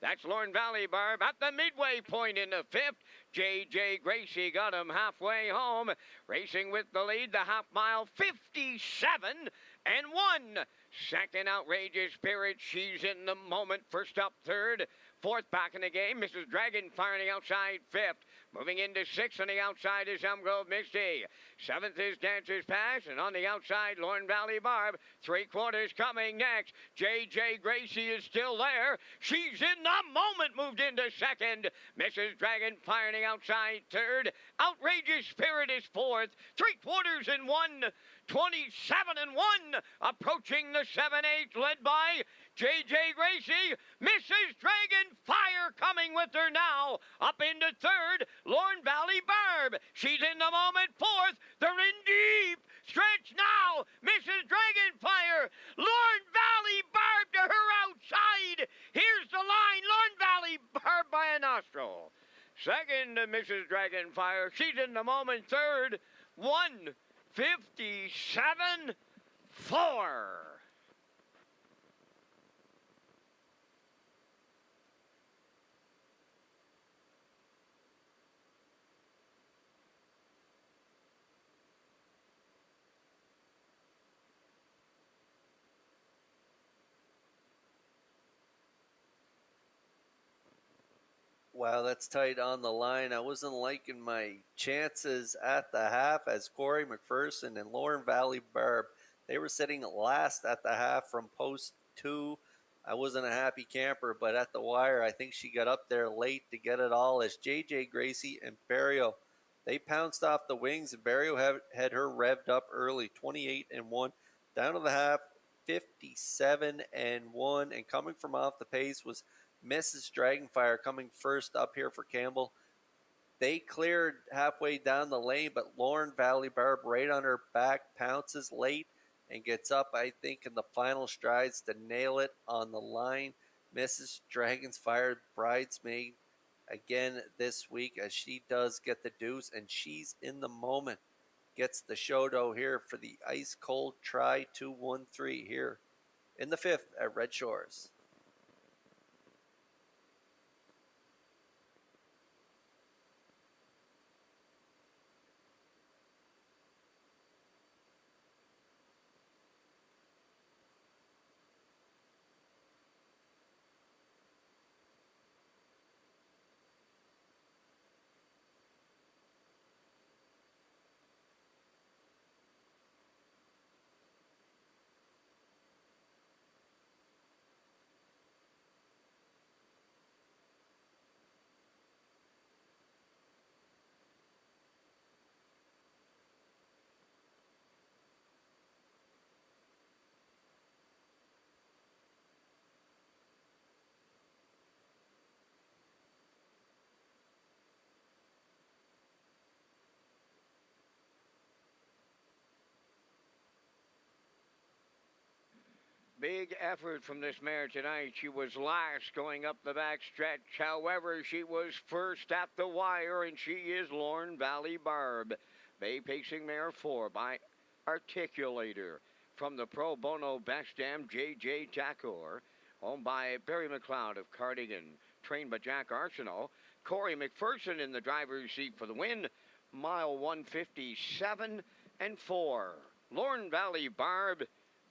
That's Lorne Valley Barb at the midway point in the fifth. J.J. Gracie got him halfway home. Racing with the lead, the half mile, 57-1. Second, Outrageous Spirit. She's in the moment. First up, third. Fourth back in the game, Mrs. Dragonfire on the outside, fifth. Moving into sixth on the outside is Elmgrove Misty. Seventh is Dancer's Pass, and on the outside, Lorne Valley Barb. Three-quarters coming next. J.J. Gracie is still there. She's in the moment, moved into second. Mrs. Dragonfire on the outside, third. Outrageous Spirit is fourth. Three-quarters in one. 27-1. Approaching the 7-8, led by J.J. Gracie. Mrs. Dragonfire coming with her now. Up into third, Lorne Valley Barb. She's in the moment, fourth. They're in deep stretch now. Mrs. Dragonfire. Lorne Valley Barb to her outside. Here's the line. Lorne Valley Barb by a nostril. Second, Mrs. Dragonfire. She's in the moment, third. 1:57.4. Wow, that's tight on the line. I wasn't liking my chances at the half as Corey McPherson and Lorne Valley Barb, they were sitting last at the half from post 2. I wasn't a happy camper, but at the wire, I think she got up there late to get it all as J.J. Gracie and Barrio, they pounced off the wings, and Barrio had her revved up early, 28-1. Down to the half, 57-1, and coming from off the pace was Mrs. Dragonfire coming first up here for Campbell. They cleared halfway down the lane, but Lorne Valley Barb right on her back pounces late and gets up, I think, in the final strides to nail it on the line. Mrs. Dragonfire, bridesmaid again this week as she does get the deuce, and she's in the moment. Gets the show-dough here for the ice-cold try-2-1-3 here in the fifth at Red Shores. Big effort from this mare tonight. She was last going up the back stretch. However, she was first at the wire, and she is Lorne Valley Barb. Bay Pacing Mare 4 by Articulator. From the Pro Bono Best Dam, J.J. Jacor. Owned by Barry McLeod of Cardigan. Trained by Jack Arsenault. Corey McPherson in the driver's seat for the win. Mile 157-4. Lorne Valley Barb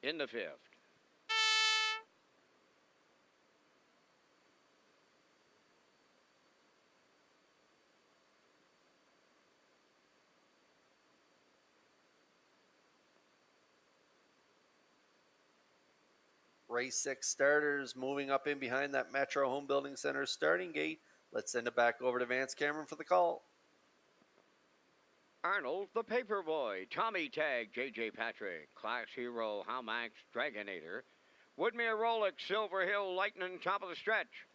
in the fifth. Race 6 starters moving up in behind that Metro Home Building Center starting gate. Let's send it back over to Vance Cameron for the call. Arnold the Paperboy, Tommy Tag, J.J. Patrick, Class Hero, Howmax, Dragonator, Woodmere Rolex, Silver Hill, Lightning, top of the stretch.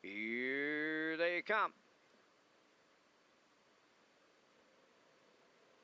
Here they come.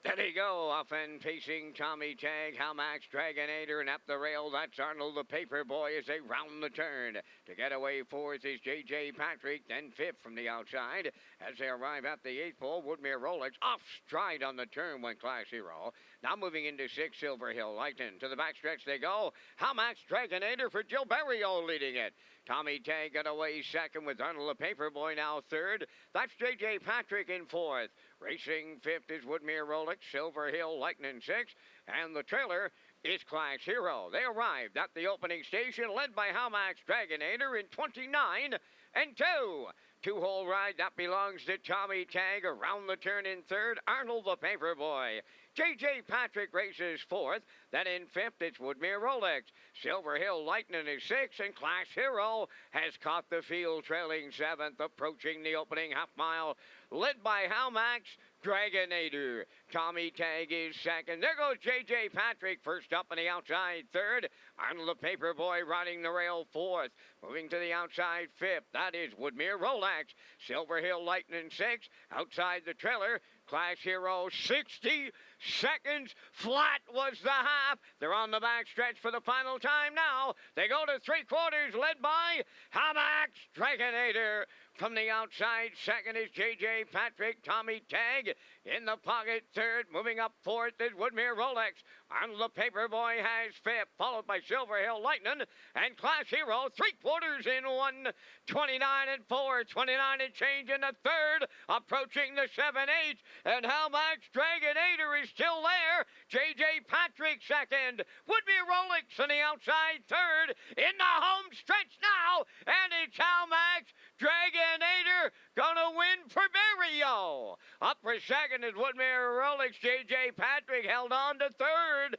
There they go, off and facing Tommy Tag, Howmax, Dragonator, and up the rail, that's Arnold the Paperboy as they round the turn. To get away fourth is J.J. Patrick, then fifth from the outside. As they arrive at the eighth pole, Woodmere Rolex off stride on the turn went Class Hero. Now moving into 6, Silver Hill Lightning. To the backstretch they go. Hamax Dragonator for Gilberto leading it. Tommy Tang got away second with Arnold the Paperboy now third. That's J.J. Patrick in fourth. Racing fifth is Woodmere Rolex, Silver Hill Lightning sixth. And the trailer is Class Hero. They arrived at the opening station led by Hamax Dragonator in 29 and 2. Two-hole ride that belongs to Tommy Tag. Around the turn in third, Arnold the Paperboy. J.J. Patrick races fourth. Then in fifth, it's Woodmere Rolex. Silver Hill Lightning is sixth, and Class Hero has caught the field, trailing seventh, approaching the opening half mile, led by Hamax Dragonator. Tommy Tag is second. There goes J.J. Patrick first up on the outside third. Arnold the Paperboy riding the rail fourth. Moving to the outside fifth, that is Woodmere Rolex. Silver Hill Lightning sixth. Outside the trailer, Class Hero 60 seconds flat was the half. They're on the back stretch for the final time now. They go to three quarters led by Hamax Dragonator. From the outside, second is J.J. Patrick. Tommy Tag in the pocket third. Moving up fourth is Woodmere Rolex. Arnold the Paperboy has fifth, followed by Silver Hill Lightning. And Class Hero, three quarters in one. 29 and 4, 29 and change in the third. Approaching the 7-8. And Hamax Dragonator is still there. J.J. Patrick second. Woodmere Rolex on the outside third. In the home stretch now. And it's Hamax Dragonator gonna win for Barrio. Up for second is Woodmere Rolex. J.J. Patrick held on to third.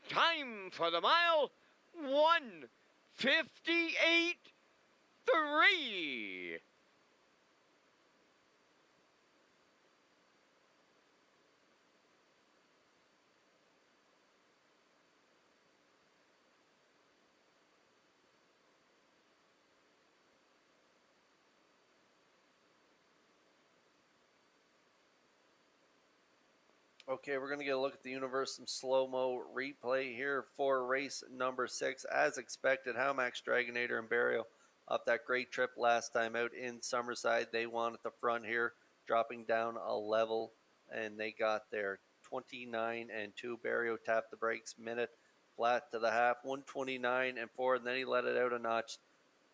Time for the mile, 1:58.3. Okay, we're going to get a look at the Universum Slow-Mo replay here for race number 6. As expected, Hamax Dragonator and Barrio up that great trip last time out in Summerside. They won at the front here, dropping down a level, and they got there 29 and 2. Barrio tapped the brakes, minute flat to the half, 129 and 4, and then he let it out a notch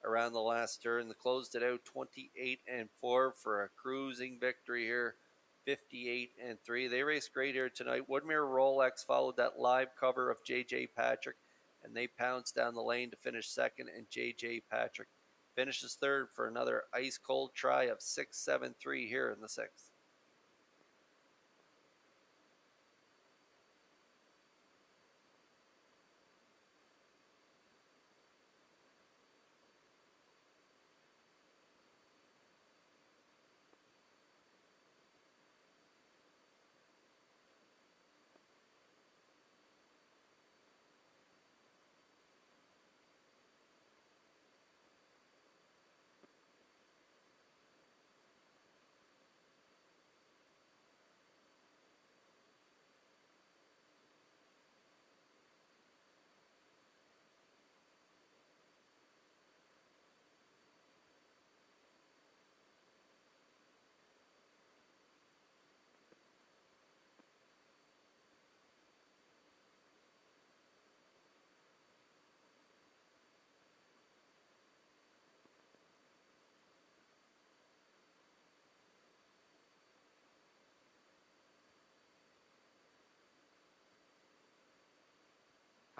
around the last turn. They closed it out 28 and 4 for a cruising victory here. 58 and 3. They raced great here tonight. Woodmere Rolex followed that live cover of J.J. Patrick, and they pounced down the lane to finish second, and J.J. Patrick finishes third for another ice-cold try of 6-7-3 here in the 6th.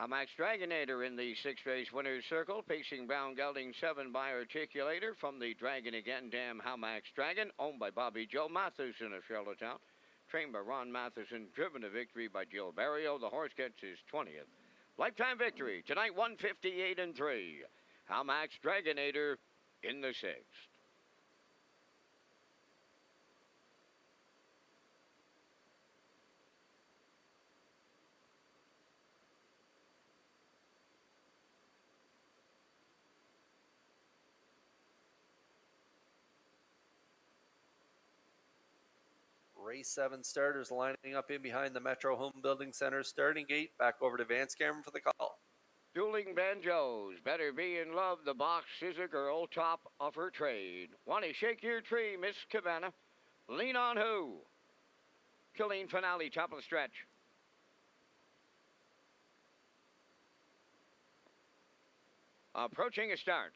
Hamax Dragonator in the sixth race winner's circle, pacing Brown Gelding 7 by Articulator from the Dragon Again Damn Hamax Dragon, owned by Bobby Joe Matheson of Charlottetown, trained by Ron Matheson, driven to victory by Jill Barrio. The horse gets his 20th lifetime victory tonight, 1:58 and 3. Hamax Dragonator in the sixth. Race 7 starters lining up in behind the Metro Home Building Center starting gate. Back over to Vance Cameron for the call. Dueling banjos, better be in love. The box is a girl, top of her trade. Want to shake your tree, Miss Cabana? Lean on who? Killing finale, top of the stretch. Approaching a start.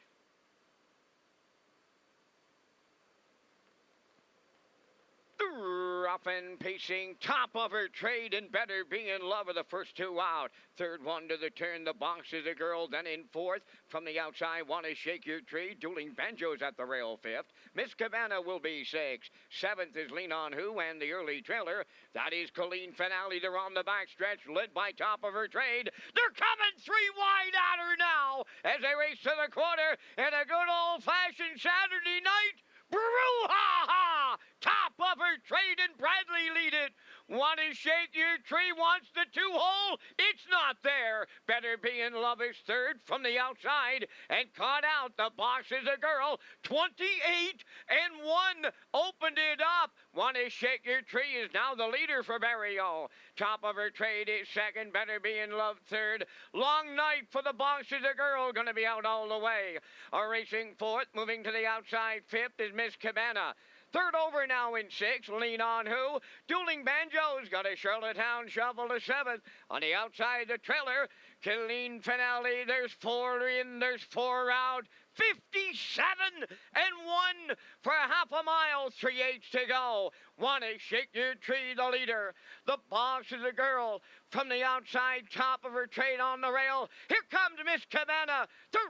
Rough and pacing, top of her trade, and better be in love with the first two out. Third one to the turn, the box is a girl, then in fourth. From the outside, want to shake your tree. Dueling Banjos at the rail fifth. Miss Cabana will be sixth. Seventh is Lean On Who, and the early trailer. That is Colleen Finale. They're on the backstretch, led by top of her trade. They're coming three wide at her now as they race to the quarter in a good old-fashioned Saturday night. Brouhaha! Top of her trade and Bradley lead it. Want to shake your tree, wants the two-hole. It's not there. Better be in love is third from the outside and caught out. The box is a girl. 28 and 1 opened it up. Want to shake your tree is now the leader for Barrio. Top of her trade is second. Better be in love third. Long night for the box is a girl. Going to be out all the way. A racing fourth. Moving to the outside fifth is Miss Cabana. Third over now in sixth, Lean On Who. Dueling Banjos got a Charlottetown Shuffle to seventh. On the outside, the trailer, Colleen Finale. There's four in, there's four out. 57 and 1 for half a mile, 3/8 to go. Want to shake your tree, the leader. The box is a girl from the outside, top of her trade on the rail. Here comes Miss Cabana,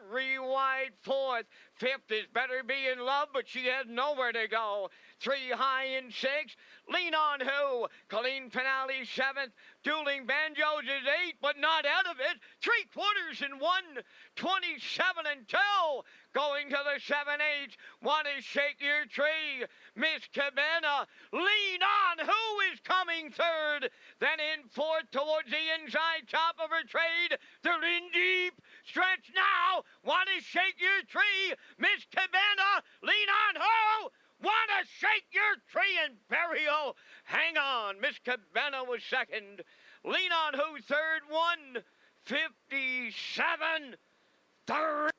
3 wide fourth. Fifth is Better Be in Love, but she has nowhere to go. 3 high in sixth. Lean On Who. Colleen Finale seventh. Dueling Banjos is 8, but not out of it. 3/4 in 1. 27 and 2. Going to the 7/8. Want to shake your tree. Miss Cabana. Lean On Who is coming third. Then in fourth towards the inside, top of her trade. They're in deep. Stretch now. Want to shake your tree. Miss Cabana. Lean On Who. Want to shake your tree and Barrio. Hang on. Miss Cabana was second. Lean On Who third. 1:57. Third.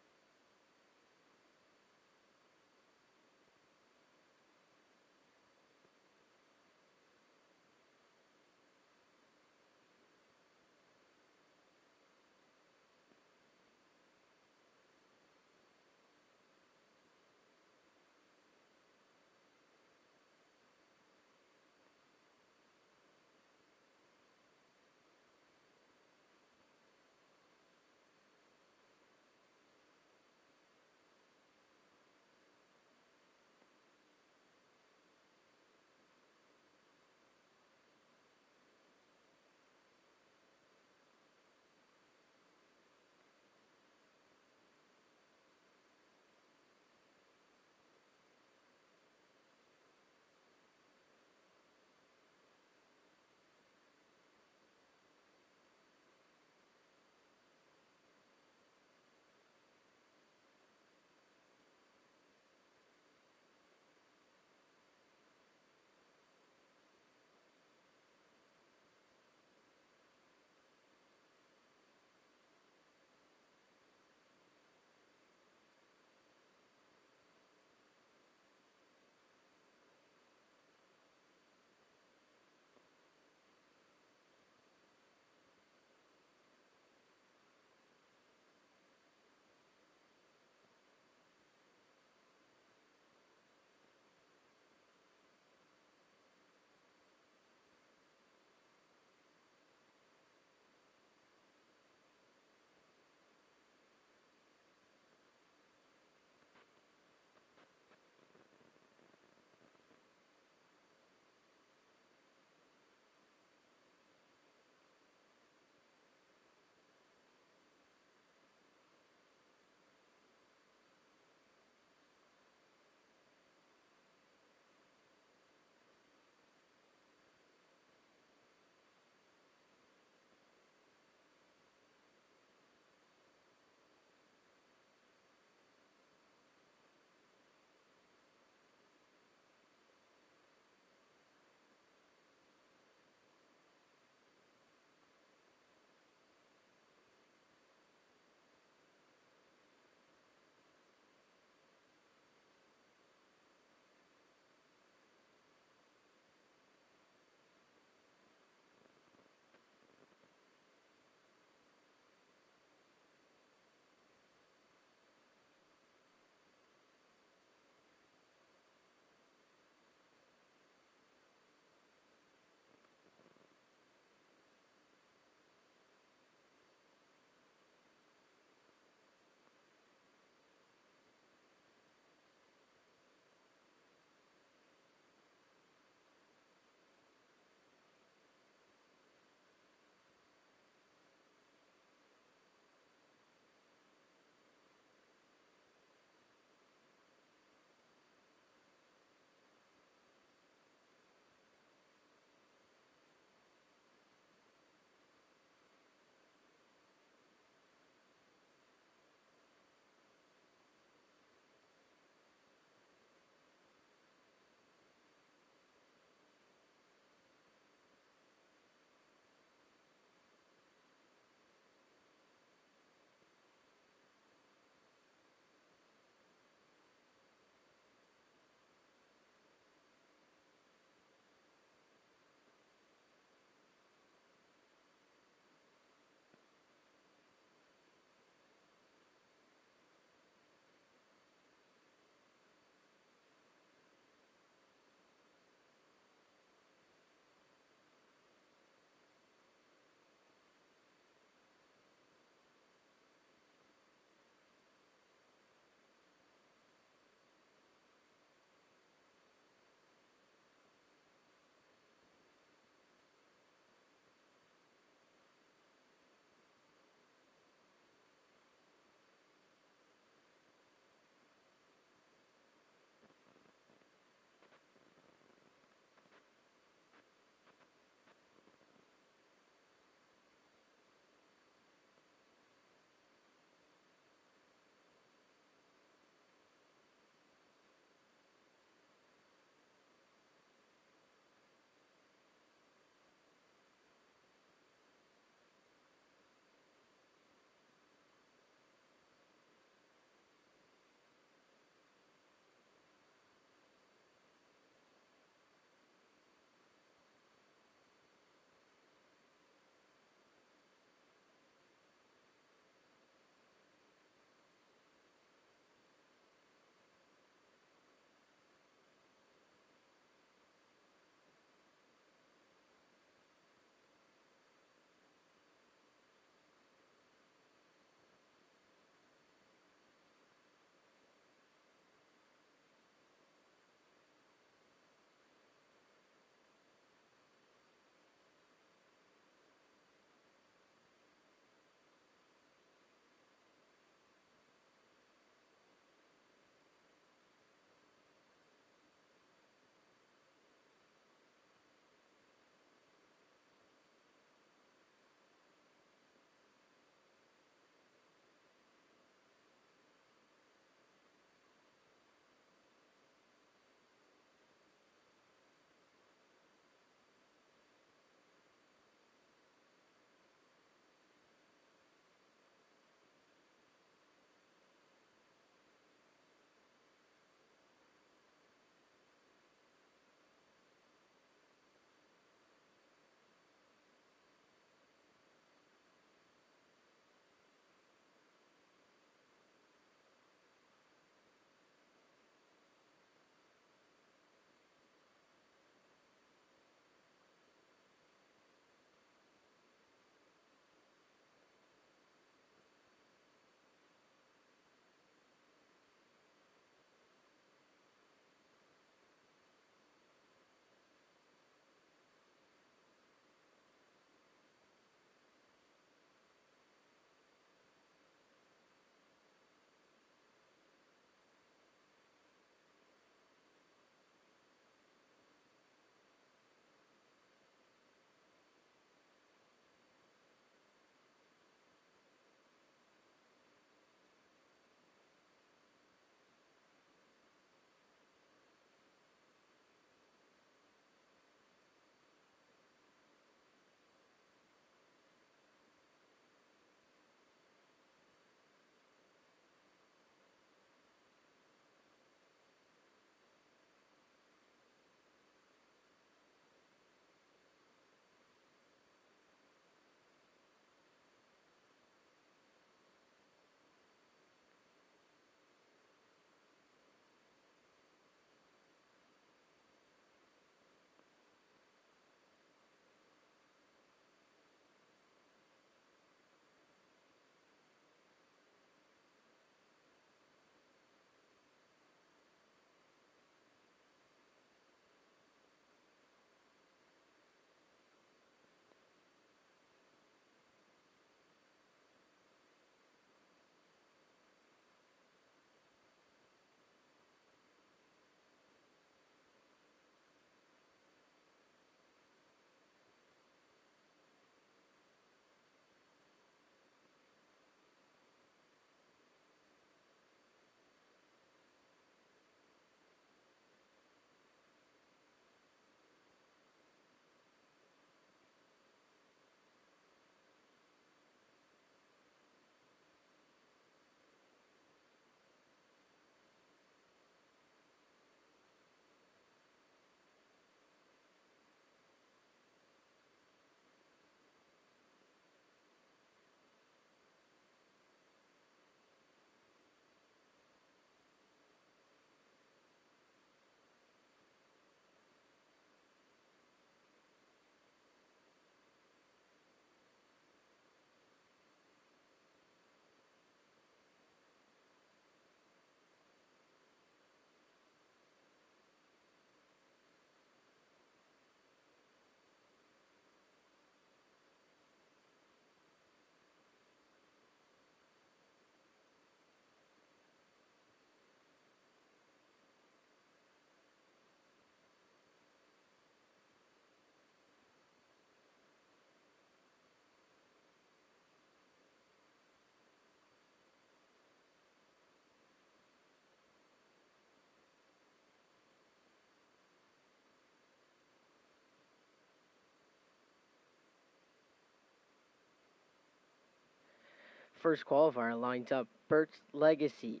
First qualifier lines up Bert's Legacy,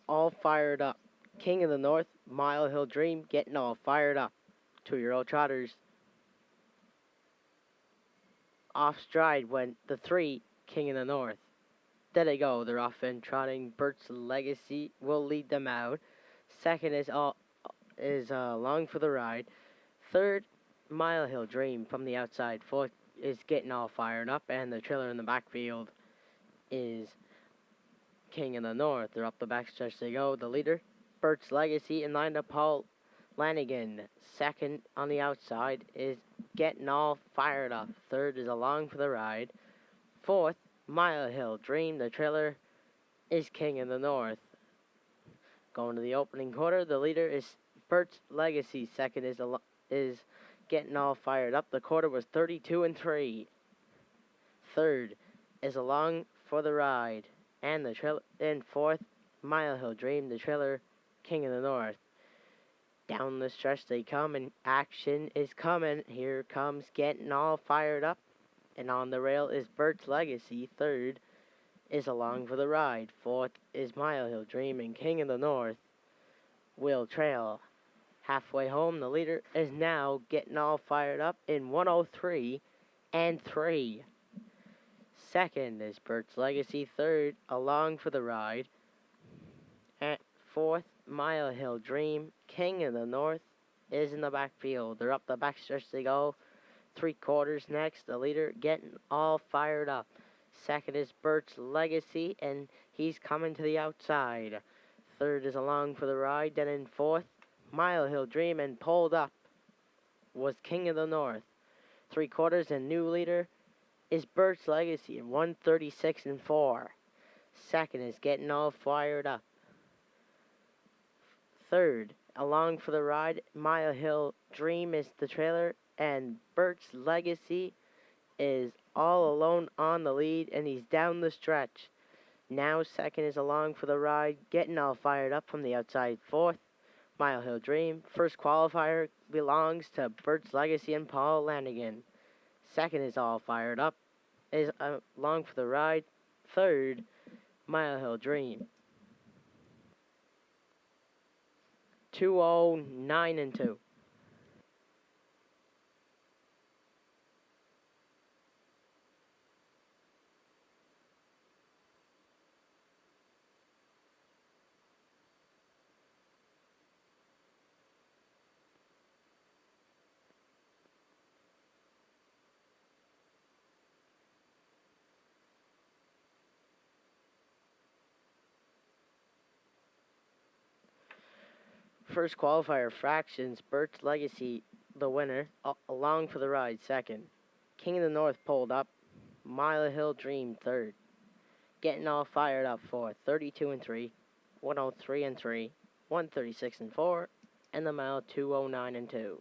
all fired up. King of the North, Mile Hill Dream, getting all fired up. 2-year-old trotters. Off stride went the 3, King of the North. There they go. They're off and trotting. Bert's Legacy will lead them out. Second is Long for the Ride. Third, Mile Hill Dream from the outside. Fourth is getting all fired up, and the trailer in the backfield is King of the North. They're up the backstretch they go. The leader, Bert's Legacy, and lined up Paul Lanigan. Second on the outside is getting all fired up. Third is Along for the Ride. Fourth, Mile Hill Dream. The trailer is King of the North. Going to the opening quarter, the leader is Bert's Legacy. Second is getting all fired up. The quarter was 32-3. Third is Along for the Ride, and the trailer. And fourth, Mile Hill Dream. The trailer, King of the North. Down the stretch they come, and action is coming. Here comes getting all fired up, and on the rail is Bert's Legacy. Third is Along for the Ride. Fourth is Mile Hill Dream, and King of the North will trail. Halfway home, the leader is now getting all fired up in 103-3. Second is Bert's Legacy. Third, Along for the Ride. And fourth, Mile Hill Dream. King of the North is in the backfield. They're up the backstretch they go. 3 quarters next. The leader getting all fired up. Second is Bert's Legacy, and he's coming to the outside. Third is Along for the Ride. Then in fourth, Mile Hill Dream, and pulled up was King of the North. 3 quarters, and new leader is Bert's Legacy in 136-4. Second is getting all fired up. Third, Along for the Ride. Mile Hill Dream is the trailer, and Bert's Legacy is all alone on the lead, and he's down the stretch. Now second is Along for the Ride, getting all fired up from the outside. Fourth, Mile Hill Dream. First qualifier belongs to Bert's Legacy and Paul Lanigan. Second is all fired up, is Along for the Ride. Third, Mile Hill Dream. 209-2. First qualifier fractions, Bert's Legacy, the winner. Along for the Ride, second. King of the North pulled up. Mile Hill Dream, third. Getting all fired up, fourth. 32-3, 103-3, 136-4, and the mile 209-2.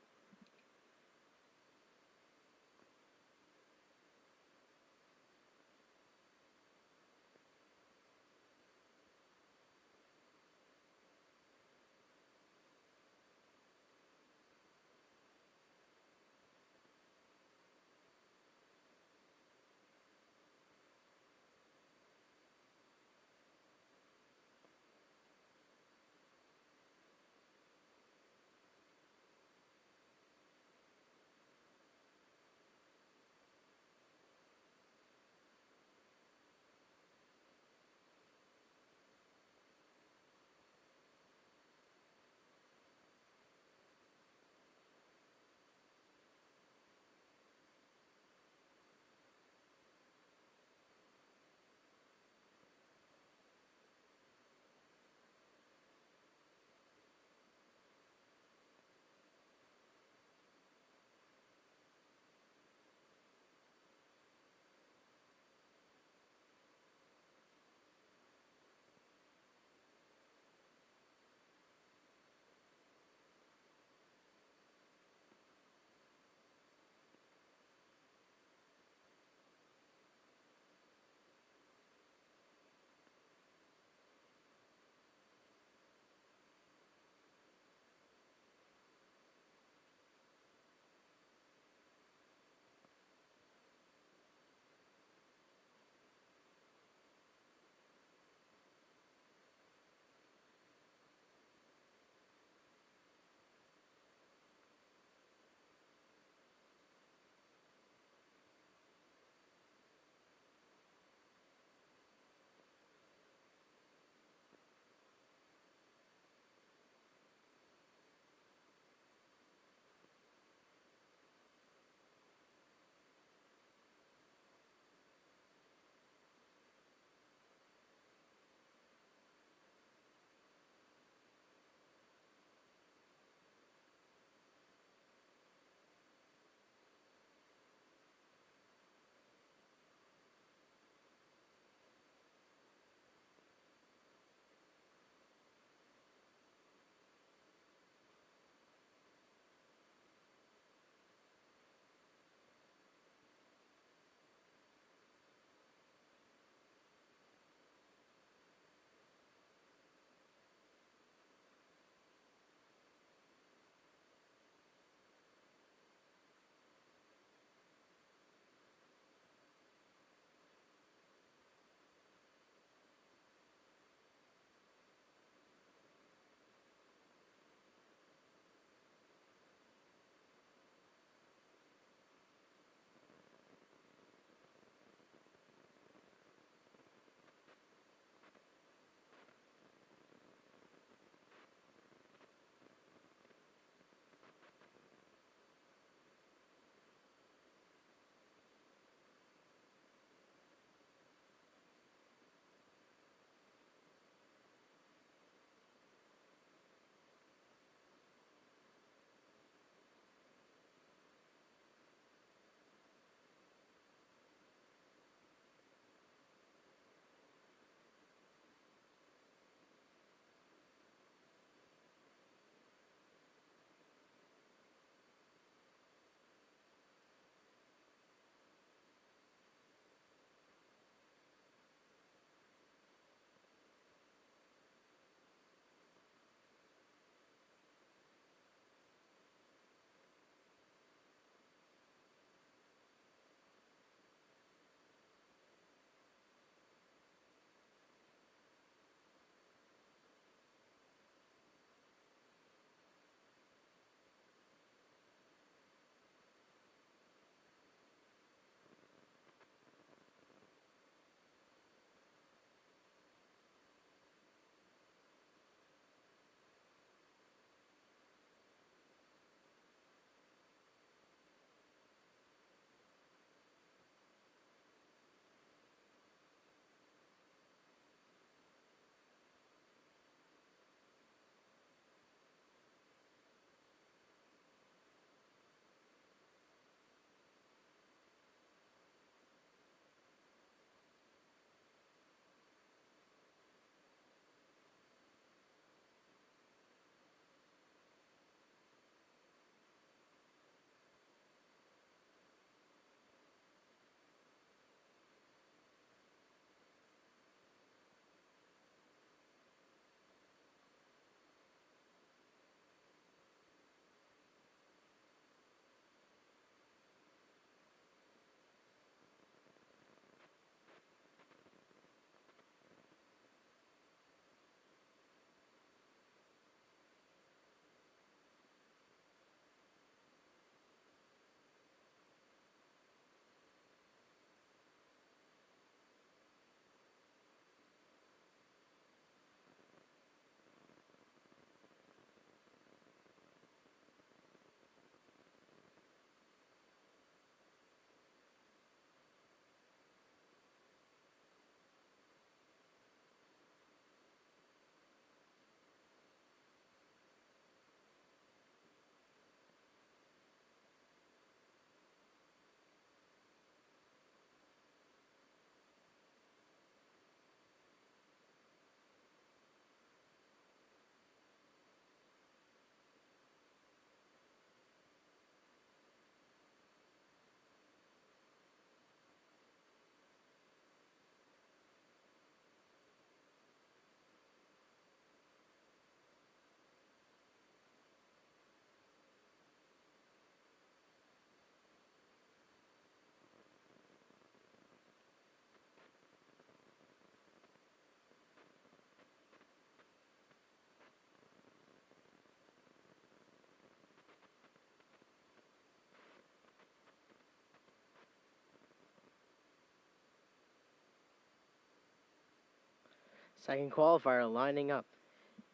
Second qualifier lining up.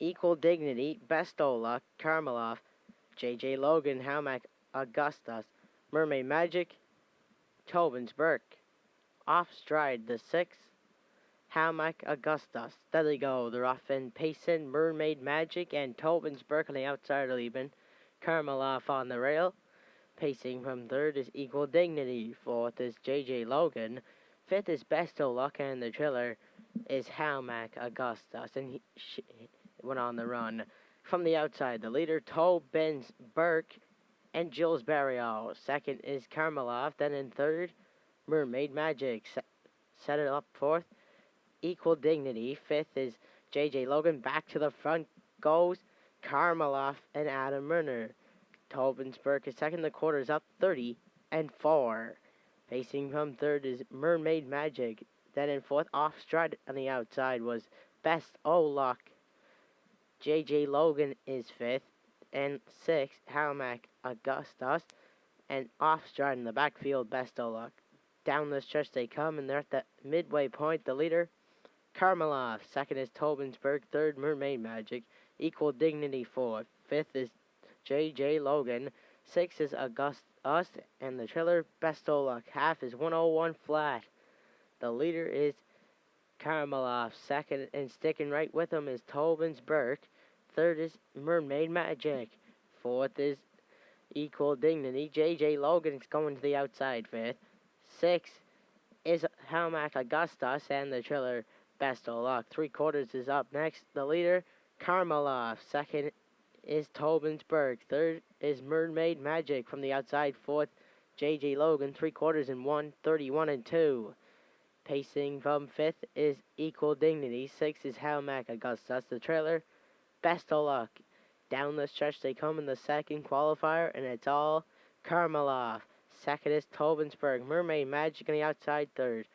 Equal Dignity, Best o' Luck, Karmeloff, JJ Logan, Howmack, Augustus, Mermaid Magic, Tobin's Burke. Off stride, the 6th, Howmack, Augustus. Steady go, they're off in Payson, Mermaid Magic, and Tobin's Burke on the outside of leaving. Karmeloff on the rail. Pacing from 3rd is Equal Dignity. 4th is JJ Logan. 5th is Best o' Luck, and the trailer is Howmack, Augustus, and he went on the run. From the outside, the leader, Tobin's Burke and Jules Barrios. 2nd is Karmeloff. Then in 3rd, Mermaid Magic. Set it up 4th, Equal Dignity. 5th is JJ Logan. Back to the front goes Karmeloff and Adam Murner. Tobin's Burke is 2nd. The quarter is up 30-4. Facing from 3rd is Mermaid Magic. Then in 4th, off stride on the outside was Best o' Luck. JJ Logan is 5th. And 6th, Howmack, Augustus. And off stride in the backfield, Best o' Luck. Down the stretch they come, and they're at the midway point. The leader, Karmeloff. 2nd is Tobin's Burke. 3rd, Mermaid Magic. Equal Dignity 4th. 5th is JJ Logan. 6th is Augustus. And the trailer, Best o' Luck. Half is 101 flat. The leader is Karmeloff. 2nd, and sticking right with him is Tobin's Burke. 3rd is Mermaid Magic. 4th is Equal Dignity. JJ Logan is going to the outside 5th. 6th is Howmack, Augustus, and the trailer, Best o' Luck. 3/4 is up next. The leader, Karmeloff. 2nd is Tobin's Burke. 3rd is Mermaid Magic from the outside. 4th, JJ Logan. 3/4 in 1:31-2. Pacing from 5th is Equal Dignity. 6th is Howmack, Augustus. The trailer, Best o' Luck. Down the stretch they come in the second qualifier, and it's all Karmeloff. 2nd is Tobin's Burke. Mermaid Magic on the outside 3rd.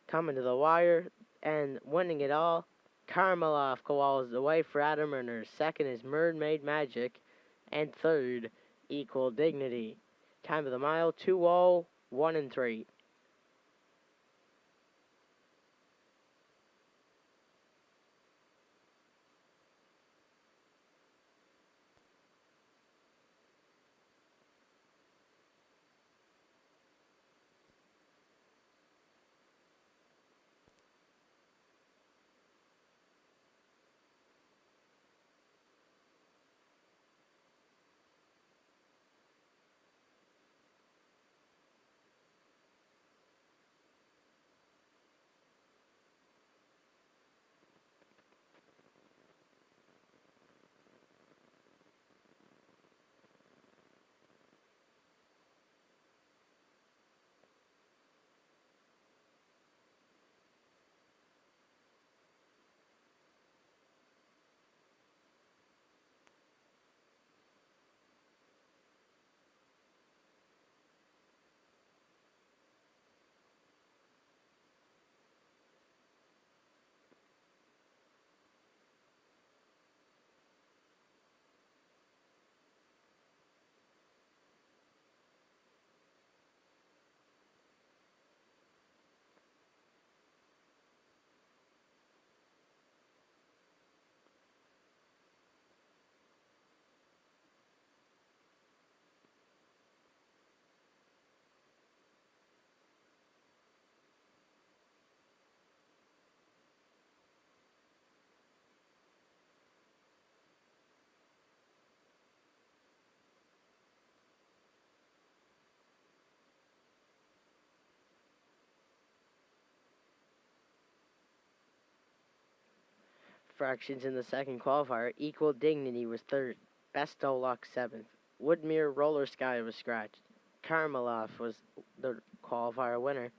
Coming to the wire and winning it all, Karmeloff go all the way for Adam Erner. 2nd is Mermaid Magic, and 3rd, Equal Dignity. Time of the mile, 2:01-3. Fractions in the second qualifier. Equal Dignity was 3rd. Best o' Luck 7th. Woodmere Roller Sky was scratched. Karmeloff was the qualifier winner.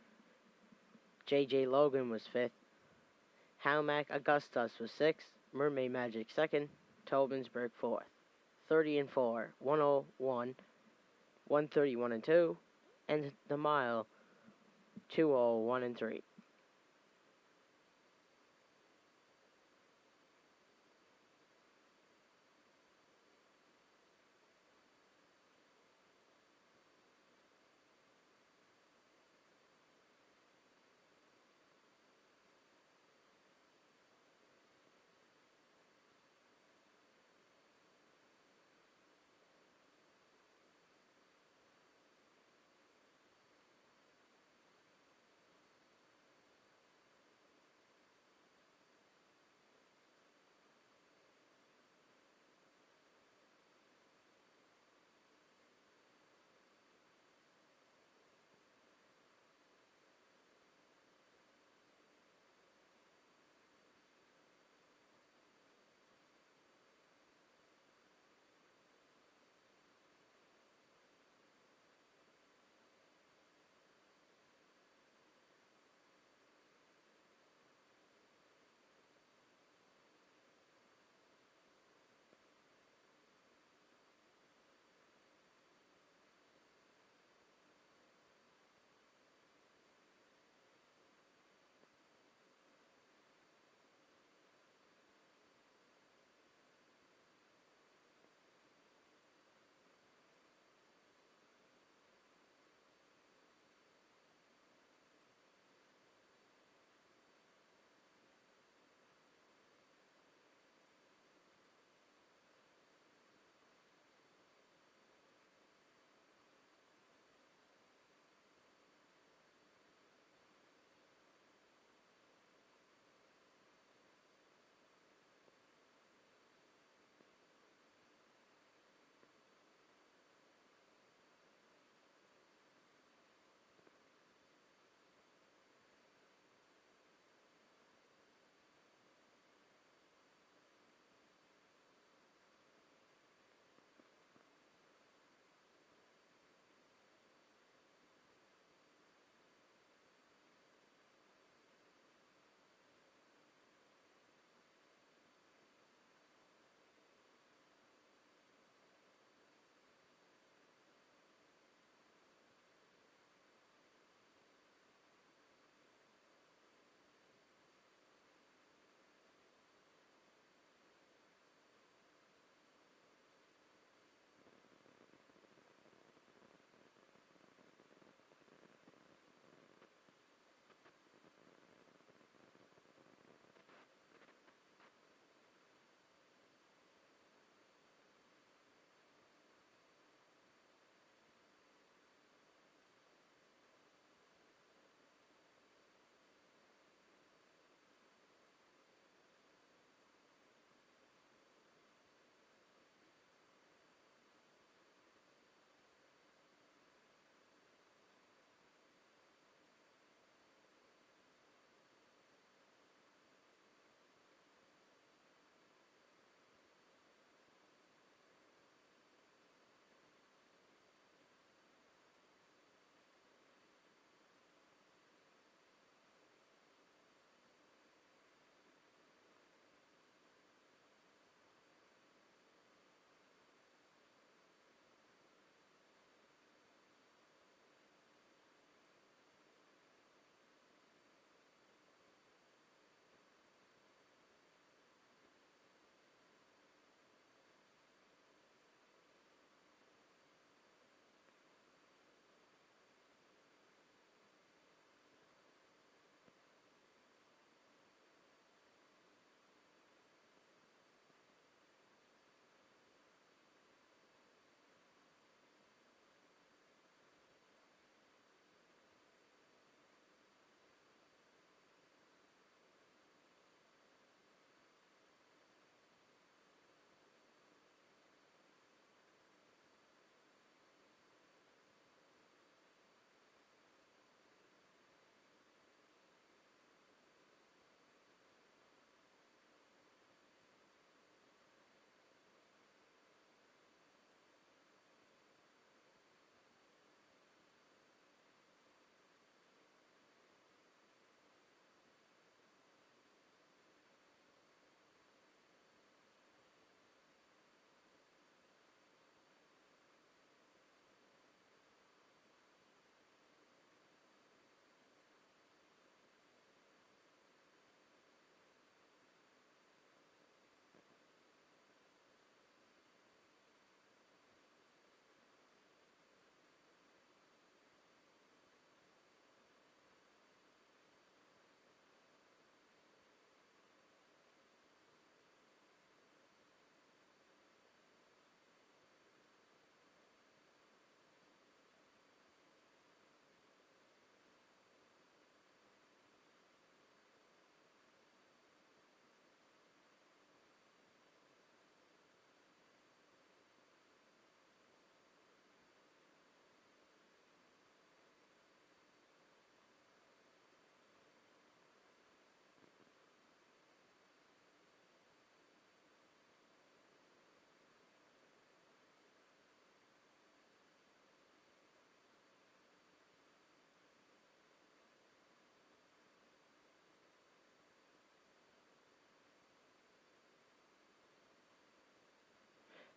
JJ Logan was 5th. Howmack Augustus was 6th. Mermaid Magic 2nd. Tobin's Burke 4th. 30-4, 101, 131-2, and the mile 2:01-3.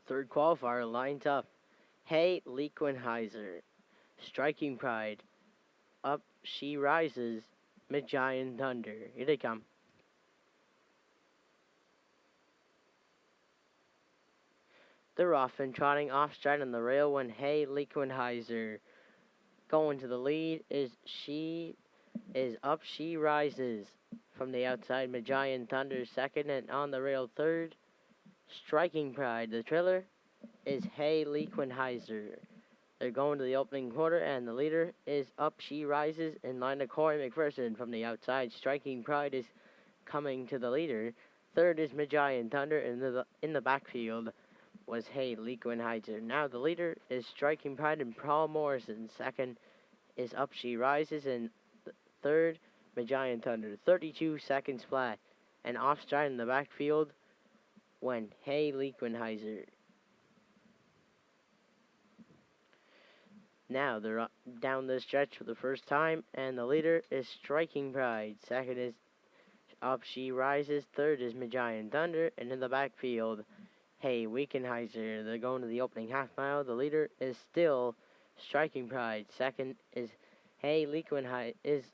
Third qualifier lines up. Hey, Lequenheiser. Striking Pride. Up she rises. Mid-Giant Thunder. Here they come. They're off and trotting off straight on the rail when Hey, Lequenheiser. Going to the lead is Up She Rises. From the outside, Mid-Giant Thunder second, and on the rail third. Striking Pride. The trailer is Hey, Lequenheiser. They're going to the opening quarter, and the leader is Up She Rises in line to Corey McPherson. From the outside, Striking Pride is coming to the leader. Third is Mid-Giant Thunder, and in the backfield was Hey, Lequenheiser. Now the leader is Striking Pride and Paul Morrison. Second is Up She Rises, and third, Mid-Giant Thunder. 32 seconds flat, and off stride in the backfield when Hey, Lequenheiser. Now they're down the stretch for the first time, and the leader is Striking Pride. Second is Up She Rises. Third is Mid-Giant Thunder, and in the backfield, Hey, Lequenheiser. They're going to the opening half mile. The leader is still Striking Pride. Second is Hey, Lequenheiser. Is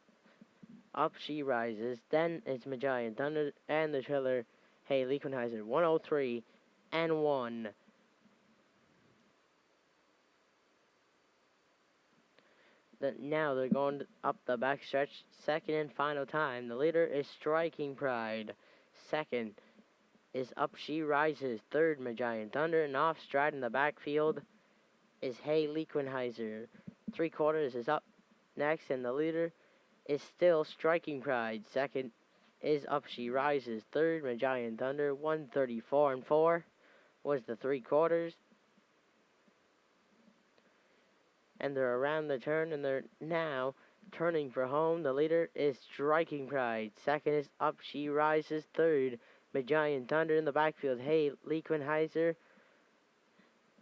Up She Rises. Then it's Mid-Giant Thunder, and the trailer, Hey, Lequenheiser. 103 and 1. Now they're going up the backstretch, second and final time. The leader is Striking Pride. Second is Up She Rises. Third, Mid-Giant Thunder. And off stride in the backfield is Hey, Lequenheiser. 3/4 is up next, and the leader is still Striking Pride. Second is Up She Rises. Third, Mid-Giant Thunder. 134 and 4 was the 3/4. And they're around the turn, and they're now turning for home. The leader is Striking Pride. Second is Up She Rises. Third, Mid-Giant Thunder in the backfield. Hey, Lequenheiser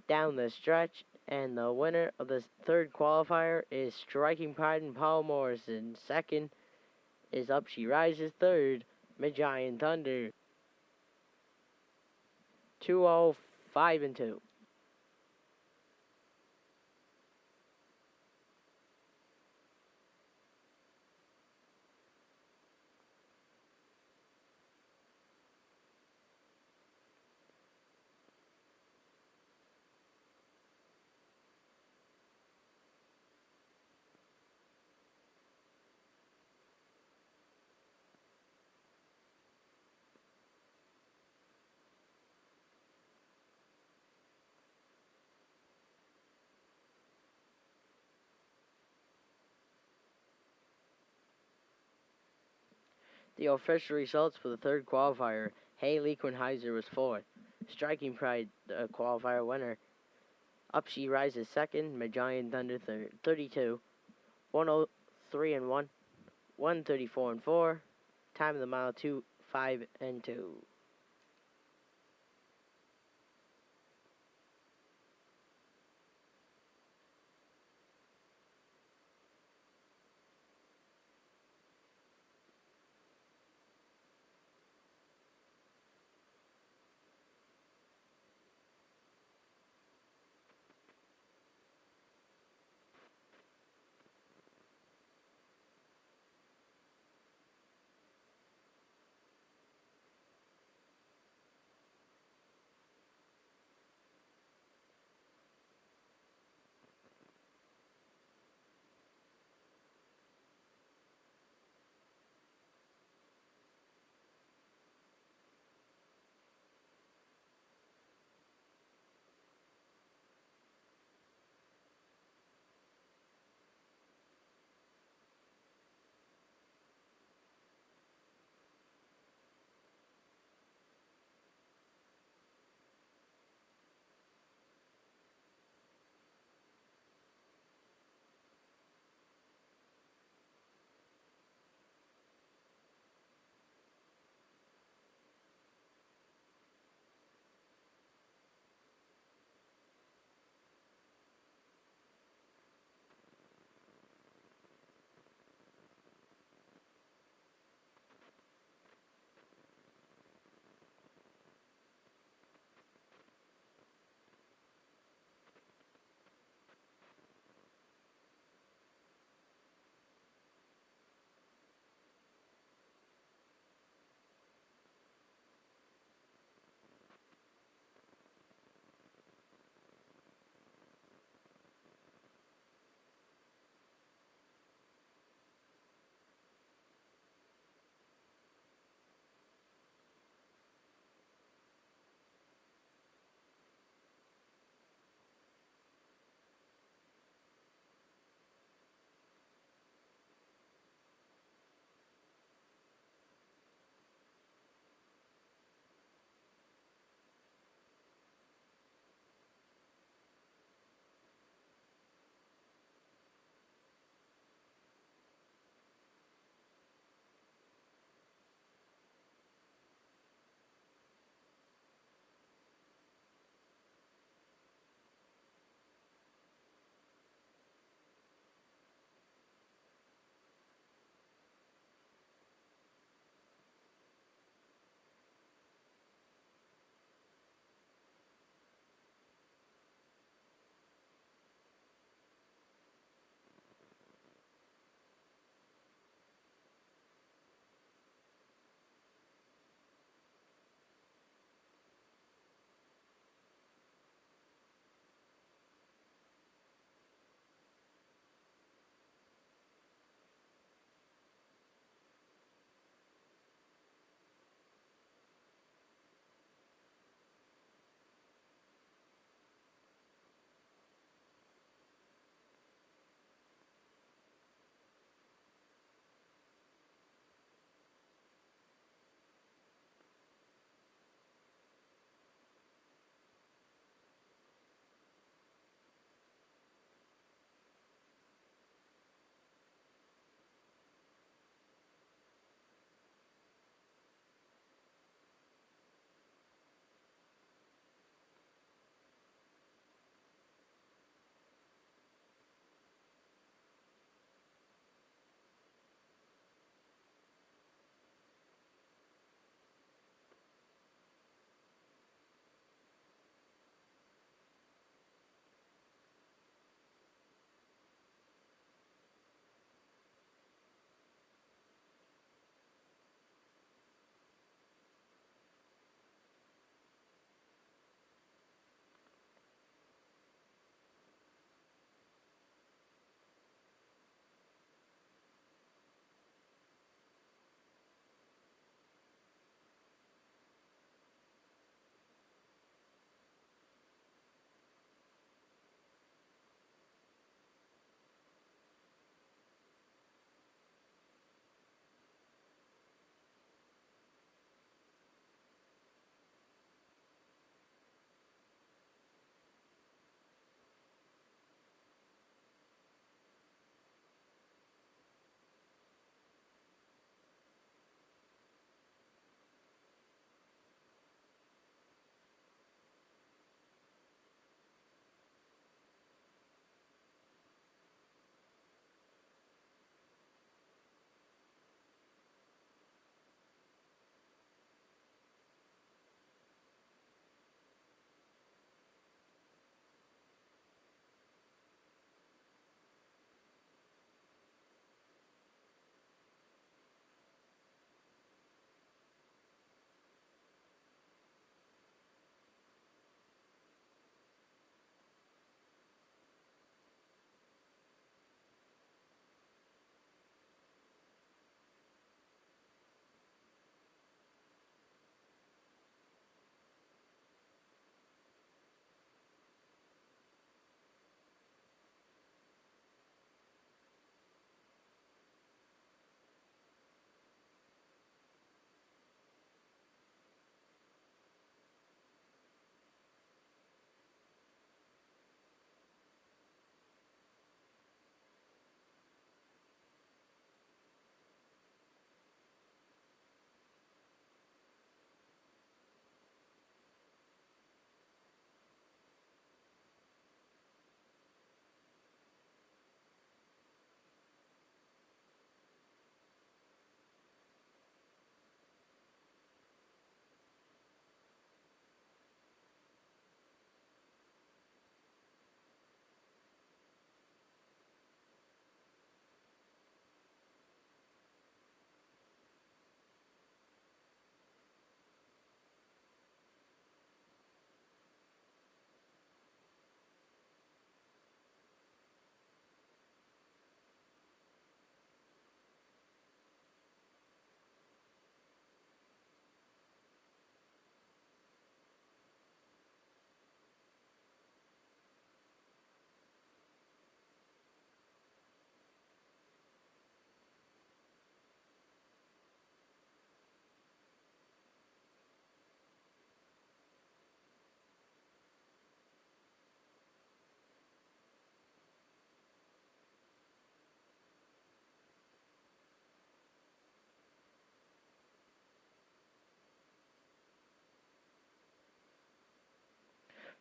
down the stretch. And the winner of the third qualifier is Striking Pride and Paul Morrison. Second is Up She Rises. Third, Mid-Giant Thunder. 205 and 2. The official results for the third qualifier, Hey, Lequenheiser was fourth. Striking Pride, the qualifier winner. Up She Rises second. Mid-Giant Thunder third. 32, 103 and 1, 134 and 4. Time of the mile 2:05 and 2.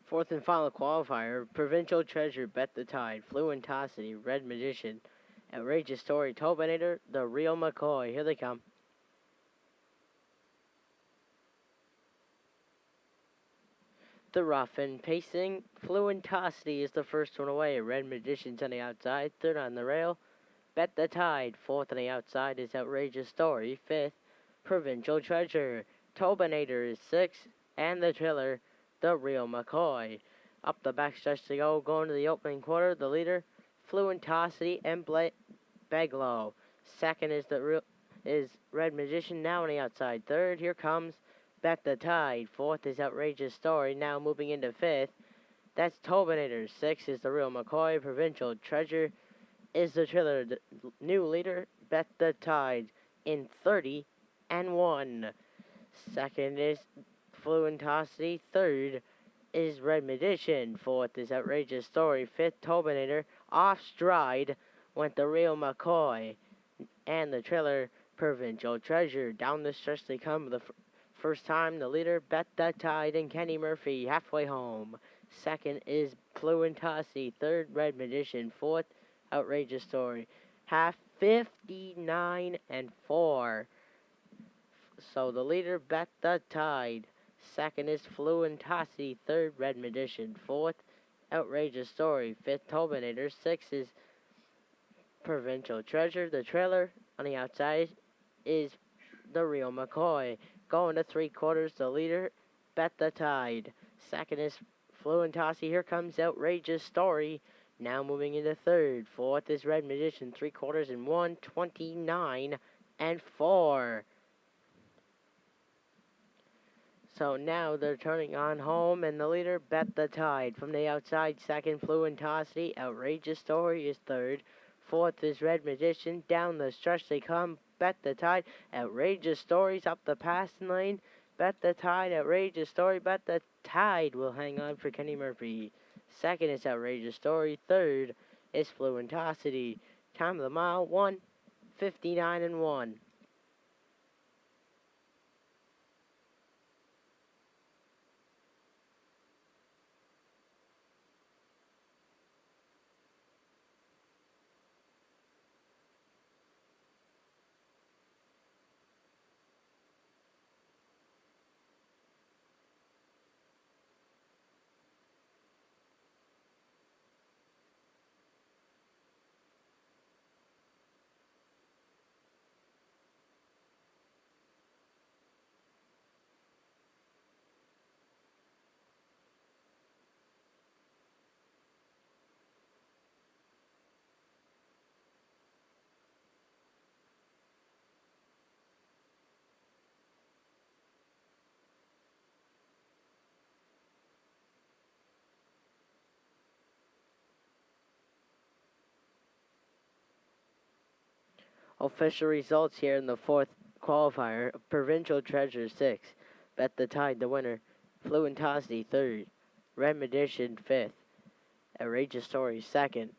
Fourth and final qualifier, Provincial Treasure, Bet the Tide, Fluentosity, Red Magician, Outrageous Story, Tobinator, The Real McCoy. Here they come. The rough and pacing, Fluentosity is the first one away. Red Magician's on the outside, third on the rail. Bet the Tide, fourth on the outside is Outrageous Story, fifth, Provincial Treasure. Tobinator is sixth, and the trailer, The Real McCoy. Up the backstretch to go, going to the opening quarter, the leader, Fluentosity and Beglow. Second is Red Magician, now on the outside. Third, here comes Bet the Tide. Fourth is Outrageous Story, now moving into fifth. That's Tobinator. Sixth is The Real McCoy. Provincial Treasure is the trailer. The new leader, Bet the Tide, in 30-1. Second is Fluentosity. Third is Red Magician. Fourth is Outrageous Story. Fifth, Tobinator. Off stride went The Real McCoy. And the trailer, Provincial Treasure. Down the stretch they come. The first time, the leader, Bet the Tide, and Kenny Murphy halfway home. Second is Fluentosity. Third, Red Magician. Fourth, Outrageous Story. Half 59-4. So the leader, Bet the Tide. Second is Fluentosity. Third, Red Magician. Fourth, Outrageous Story. Fifth, Tobinator. Sixth is Provincial Treasure. The trailer on the outside is The Real McCoy. Going to three quarters, the leader, Bet the Tide. Second is Fluentosity. Here comes Outrageous Story. Now moving into third. Fourth is Red Magician. 3/4 and 1, 29-4. So now they're turning on home, and the leader, Bet the Tide. From the outside, second, Fluentosity. Outrageous Story is third. Fourth is Red Magician. Down the stretch they come, Bet the Tide. Outrageous Stories up the passing lane. Bet the Tide, Outrageous Story. Bet the Tide will hang on for Kenny Murphy. Second is Outrageous Story. Third is Fluentosity. Time of the mile, 1:59-1. Official results here in the fourth qualifier. Provincial Treasure 6. Bet the Tide the winner. Fluentosity 3rd. Red Magician 5th. Outrageous Story 2nd.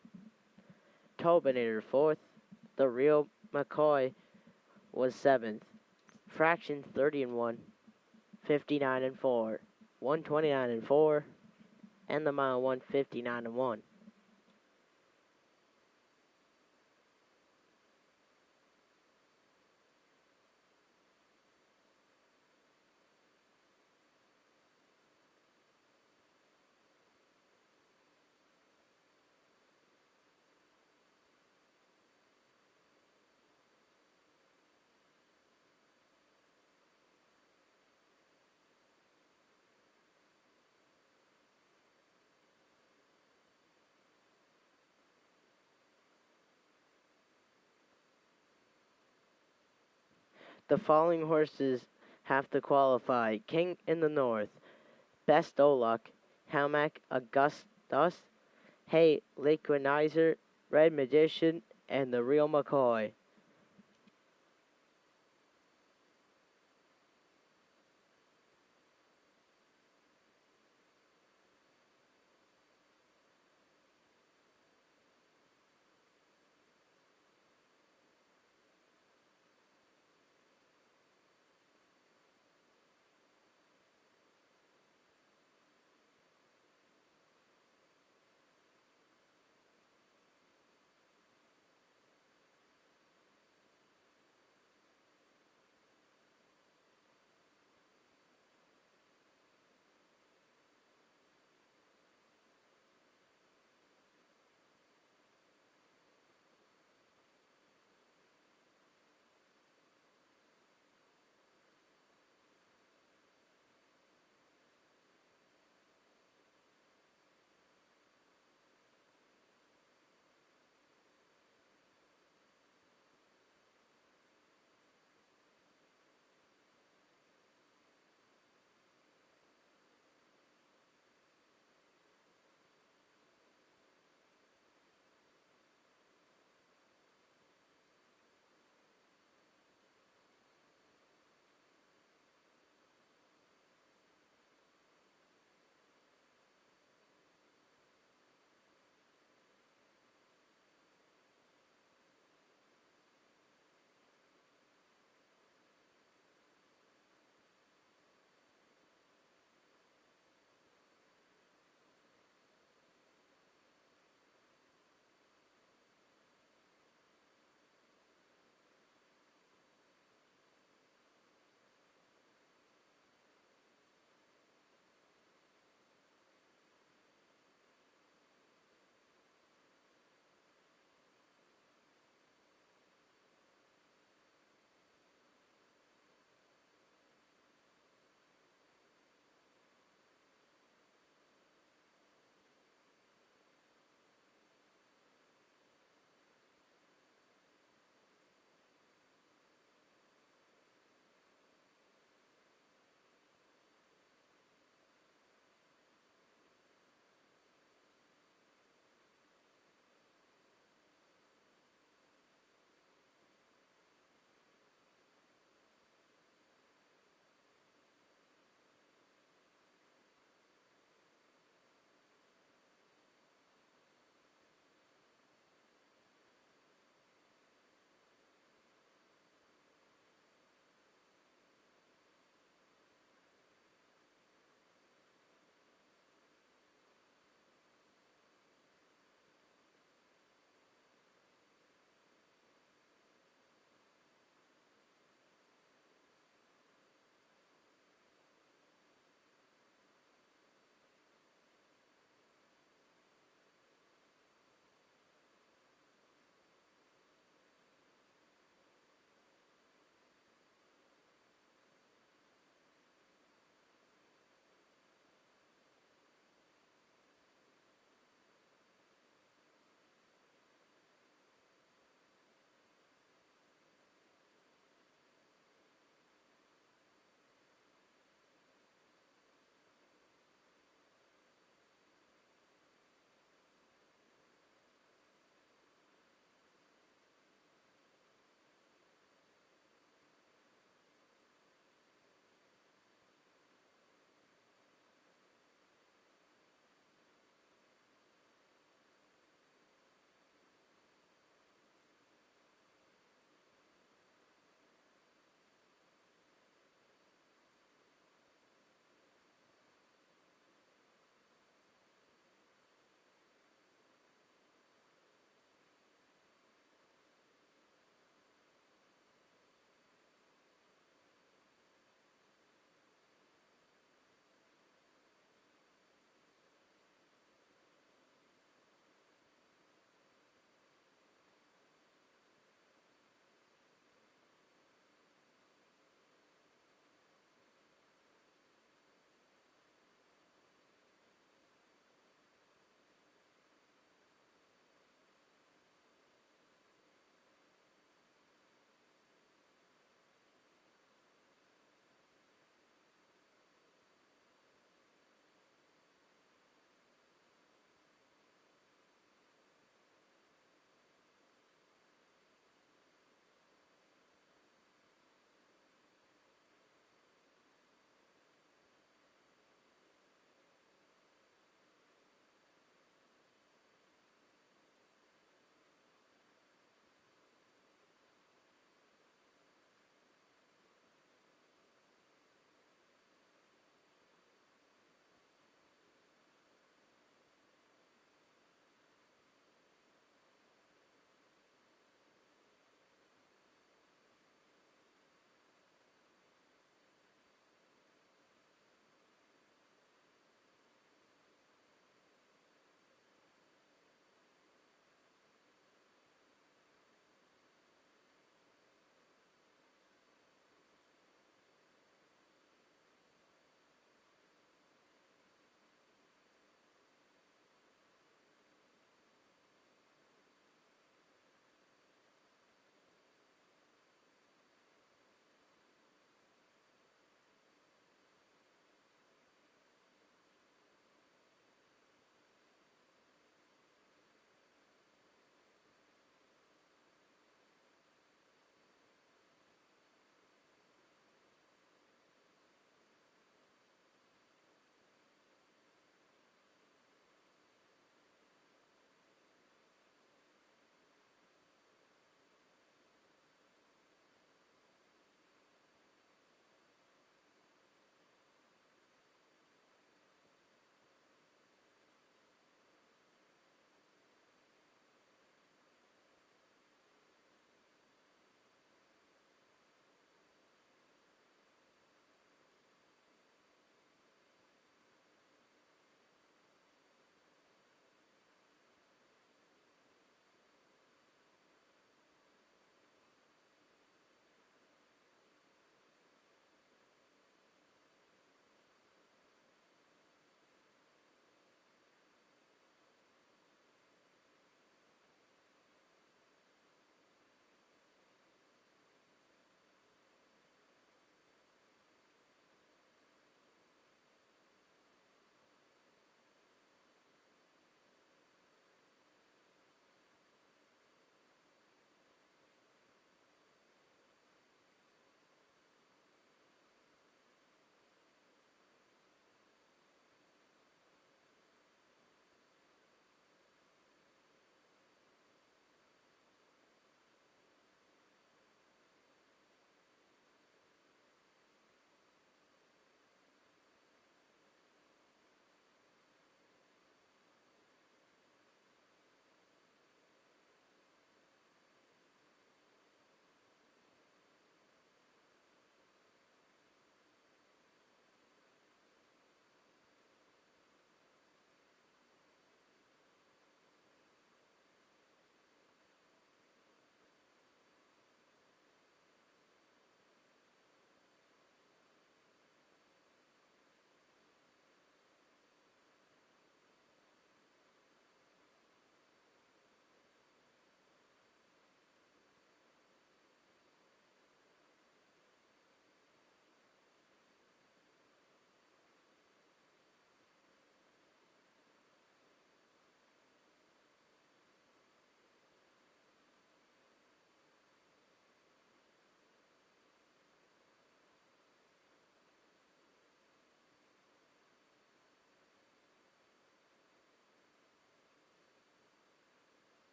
Tobinator 4th. The Real McCoy was 7th. Fraction 30-1. 59-4. 129-4. And the mile 159-1. The following horses have to qualify. King in the North, Best Luck, Hamac Augustus, Hey Liquinizer, Red Magician, and the Real McCoy.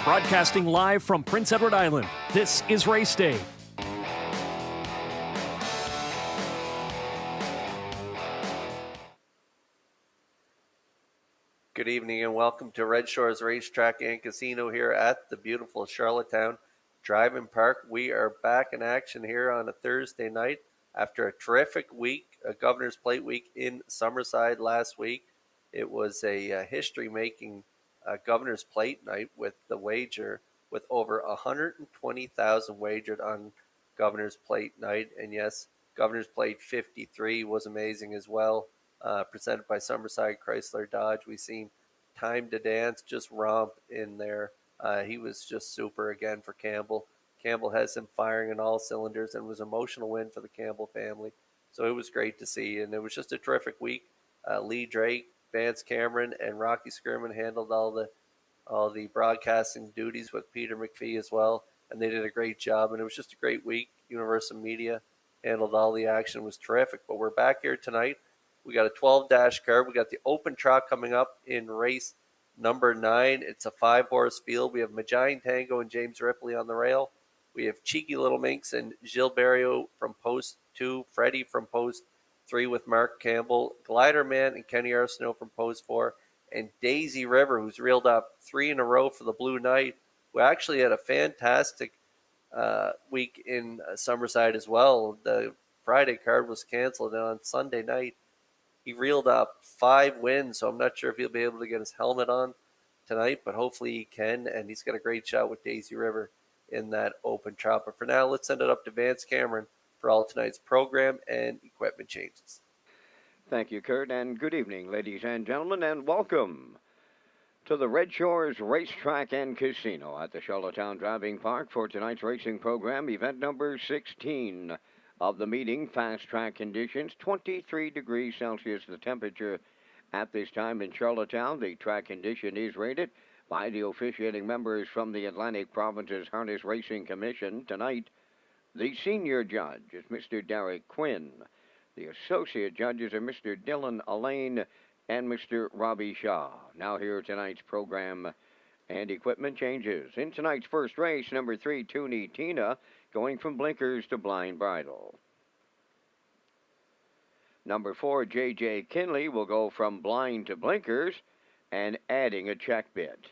Broadcasting live from Prince Edward Island, this is Race Day. Good evening and welcome to Redshores Racetrack and Casino here at the beautiful Charlottetown Driving Park. We are back in action here on a Thursday night after a terrific week, a Governor's Plate week in Summerside last week. It was a history-making Governor's Plate night with the wager with over 120,000 wagered on Governor's Plate night. And yes, Governor's Plate 53 was amazing as well. Presented by Summerside Chrysler Dodge. We seen Time to Dance just romp in there. He was just super again for Campbell. Campbell has him firing on all cylinders and was an emotional win for the Campbell family. So it was great to see, and it was just a terrific week. Lee Drake, Vance Cameron, and Rocky Skirman handled all the broadcasting duties with Peter McPhee as well, and they did a great job, and it was just a great week. Universal Media handled all the action. It was terrific, but we're back here tonight. We got a 12-dash card. We got the open trot coming up in race number 9. It's a 5-horse field. We have Magine Tango and James Ripley on the rail. We have Cheeky Little Minx and Gilles Barrio from post 2. Freddie from post 3 with Mark Campbell. Glider Man and Kenny Arsenault from post 4. And Daisy River, who's reeled up 3 in a row for the Blue Knight, who actually had a fantastic week in Summerside as well. The Friday card was canceled, and on Sunday night, he reeled up 5 wins, so I'm not sure if he'll be able to get his helmet on tonight, but hopefully he can, and he's got a great shot with Daisy River in that open trot. But for now, let's send it up to Vance Cameron for all tonight's program and equipment changes. Thank you, Kurt, and good evening, ladies and gentlemen, and welcome to the Redshores Racetrack and Casino at the Charlottetown Driving Park for tonight's racing program, event number 16 of the meeting. Fast track conditions, 23 degrees Celsius the temperature at this time in Charlottetown. The track condition is rated by the officiating members from the Atlantic Provinces Harness Racing Commission. Tonight, the senior judge is Mr. Derek Quinn. The associate judges are Mr. Dylan Allain and Mr. Robbie Shaw. Now here tonight's program and equipment changes. In tonight's first race, number 3, Toonie Tina, going from blinkers to blind bridle. Number 4, J.J. Kinley, will go from blind to blinkers and adding a check bit.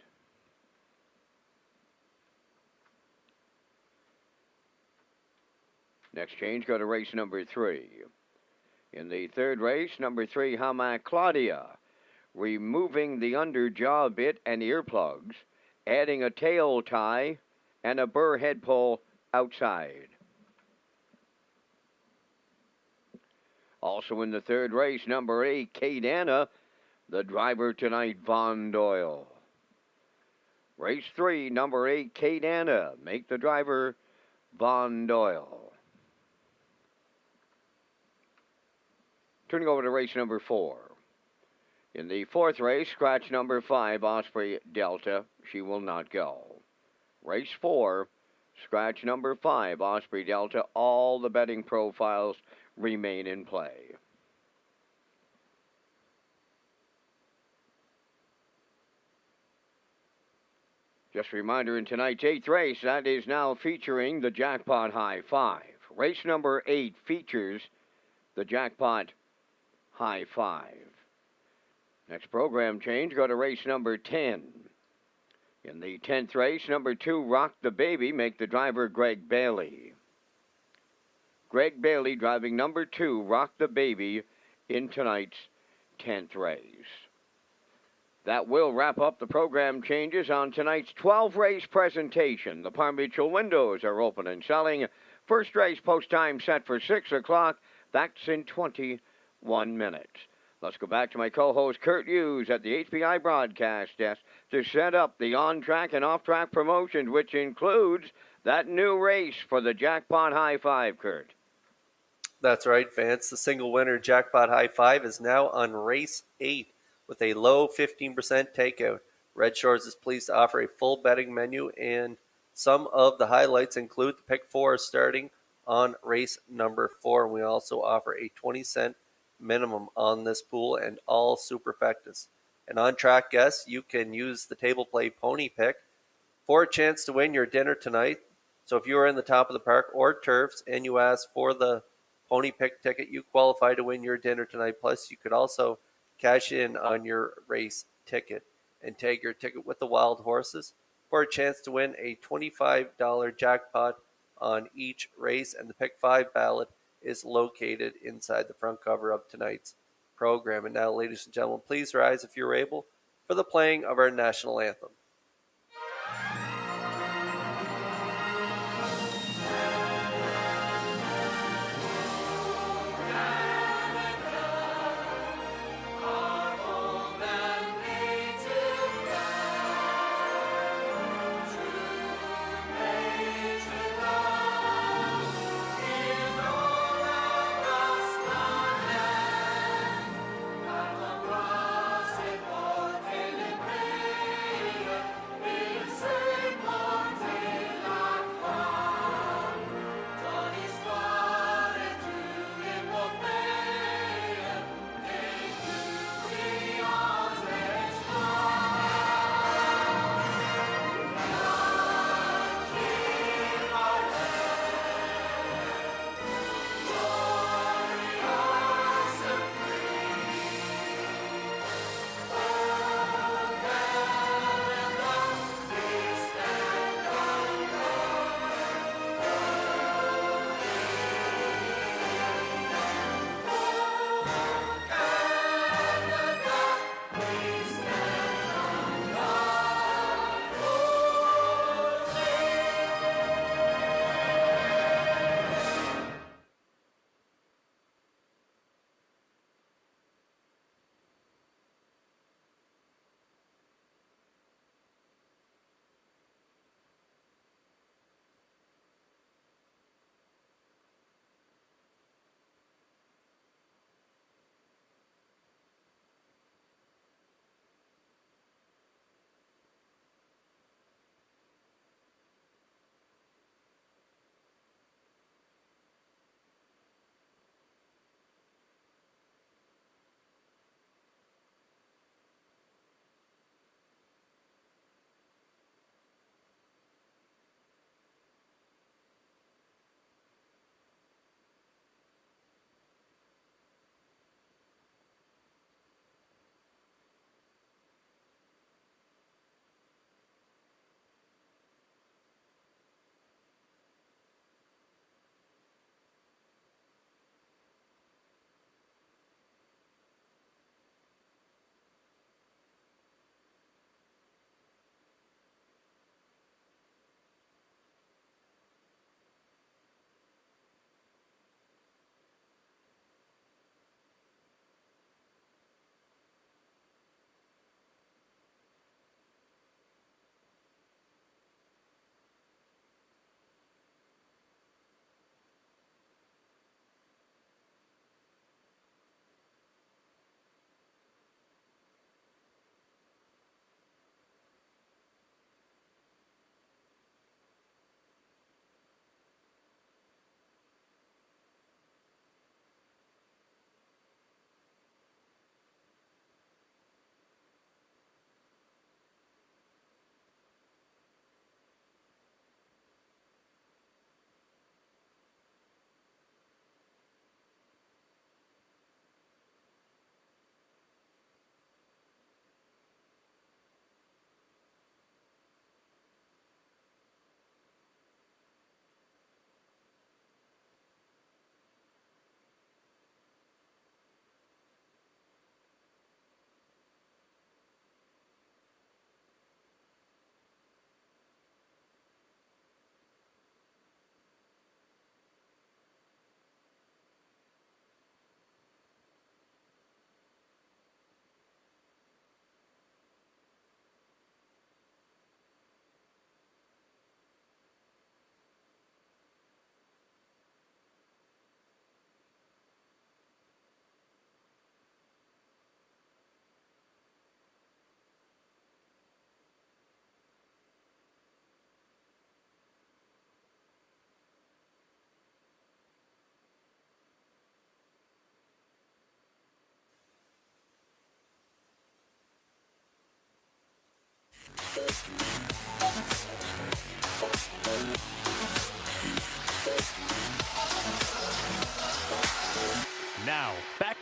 Next change, go to race number 3. In the third race, number 3, Hama Claudia, removing the underjaw bit and earplugs, adding a tail tie and a burr head pull outside. Also in the third race, number 8, Kate Anna, the driver tonight, Von Doyle. Race 3, number 8, Kate Anna, make the driver, Von Doyle. Turning over to race number 4. In the fourth race, scratch number 5, Osprey Delta, she will not go. Race 4, scratch number 5, Osprey Delta, all the betting profiles remain in play. Just a reminder, in tonight's 8th race, that is now featuring the Jackpot High 5. Race number 8 features the Jackpot High 5. Next program change, go to race number 10. In the 10th race, number 2, Rock the Baby, make the driver Greg Bailey. Greg Bailey driving number 2, Rock the Baby, in tonight's 10th race. That will wrap up the program changes on tonight's 12-race presentation. The Par Mutual windows are open and selling. First race post time set for 6 o'clock. That's in 21 minutes. Let's go back to my co-host Kurt Hughes at the HPI broadcast desk to set up the on-track and off-track promotions, which includes that new race for the Jackpot High 5, Kurt. That's right, Vance. The single winner Jackpot High 5 is now on race 8 with a low 15% takeout. Red Shores is pleased to offer a full betting menu, and some of the highlights include the pick 4 starting on race number 4. We also offer a 20-cent minimum on this pool and all superfectas. And on track guests, you can use the table play pony pick for a chance to win your dinner tonight. So if you are in the top of the park or turfs and you ask for the pony pick ticket, you qualify to win your dinner tonight. Plus, you could also cash in on your race ticket and tag your ticket with the wild horses for a chance to win a $25 jackpot on each race. And the Pick 5 ballot is located inside the front cover of tonight's program. And now, ladies and gentlemen, please rise if you're able for the playing of our national anthem.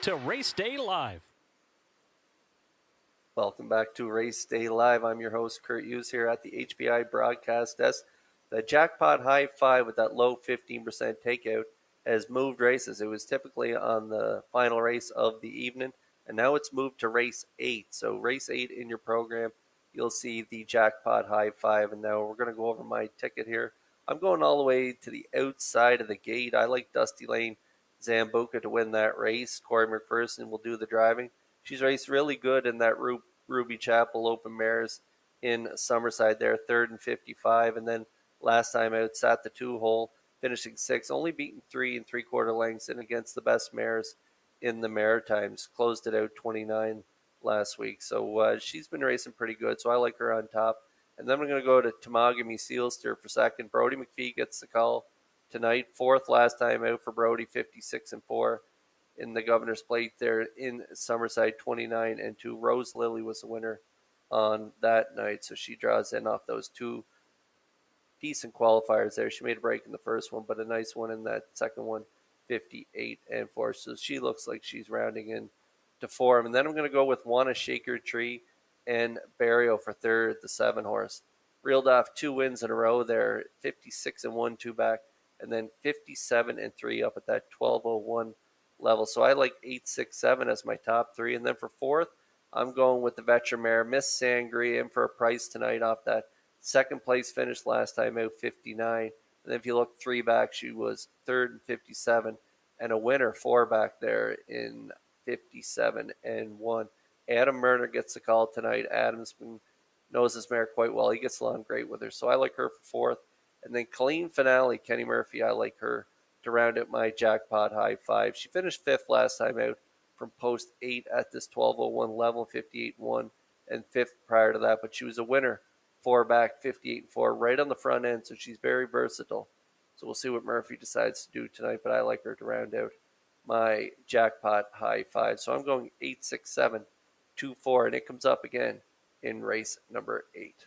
to Race Day Live. Welcome back to Race Day Live. I'm your host, Kurt Hughes, here at the HPI broadcast desk. The jackpot high five with that low 15% takeout has moved races. It was typically on the final race of the evening, and now it's moved to race 8. So race 8 in your program, you'll see the jackpot high five. And now we're going to go over my ticket here. I'm going all the way to the outside of the gate. I like Dusty Lane Zambuca to win that race. Corey McPherson will do the driving. She's raced really good in that Ruby Chapel Open Mares in Summerside there, 3rd and 55. And then last time out, sat the 2-hole, finishing 6th, only beaten 3 3/4 lengths and against the best mares in the Maritimes. Closed it out 29 last week. So she's been racing pretty good, so I like her on top. And then we're going to go to Temagami Sealster for second. Brody McPhee gets the call tonight. 4th last time out for Brody, 56 and 4 in the Governor's Plate there in Summerside, 29 and 2. Rose Lily was the winner on that night, so she draws in off those 2 decent qualifiers there. She made a break in the first one, but a nice one in that second one, 58 and 4. So she looks like she's rounding in to form. And then I'm going to go with Wanna Shaker Tree and Barrio for third, the 7-horse. Reeled off 2 wins in a row there, 56 and 1, 2 back, and then 57 and 3 up at that 12:01 level. So I like 8, 6, 7 as my top 3. And then for 4th, I'm going with the veteran mare, Miss Sangria, in for a price tonight off that 2nd place finish last time out, 59. And then if you look 3 back, she was 3rd and 57, and a winner 4 back there in 57 and 1. Adam Murner gets the call tonight. Adam's knows his mare quite well. He gets along great with her. So I like her for 4th. And then Clean Finale, Kenny Murphy, I like her to round out my jackpot high five. She finished 5th last time out from post 8 at this 12:01 level, 58 and 1, and 5th prior to that. But she was a winner, 4 back, 58 and 4, right on the front end. So she's very versatile. So we'll see what Murphy decides to do tonight. But I like her to round out my jackpot high five. So I'm going 8, 6, 7, 2, 4, and it comes up again in race number 8.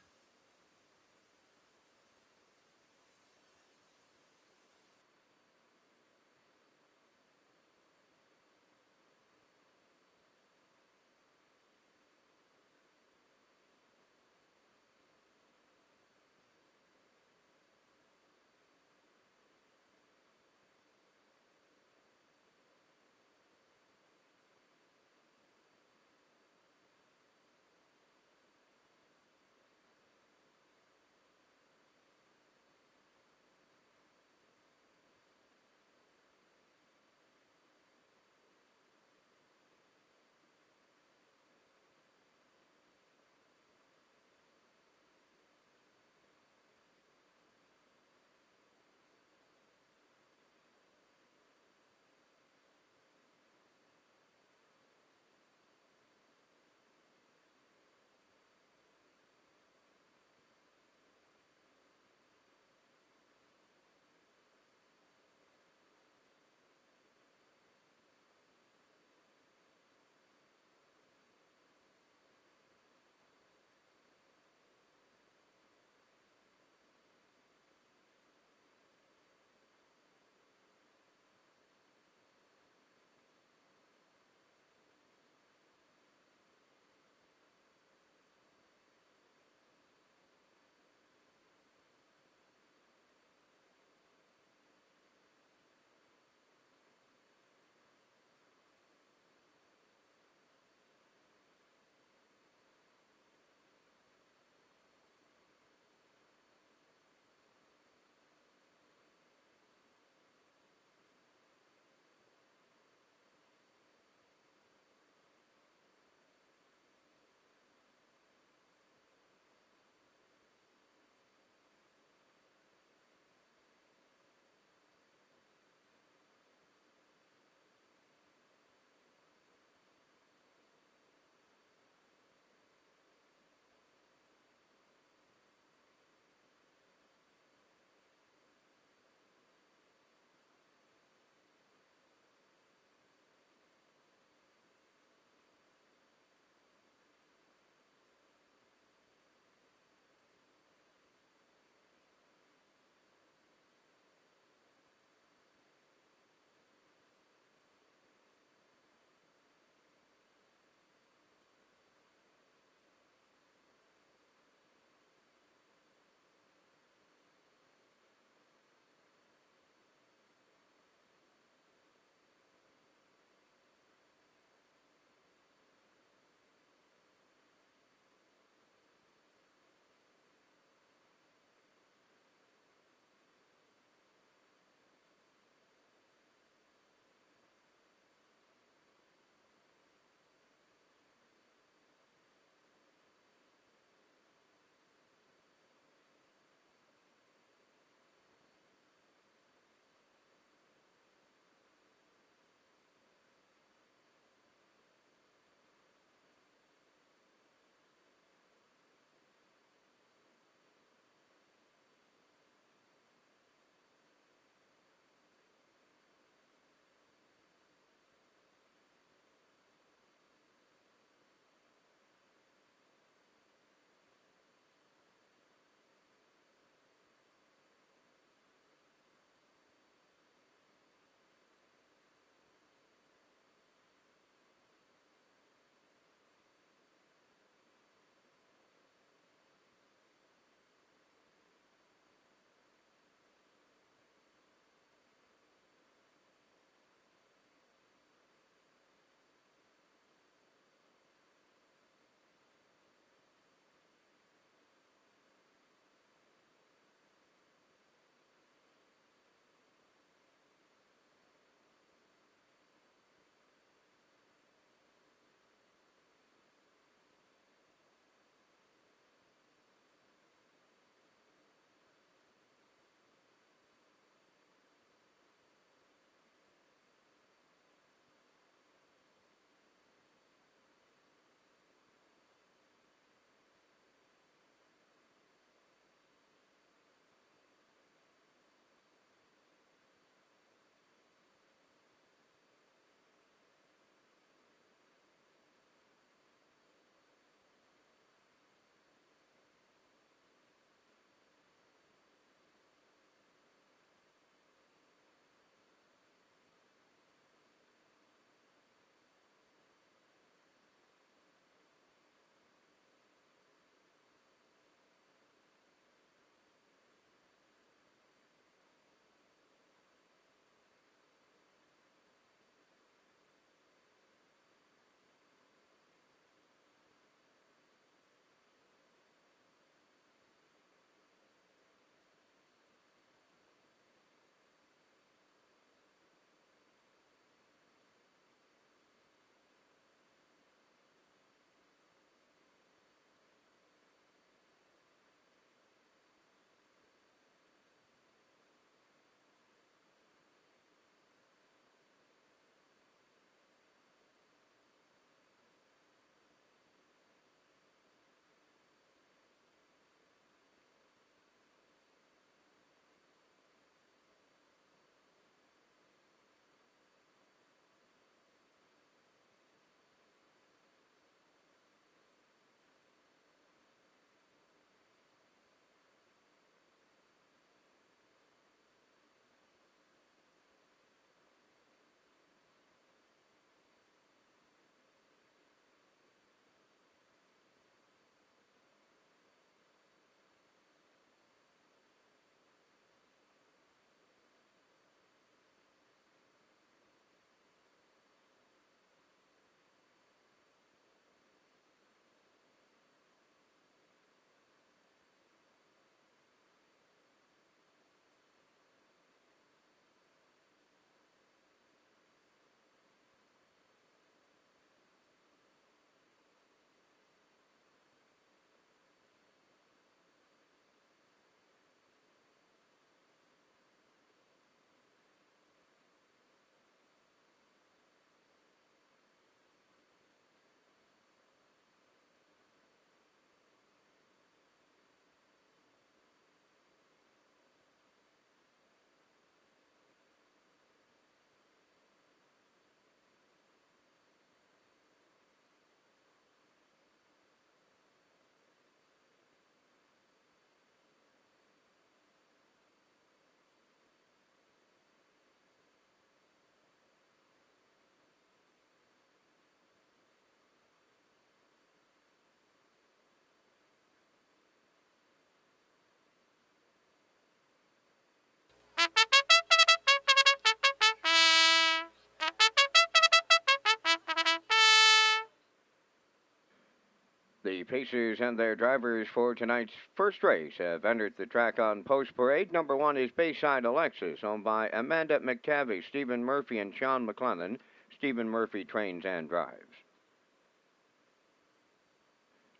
The Pacers and their drivers for tonight's first race have entered the track on post parade. Number 1 is Bayside Alexis, owned by Amanda McTavish, Stephen Murphy, and Sean McLennan. Stephen Murphy trains and drives.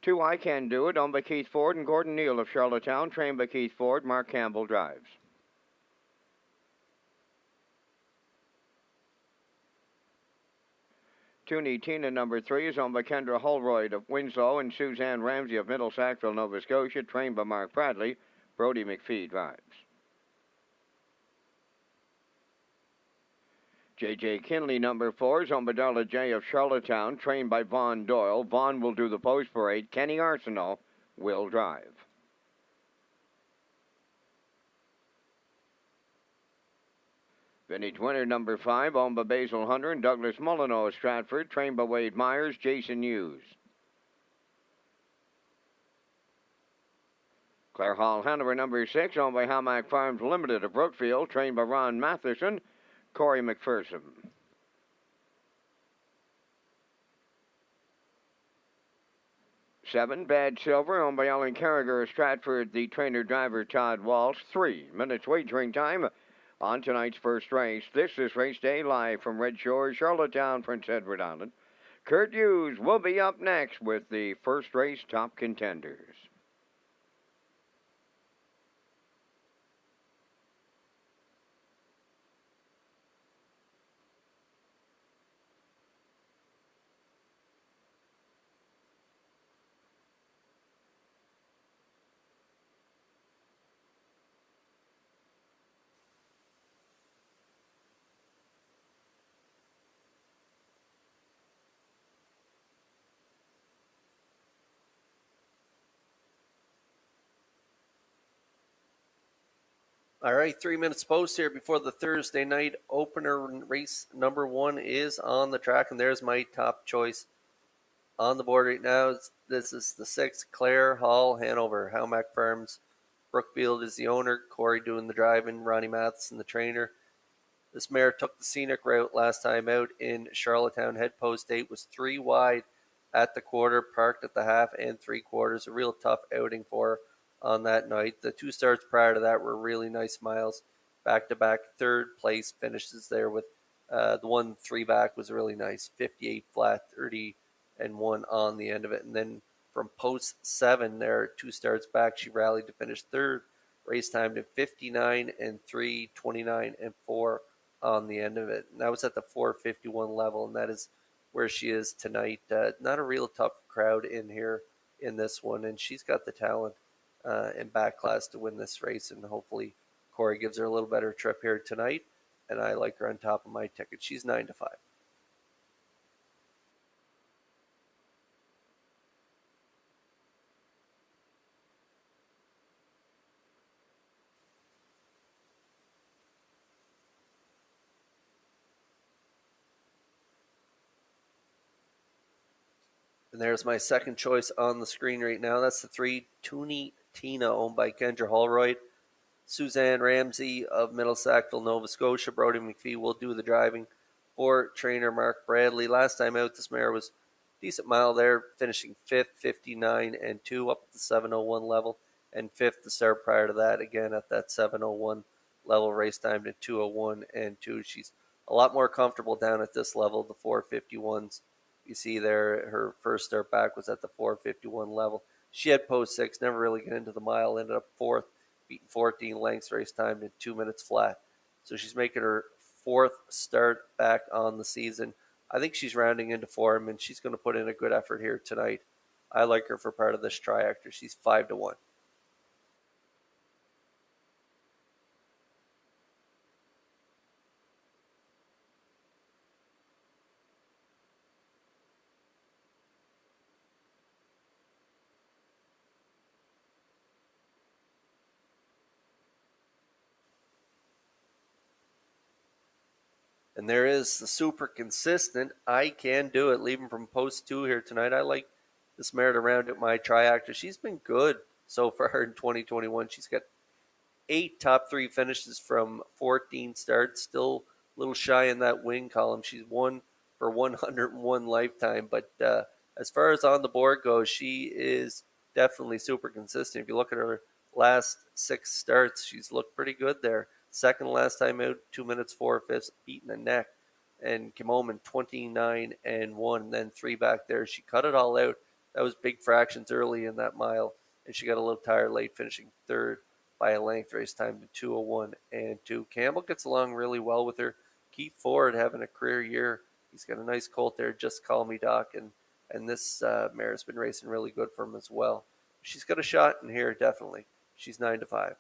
2 I Can Do It, owned by Keith Ford and Gordon Neal of Charlottetown, trained by Keith Ford. Mark Campbell drives. 2 Tina, number 3, is owned by Kendra Holroyd of Winslow and Suzanne Ramsey of Middle Sackville, Nova Scotia, trained by Mark Bradley. Brody McPhee drives. J.J. Kinley, number 4, is owned by Darla J. of Charlottetown, trained by Vaughn Doyle. Vaughn will do the post parade. Kenny Arsenault will drive. Vintage winner number 5, owned by Basil Hunter and Douglas Molyneux of Stratford, trained by Wade Myers, Jason Hughes. Claire Hall Hanover number 6, owned by Hamac Farms Limited of Brookfield, trained by Ron Matheson, Corey McPherson. 7, Bad Silver, owned by Alan Carragher of Stratford, the trainer-driver Todd Walsh. 3 minutes wagering time on tonight's first race. This is Race Day live from Red Shores, Charlottetown, Prince Edward Island. Kurt Hughes will be up next with the first race top contenders. All right, 3 minutes post here before the Thursday night opener. Race number 1 is on the track, and there's my top choice on the board right now. This is the 6, Claire Hall Hanover. Hamac Farms Brookfield is the owner. Corey doing the driving. Ronnie Matheson the trainer. This mare took the scenic route last time out in Charlottetown. Head post 8 was 3 wide at the quarter, parked at the half and 3/4. A real tough outing for her on that night. The 2 starts prior to that were really nice miles. Back-to-back third place finishes there with the 1 3 back was really nice. 58 flat, 30 and 1 on the end of it. And then from post 7 there, 2 starts back, she rallied to finish third. Race time to 59 and 3, 29 and 4 on the end of it. And that was at the 451 level, and that is where she is tonight. Not a real tough crowd in here in this one, and she's got the talent and back class to win this race, and hopefully Corey gives her a little better trip here tonight, and I like her on top of my ticket. She's 9-5. And there's my second choice on the screen right now. That's the 3, Toonie Tina, owned by Kendra Holroyd. Suzanne Ramsey of Middle Sackville, Nova Scotia. Brody McPhee will do the driving for trainer Mark Bradley. Last time out, this mare was a decent mile there, finishing 5th, 59 and 2, up at the 701 level, and 5th the start prior to that, again at that 701 level, race time to 201 and 2. She's a lot more comfortable down at this level, the 451s. You see there, her first start back was at the 451 level. She had post 6, never really got into the mile, ended up 4th, beating 14 lengths, race time in 2 minutes flat. So she's making her 4th start back on the season. I think she's rounding into form, and she's going to put in a good effort here tonight. I like her for part of this triactor. She's 5-1. And there is the super consistent I Can Do It, leaving from post 2 here tonight. I like this mare to round out my triactor. She's been good so far in 2021. She's got 8 top 3 finishes from 14 starts. Still a little shy in that win column. She's 1 for 101 lifetime, but As far as on the board goes, she is definitely super consistent. If you look at her last 6 starts, she's looked pretty good there. Second last time out, 2 minutes 4/5, beating the neck, and came home in 29-1, and then 3 back there. She cut it all out. That was big fractions early in that mile, and she got a little tired late, finishing third by a length, race time to 2:01-2. Campbell gets along really well with her. Keith Ford having a career year. He's got a nice colt there, Just Call Me Doc, and this mare's been racing really good for him as well. She's got a shot in here, definitely. She's 9-5.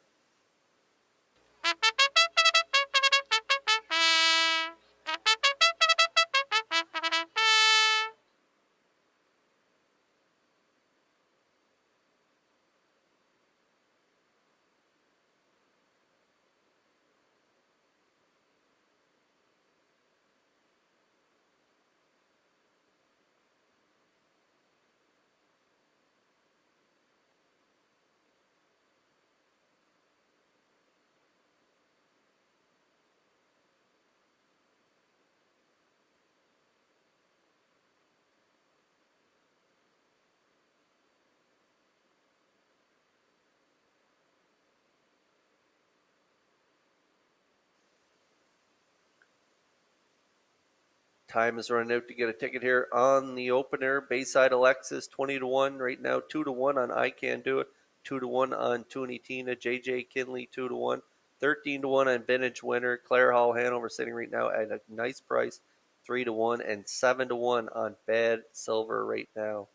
Time is running out to get a ticket here on the opener. Bayside Alexis, 20-1 right now, 2-1 on I Can Do It, 2-1 on Toonie Tina, JJ Kinley, 2-1, 13-1 on Vintage Winner. Claire Hall Hanover sitting right now at a nice price, 3-1, and 7-1 on Bad Silver right now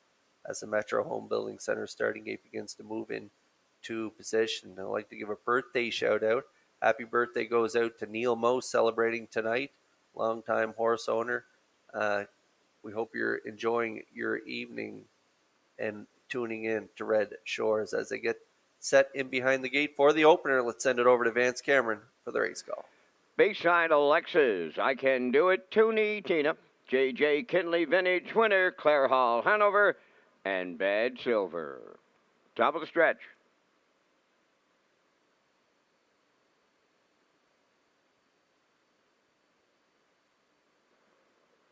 as the Metro Home Building Center starting gate begins to move into position. I'd like to give a birthday shout out. Happy birthday goes out to Neil Moe celebrating tonight. Longtime horse owner. We hope you're enjoying your evening and tuning in to Red Shores as they get set in behind the gate for the opener. Let's send it over to Vance Cameron for the race call. Bayside Alexis, I Can Do It, Toonie Tina, JJ Kinley, Vintage Winner, Claire Hall Hanover, and Bad Silver. Top of the stretch.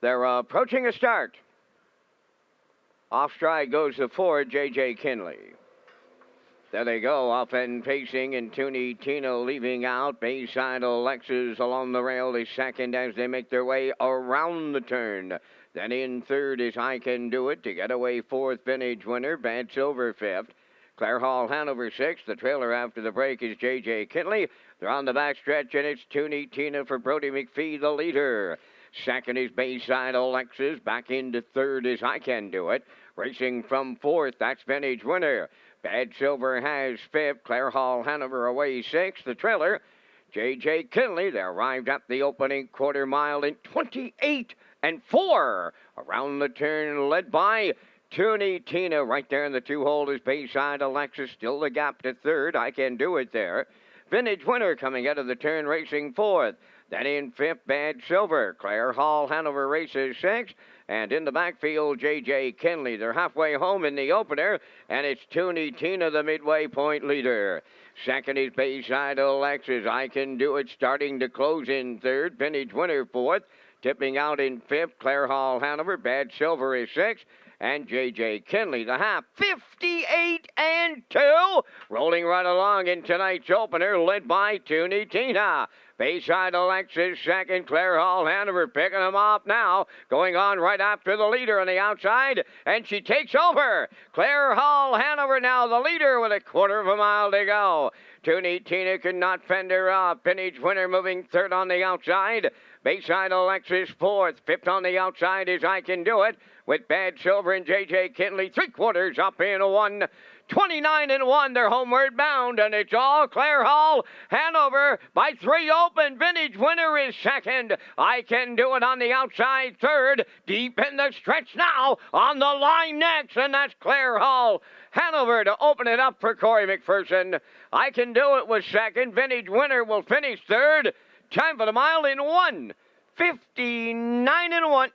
They're approaching a start. Off stride goes the Ford, J.J. Kinley. There they go, off and facing, and Toonie Tina leaving out. Bayside Alexis along the rail is second as they make their way around the turn. Then in third is I Can Do It. To get away fourth, Vintage Winner. Bad Silver fifth. Claire Hall Hanover sixth. The trailer after the break is J.J. Kinley. They're on the back stretch, and it's Toonie Tina for Brody McPhee, the leader. Second is Bayside Alexis. Back into third is I Can Do It. Racing from fourth, that's Vintage Winner. Bad Silver has fifth. Claire Hall Hanover away sixth. The trailer, J.J. Kinley. They arrived at the opening quarter mile in 28-4. Around the turn, led by Toonie Tina. Right there in the two-hole is Bayside Alexis. Still the gap to third. I Can Do It there. Vintage Winner coming out of the turn, racing fourth. Then in fifth, Bad Silver. Claire Hall Hanover races sixth. And in the backfield, J.J. Kinley. They're halfway home in the opener, and it's Toonie Tina, the midway point leader. Second is Bayside Alexis. I Can Do It starting to close in third. Vintage Winner fourth. Tipping out in fifth, Claire Hall Hanover. Bad Silver is sixth. And J.J. Kinley, the half, 58-2. Rolling right along in tonight's opener, led by Toonie Tina. Bayside Alexis second, Claire Hall Hanover picking them off now. Going on right after the leader on the outside, and she takes over. Claire Hall Hanover now the leader with a quarter of a mile to go. Toonie Tina could not fend her off. Vintage Winner moving third on the outside. Bayside Alexis fourth. Fifth on the outside is I Can Do It with Bad Silver and J.J. Kinley. 3/4 up in 1. 29-1, they're homeward bound, and it's all Claire Hall Hanover by 3 open. Vintage Winner is second. I Can Do It on the outside third. Deep in the stretch now, on the line next, and that's Claire Hall Hanover to open it up for Corey McPherson. I Can Do It was second. Vintage Winner will finish third. Time for the mile in 1:59-1.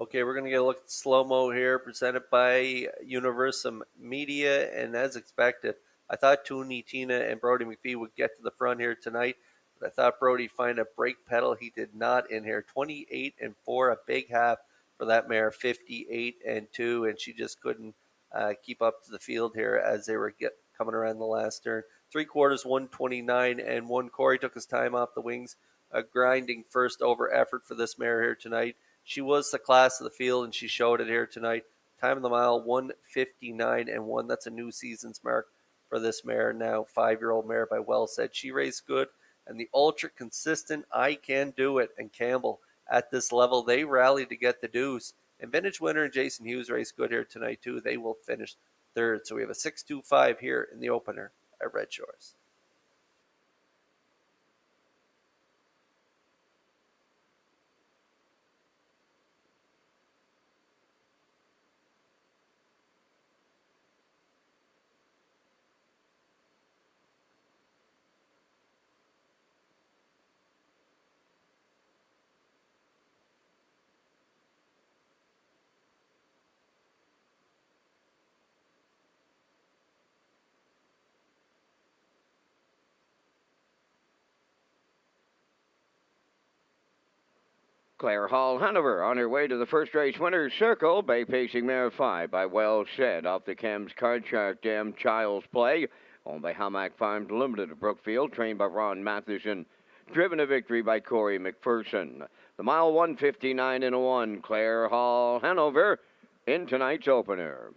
Okay, we're going to get a look at slow-mo here, presented by Universum Media, and as expected, I thought Toonie Tina and Brody McPhee would get to the front here tonight, but I thought Brody'd find a brake pedal. He did not in here. 28-4, a big half for that mare, 58-2, and she just couldn't keep up to the field here as they were coming around the last turn. 3/4, 129-1. Corey took his time off the wings, a grinding first over effort for this mare here tonight. She was the class of the field, and she showed it here tonight. Time of the mile, 1:59-1. That's a new season's mark for this mare now. 5-year-old mare by Well Said. She raced good, and the ultra consistent I Can Do It and Campbell at this level, they rallied to get the deuce. And Vintage Winner and Jason Hughes raced good here tonight too. They will finish third. So we have a 6-2-5 here in the opener at Red Shores. Claire Hall Hanover on her way to the first race winner's circle. Bay Pacing Mare 5 by Well Said off the Cam's Card Shark Dam Child's Play. Owned by Hamac Farms Limited of Brookfield. Trained by Ron Matheson. Driven to victory by Corey McPherson. The mile 1:59-1. Claire Hall Hanover in tonight's opener.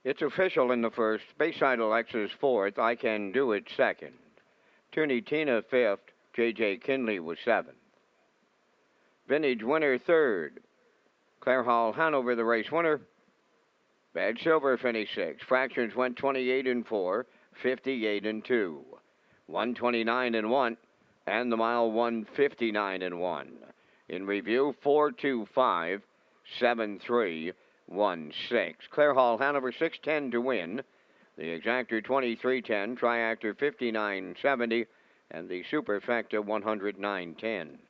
It's official in the first. Bayside Alexis fourth. I Can Do It second. Toonie Tina fifth. J.J. Kinley was seventh. Vintage Winner third. Claire Hall Hanover, the race winner. Bad Silver finished sixth. Fractions went 28-4, 58-2, 129-1, and the mile 1:59-1. In review, 4-2-5, 7-3, 1-6. Claire Hall Hanover 6-10 to win. The exactor 23-10, triactor 59-70, and the superfecta 109-10.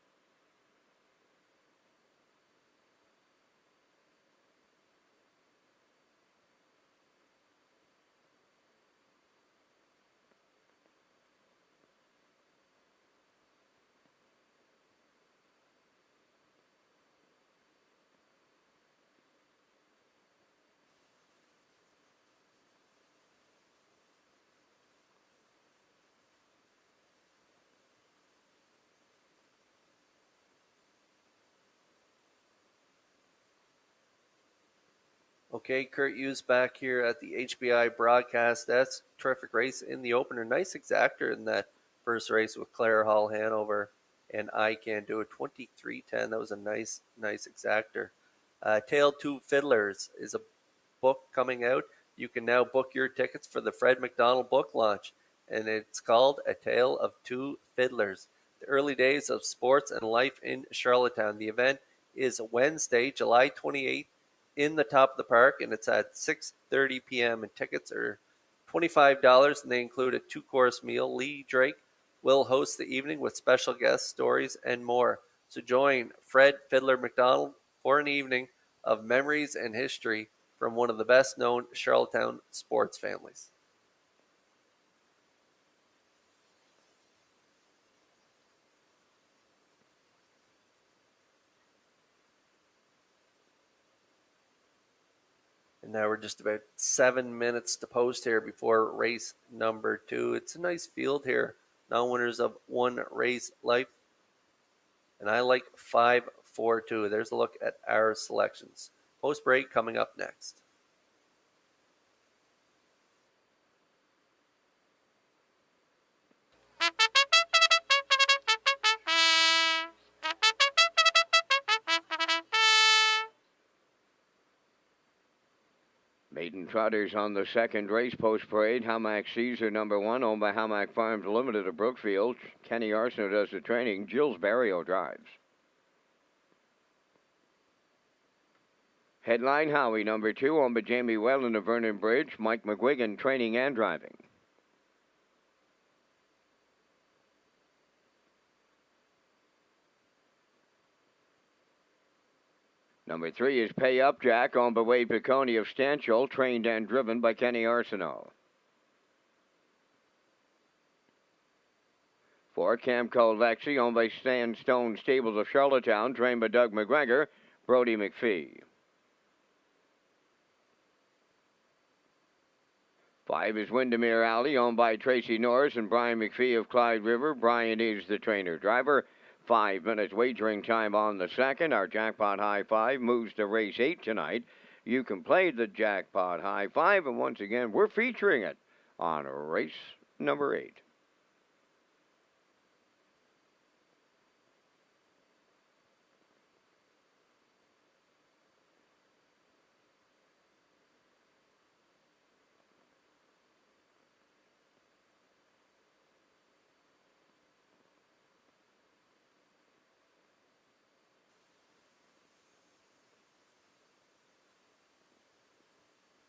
Okay, Kurt Hughes back here at the HBI broadcast. That's terrific race in the opener. Nice exactor in that first race with Clare Hall Hanover and I Can Do It 23:10. That was a nice exactor. Tale Two Fiddlers is a book coming out. You can now book your tickets for the Fred McDonald book launch, and it's called A Tale of Two Fiddlers: The Early Days of Sports and Life in Charlottetown. The event is Wednesday, July 28th in the top of the park, and it's at 6:30 p.m. and tickets are $25, and they include a two-course meal. Lee Drake will host the evening with special guest stories and more. So join Fred Fiddler McDonald for an evening of memories and history from one of the best-known Charlottetown sports families. And now we're just about 7 minutes to post here before race number 2. It's a nice field here. Non-winners of One Race Life. And I like 5-4-2. There's a look at our selections. Post break coming up next. Maiden Trotters on the second race post parade. Hamac Caesar #1, owned by Hamac Farms Limited of Brookfield. Kenny Arsenault does the training. Jules Barrio drives. Headline Howie #2, owned by Jamie Whelan of Vernon Bridge. Mike McGuigan training and driving. #3 is Pay Up Jack, owned by Wade Piccone of Stanchel, trained and driven by Kenny Arsenault. 4, Camco Lexi, owned by Sandstone Stables of Charlottetown, trained by Doug McGregor, Brody McPhee. 5 is Windermere Alley, owned by Tracy Norris and Brian McPhee of Clyde River. Brian is the trainer-driver. 5 minutes wagering time on the second. Our Jackpot High Five moves to race 8 tonight. You can play the Jackpot High Five, and once again, we're featuring it on race number 8.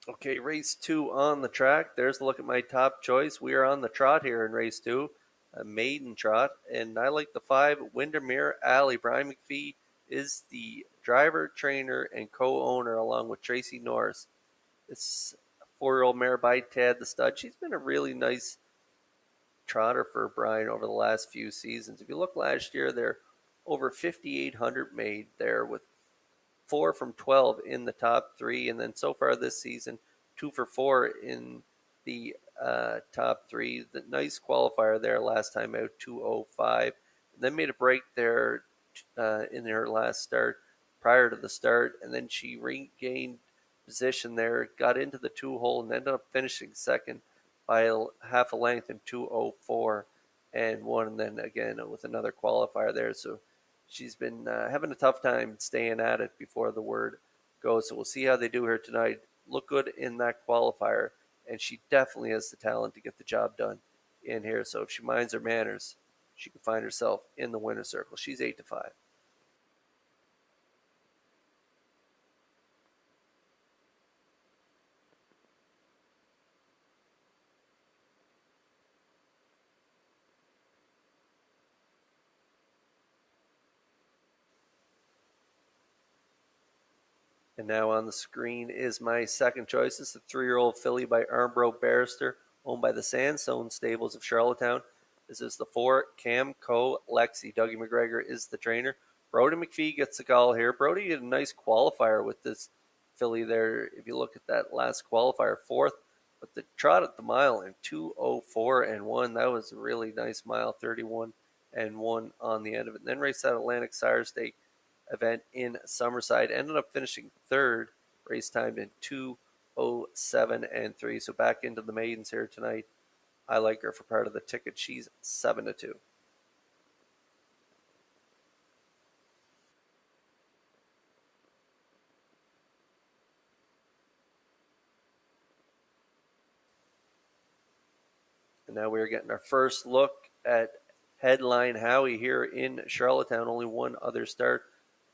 Okay, race 2 on the track. There's a look at my top choice. We are on the trot here in race 2, a maiden trot, and I like the 5, Windermere Alley. Brian McPhee is the driver, trainer, and co-owner along with Tracy Norris. It's a 4-year-old mare by Tad the stud. She's been a really nice trotter for Brian over the last few seasons. If you look last year, they're over 5,800 made there with 4 from 12 in the top 3, and then so far this season, 2 for 4 in the top 3. The nice qualifier there last time out, 2:05. Then made a break there in her last start prior to the start, and then she regained position there, got into the 2-hole, and ended up finishing second by half a length in 2:04 and won. And then again with another qualifier there, so she's been having a tough time staying at it before the word goes. So we'll see how they do her tonight. Look good in that qualifier, and she definitely has the talent to get the job done in here. So if she minds her manners, she can find herself in the winner's circle. She's 8-5. And now on the screen is my second choice. It's a 3-year-old filly by Armbro Barrister, owned by the Sandstone Stables of Charlottetown. This is the 4, Camco Lexi. Dougie McGregor is the trainer. Brody McPhee gets the call here. Brody did a nice qualifier with this filly there. If you look at that last qualifier, 4th, but the trot at the mile in 2:04 and 1. That was a really nice mile, 31 and 1 on the end of it. And then raced that Atlantic Sire Stake event in Summerside. Ended up finishing 3rd, race timed in 2:07 and 3. So back into the maidens here tonight. I like her for part of the ticket. She's 7-2. And now we're getting our first look at Headline Howie here in Charlottetown. Only one other start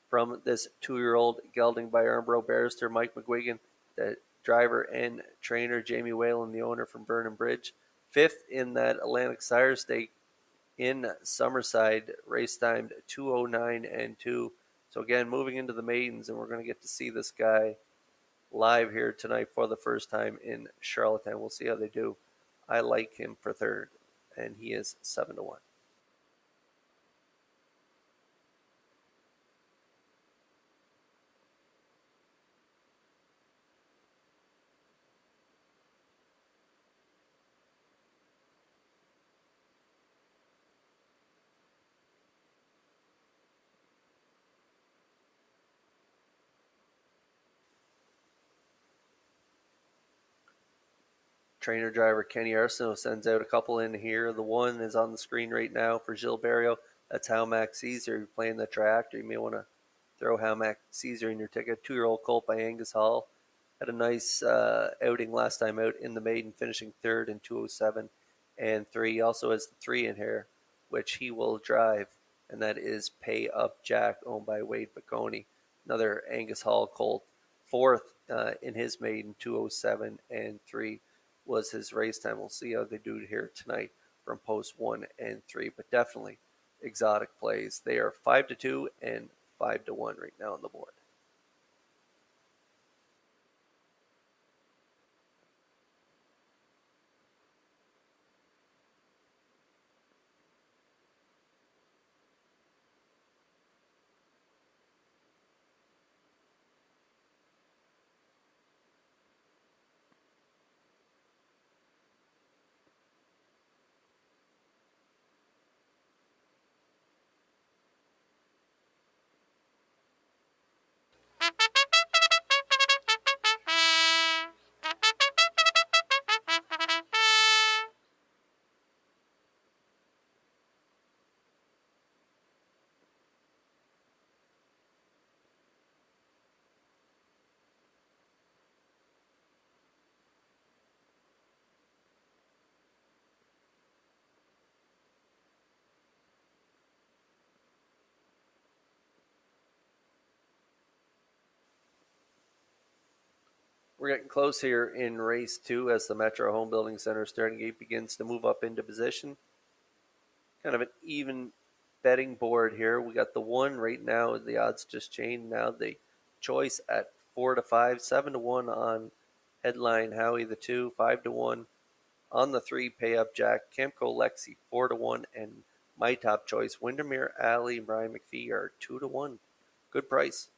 from this 2-year-old gelding by Armbro Barrister, Mike McGuigan, the driver and trainer, Jamie Whalen, the owner from Vernon Bridge. 5th in that Atlantic Sire Stake in Summerside, race timed 2:09 and 2. So again, moving into the maidens, and we're going to get to see this guy live here tonight for the first time in Charlottetown. We'll see how they do. I like him for 3rd, and he is 7-1. Trainer driver Kenny Arsenault sends out a couple in here. The one is on the screen right now for Gilles Barrio. That's How Max Caesar. You're playing the track, or you may want to throw How Max Caesar in your ticket. 2-year-old colt by Angus Hall. Had a nice outing last time out in the maiden, finishing 3rd in 2:07 and 3. He also has the 3 in here, which he will drive, and that is Pay Up Jack, owned by Wade Piccone. Another Angus Hall colt. 4th in his maiden, 2:07 and 3. Was his race time. We'll see how they do here tonight from post 1 and 3, but definitely exotic plays. They are 5-2 and 5-1 right now on the board. We're getting close here in race 2 as the Metro Home Building Center starting gate begins to move up into position. Kind of an even betting board here. We got the 1 right now. The odds just changed now. The choice at 4-5, 7-1 on Headline Howie. The 2, 5-1 on the 3. Pay Up Jack. Camco Lexi 4-1, and my top choice Windermere Alley and Brian McPhee are 2-1. Good price.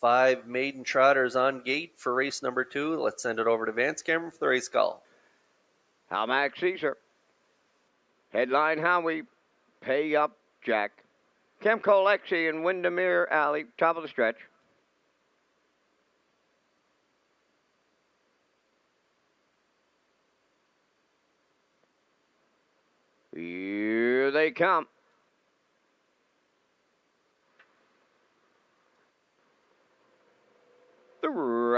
Five maiden trotters on gate for race number 2. Let's send it over to Vance Cameron for the race call. How Max Caesar. Headline Howie. Pay Up Jack. Camco Lexi and Windermere Alley. Top of the stretch. Here they come. The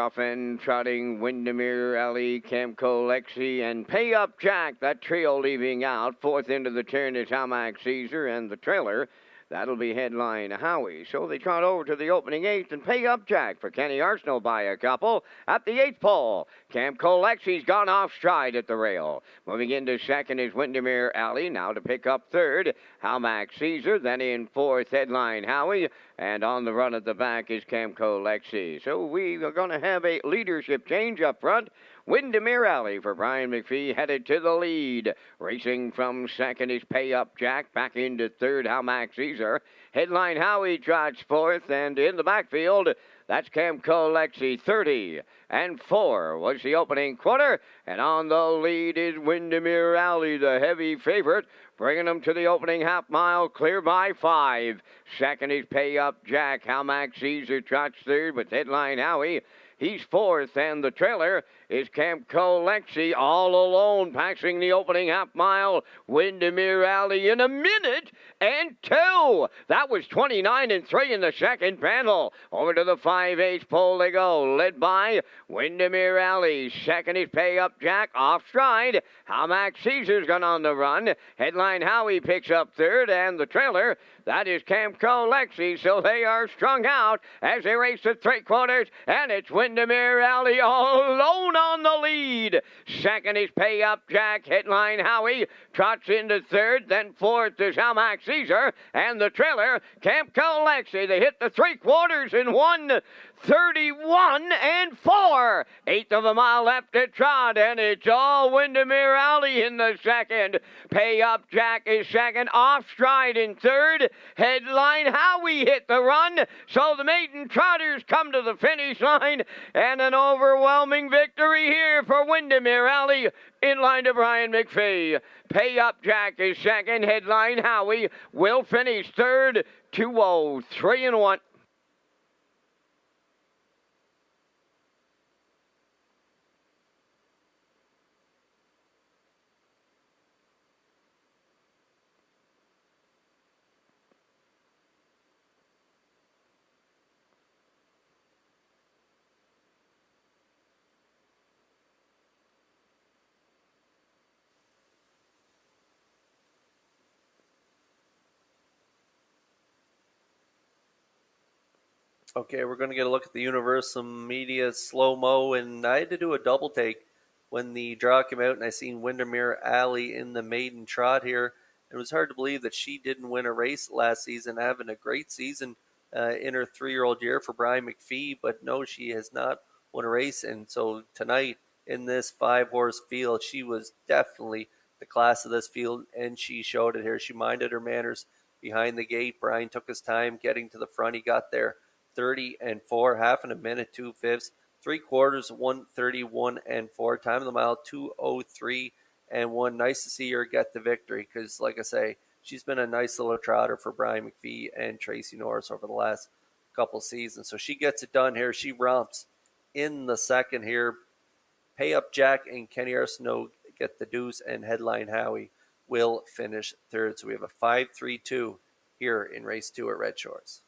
off and trotting Windermere Alley, Camco Lexi, and Pay Up Jack. That trio leaving out. Fourth into the turn is Hamac Caesar and the trailer. That'll be Headline Howie. So they trot over to the opening eighth and Pay Up Jack for Kenny Arsenal by a couple. At the eighth pole, Camco Lexi's gone off stride at the rail. Moving into second is Windermere Alley. Now to pick up third, Hamac Caesar. Then in fourth, Headline Howie. And on the run at the back is Camco Lexi. So we are going to have a leadership change up front. Windermere Alley for Brian McPhee headed to the lead. Racing from second is Pay Up Jack. Back into third, Hamac Caesar. Headline Howie trots fourth. And in the backfield, that's Camco Lexi. 30-4 was the opening quarter. And on the lead is Windermere Alley, the heavy favorite, bringing them to the opening half mile, clear by 5. Second is Pay Up Jack. Hamac Caesar trots third with Headline Howie. He's fourth, and the trailer is Camco Lexi all alone, passing the opening half mile. Windermere Alley in a minute and 2. That was 29-3 in the second panel. Over to the 5/8 pole they go, led by Windermere Alley. Second is Pay Up Jack, off stride. Hamac Caesar's gone on the run. Headline Howie picks up third, and the trailer, that is Camco Lexi. So they are strung out as they race the three quarters, and it's Windermere Alley all alone on the lead. Second is Pay Up Jack. Headline Howie trots into third. Then fourth is Hamac Caesar. And the trailer, Camco Lexi. They hit the three quarters in 1:31-4. Eighth of a mile left to trot, and it's all Windermere Alley in the second. Pay Up Jack is second. Off stride in third. Headline Howie hit the run. So the maiden trotters come to the finish line, and an overwhelming victory here for Windermere Alley in line to Brian McPhee. Pay Up Jack is second. Headline Howie will finish third. 2-0-3-1. Okay, we're going to get a look at the Universal Media slow-mo, and I had to do a double take when the draw came out, and I seen Windermere Alley in the maiden trot here. It was hard to believe that she didn't win a race last season, having a great season in her 3-year-old year for Brian McPhee, but no, she has not won a race, and so tonight in this 5-horse field, she was definitely the class of this field, and she showed it here. She minded her manners behind the gate. Brian took his time getting to the front. He got there 30-4, half in a minute, 2/5, 3/4, 1:31-4. Time of the mile, 2:03-1. Nice to see her get the victory because, like I say, she's been a nice little trotter for Brian McPhee and Tracy Norris over the last couple seasons. So she gets it done here. She romps in the second here. Pay Up Jack and Kenny Arsenault get the deuce, and Headline Howie will finish third. So we have a 5-3-2 here in race 2 at Red Shores.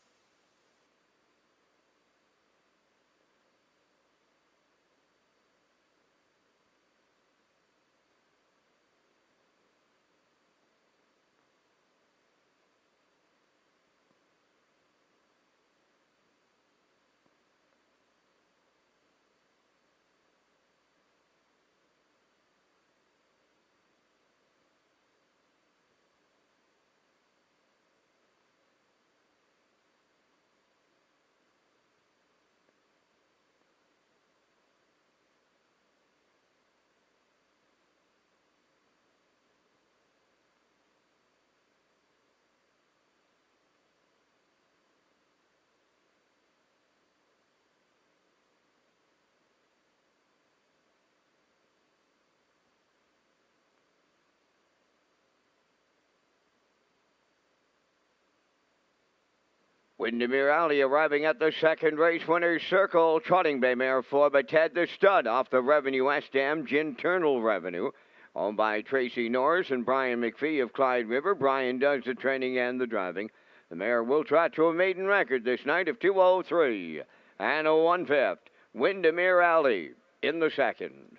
Windermere Alley arriving at the second race winner's circle. Trotting Bay Mare 4 by Ted the Stud off the Revenue West Dam, Ginternal Revenue. Owned by Tracy Norris and Brian McPhee of Clyde River. Brian does the training and the driving. The mare will trot to a maiden record this night of 2:03 and a 1/5. Windermere Alley in the second.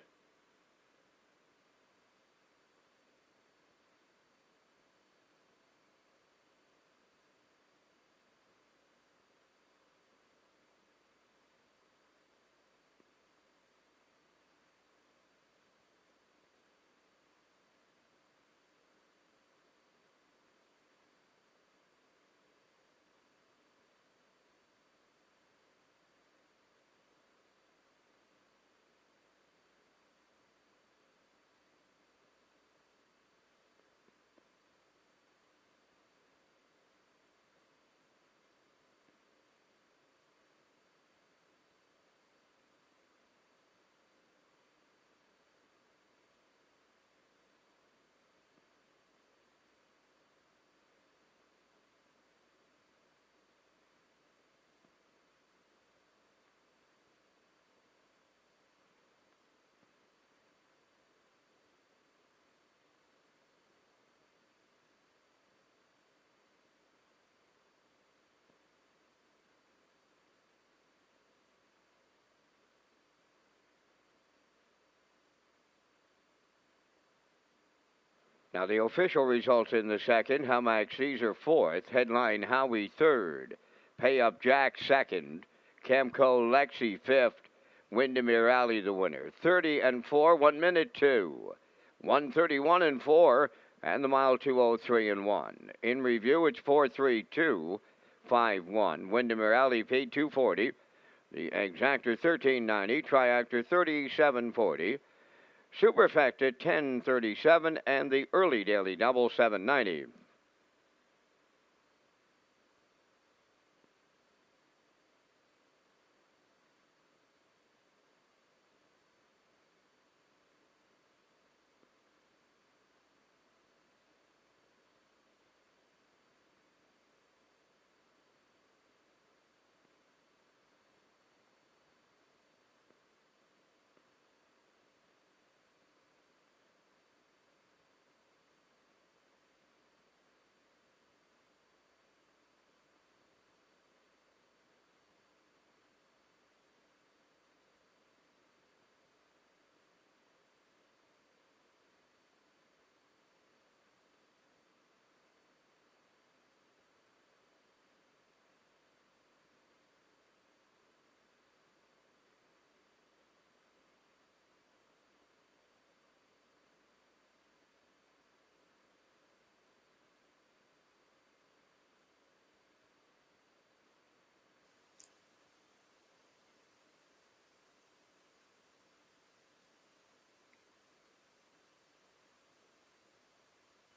Now the official results in the second. Hamax Caesar fourth. Headline Howie third. Pay Up Jack second. Camco Lexi fifth. Windermere Alley the winner. 30-4, 1 minute 2. 131-4, and the mile 203-1. In review, it's 432-51. Windermere Alley paid $240. The exactor $13.90. Triactor $37.40. Superfecta $10.37, and the early daily double $7.90.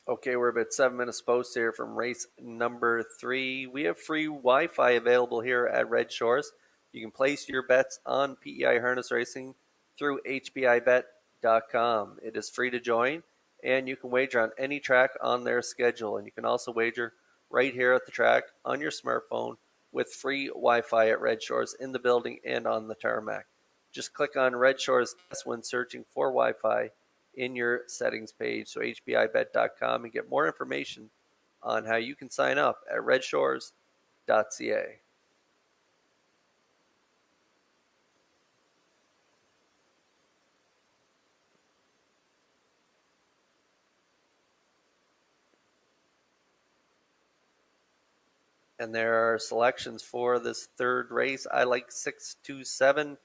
Okay, we're about 7 minutes post here from race number 3. We have free Wi-Fi available here at Red Shores. You can place your bets on PEI harness racing through hpibet.com. It is free to join, and you can wager on any track on their schedule. And you can also wager right here at the track on your smartphone with free Wi-Fi at Red Shores in the building and on the tarmac. Just click on Red Shores when searching for Wi-Fi in your settings page. So hpibet.com, and get more information on how you can sign up at Redshores.ca. And there are selections for this third race. I like 627.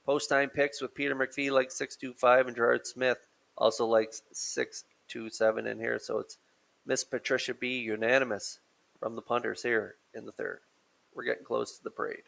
Post time picks with Peter McPhee like 625, and Gerard Smith also likes 627 in here. So it's Miss Patricia B. unanimous from the punters here in the third. We're getting close to the parade.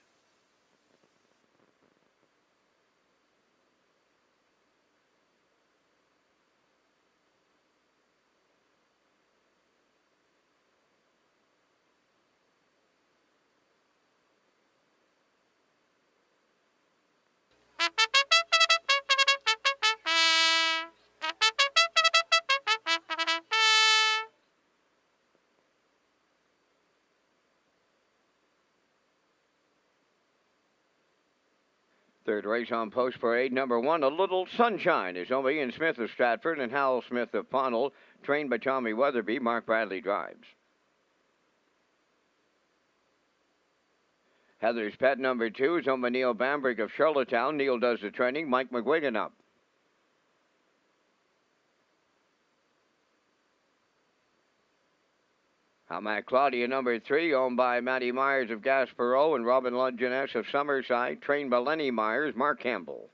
Third race on post parade, number 1, A Little Sunshine, is owned by Ian Smith of Stratford and Hal Smith of Pownell, trained by Tommy Weatherby. Mark Bradley drives. Heather's Pet number 2 is owned by Neil Bambrick of Charlottetown. Neil does the training. Mike McGuigan up. Hamac Claudia number 3, owned by Matty Myers of Gaspereau and Robin Ludgeness of Summerside, trained by Lenny Myers, Mark Campbell.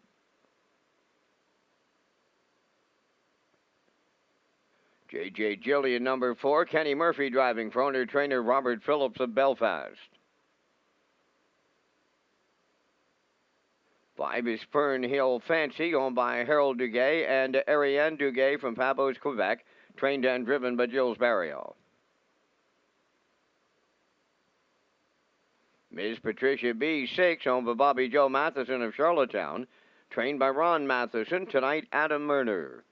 J.J. Jillian number 4, Kenny Murphy driving for owner-trainer Robert Phillips of Belfast. 5 is Fern Hill Fancy, owned by Harold Duguay and Ariane Duguay from Pabos, Quebec, trained and driven by Jules Barrio. Ms. Patricia B. 6, owned by Bobby Joe Matheson of Charlottetown, trained by Ron Matheson, tonight Adam Murner.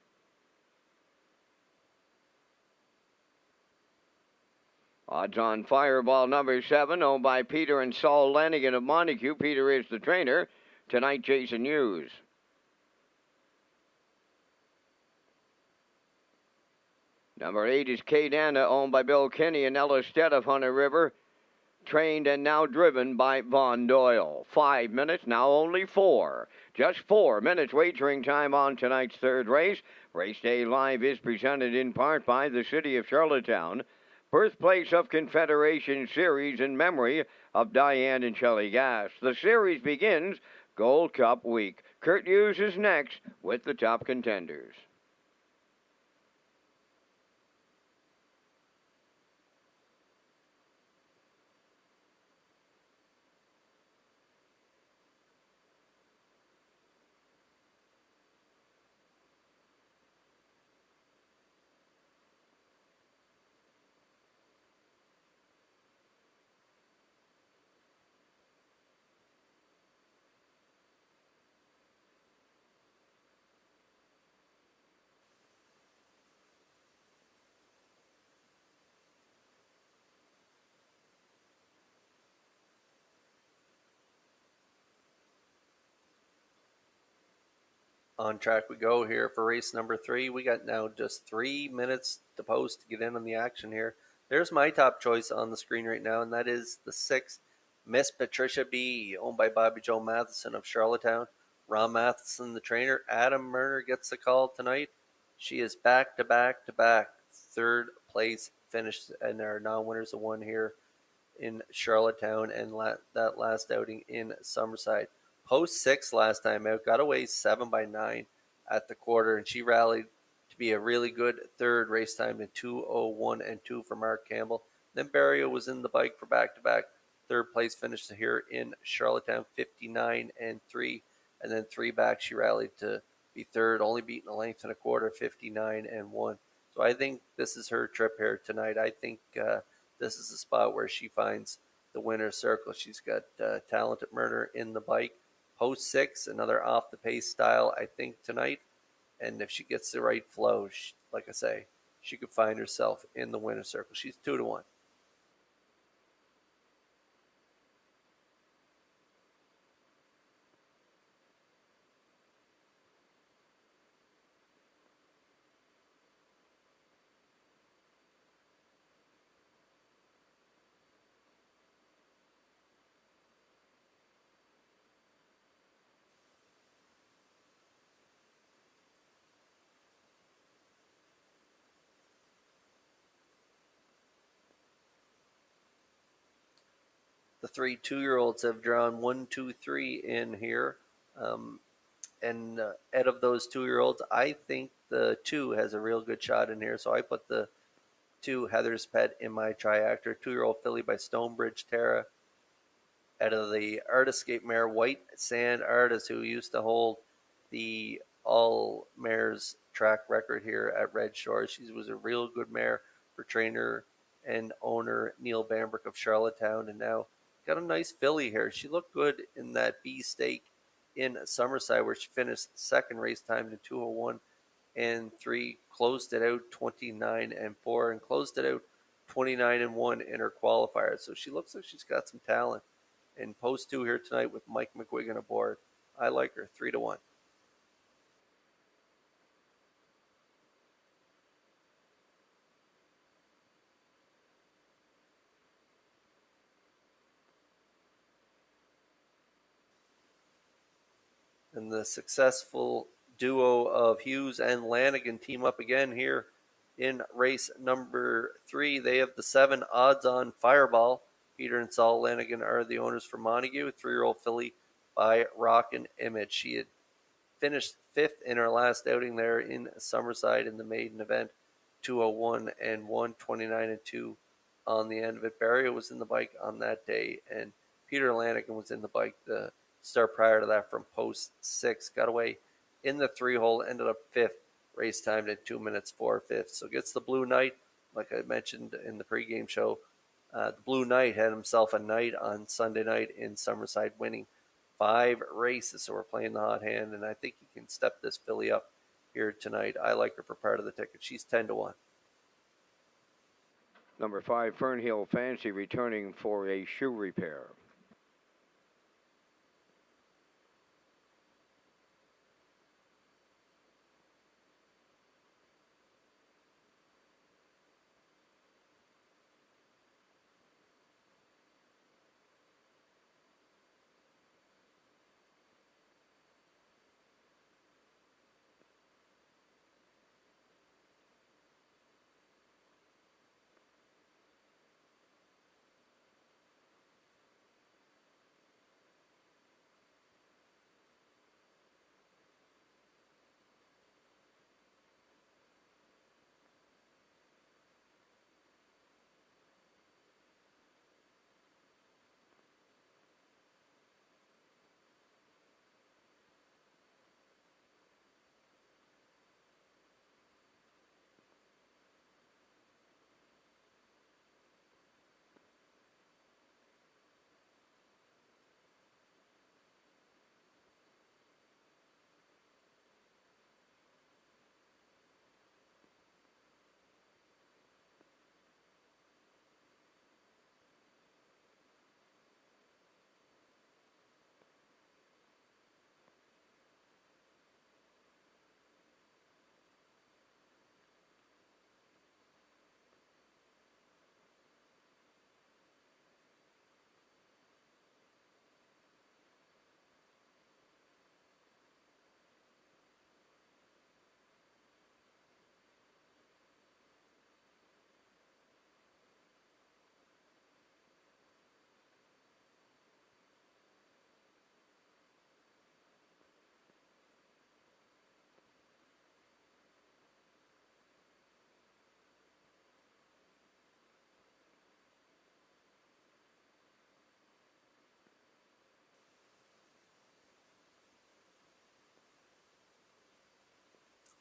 Odds on Fireball number 7, owned by Peter and Saul Lanigan of Montague. Peter is the trainer. Tonight, Jason Hughes. Number 8 is Kate Anna, owned by Bill Kinney and Ella Stead of Hunter River. Trained and now driven by Vaughn Doyle. 5 minutes, now only 4. Just 4 minutes wagering time on tonight's third race. Race Day Live is presented in part by the City of Charlottetown, birthplace of Confederation Series in memory of Diane and Shelley Gass. The series begins Gold Cup week. Kurt Hughes is next with the top contenders. On track we go here for race number 3. We got now just 3 minutes to post to get in on the action here. There's my top choice on the screen right now, and that is the 6th, Miss Patricia B, owned by Bobby Joe Matheson of Charlottetown. Ron Matheson, the trainer. Adam Murner gets the call tonight. She is back-to-back third place finished, and our non-winners of one here in Charlottetown and that last outing in Summerside. Post 6 last time out, got away 7 by 9 at the quarter, and she rallied to be a really good third race time in 2:01 and 2 for Mark Campbell. Then Barrio was in the bike for back-to-back third place finish here in Charlottetown, 59 and 3, and then 3 back she rallied to be third, only beating a length and a quarter, 59 and 1. So I think this is her trip here tonight. I think this is the spot where she finds the winner's circle. She's got talented Murder in the bike. Post 6, another off the pace style, I think, tonight. And if she gets the right flow, like I say, she could find herself in the winner's circle. She's 2-1. The 3 2-year-olds have drawn 1, 2, 3 in here. And out of those 2-year-olds, I think the 2 has a real good shot in here. So I put the 2 Heather's Pet in my triactor. 2-year-old filly by Stonebridge Terra. Out of the Artiscape mare, White Sand Artist, who used to hold the all mares track record here at Red Shores. She was a real good mare for trainer and owner Neil Bambrick of Charlottetown, and now got a nice filly here. She looked good in that B stake in Summerside, where she finished second race time in 2:01 and 3, closed it out 29 and 4, and closed it out 29 and 1 in her qualifier. So she looks like she's got some talent. And post 2 here tonight with Mike McGuigan aboard. I like her, 3-1. And the successful duo of Hughes and Lanigan team up again here in race number 3. They have the 7 odds-on Fireball. Peter and Saul Lanigan are the owners for Montague, a 3-year-old filly by Rockin' Image. She had finished 5th in her last outing there in Summerside in the maiden event, 201 and 129 and 2 on the end of it. Barrio was in the bike on that day, and Peter Lanigan was in the bike the start prior to that from post 6. Got away in the 3-hole, ended up 5th. Race timed at 2 minutes 4/5. So gets the Blue Knight, like I mentioned in the pregame show. The Blue Knight had himself a night on Sunday night in Summerside, winning 5 races. So we're playing the hot hand, and I think he can step this filly up here tonight. I like her for part of the ticket. She's 10-1. Number 5, Fernhill Fancy, returning for a shoe repair.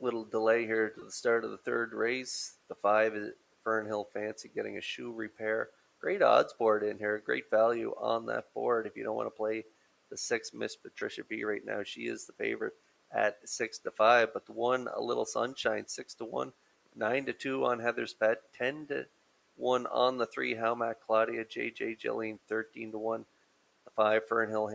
Little delay here to the start of the 3rd race. The 5 is Fernhill Fancy getting a shoe repair. Great odds board in here. Great value on that board. If you don't want to play the 6 Miss Patricia B right now, she is the favorite at 6-5. But the 1, A Little Sunshine, 6-1. 9-2 on Heather's Pet. 10-1 on the 3, Howmac Claudia. JJ Jillian, 13-1. The 5, Fernhill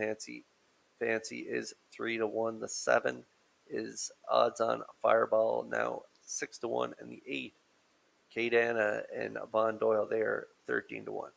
Fancy is 3-1. The 7 is odds on Fireball, now 6-1, and the 8, Kate Anna and Von Doyle, they are 13-1.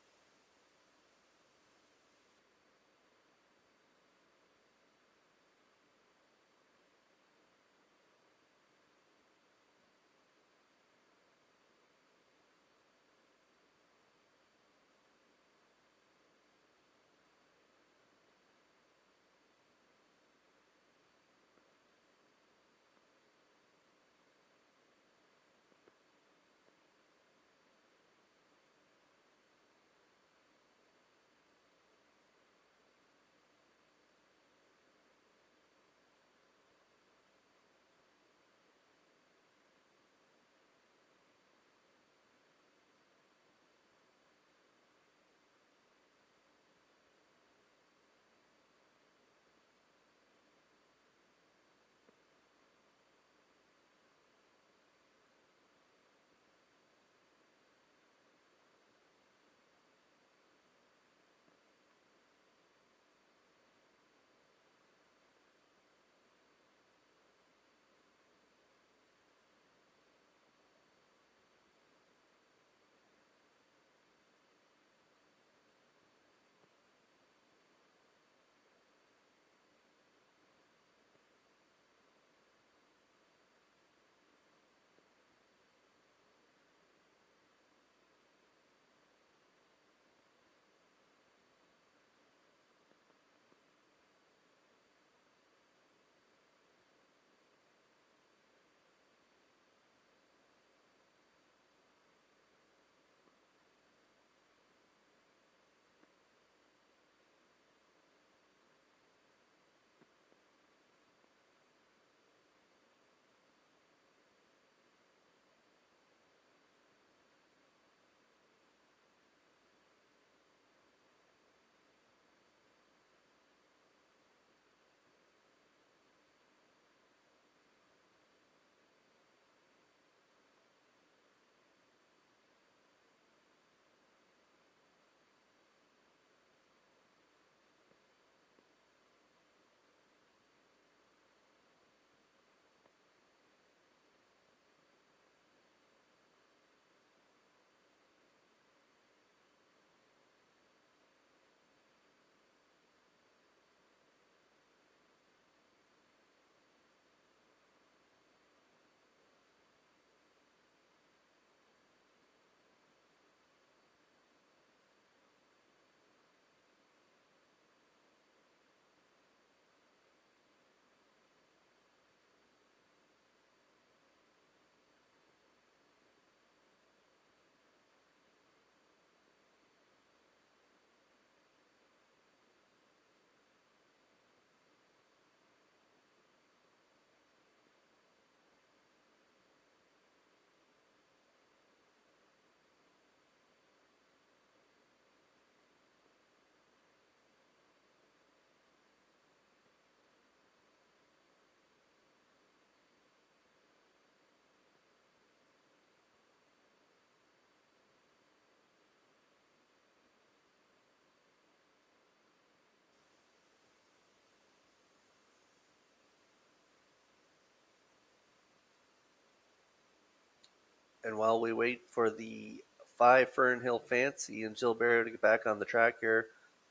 And while we wait for the 5 Fernhill Fancy and Jill Barrow to get back on the track here,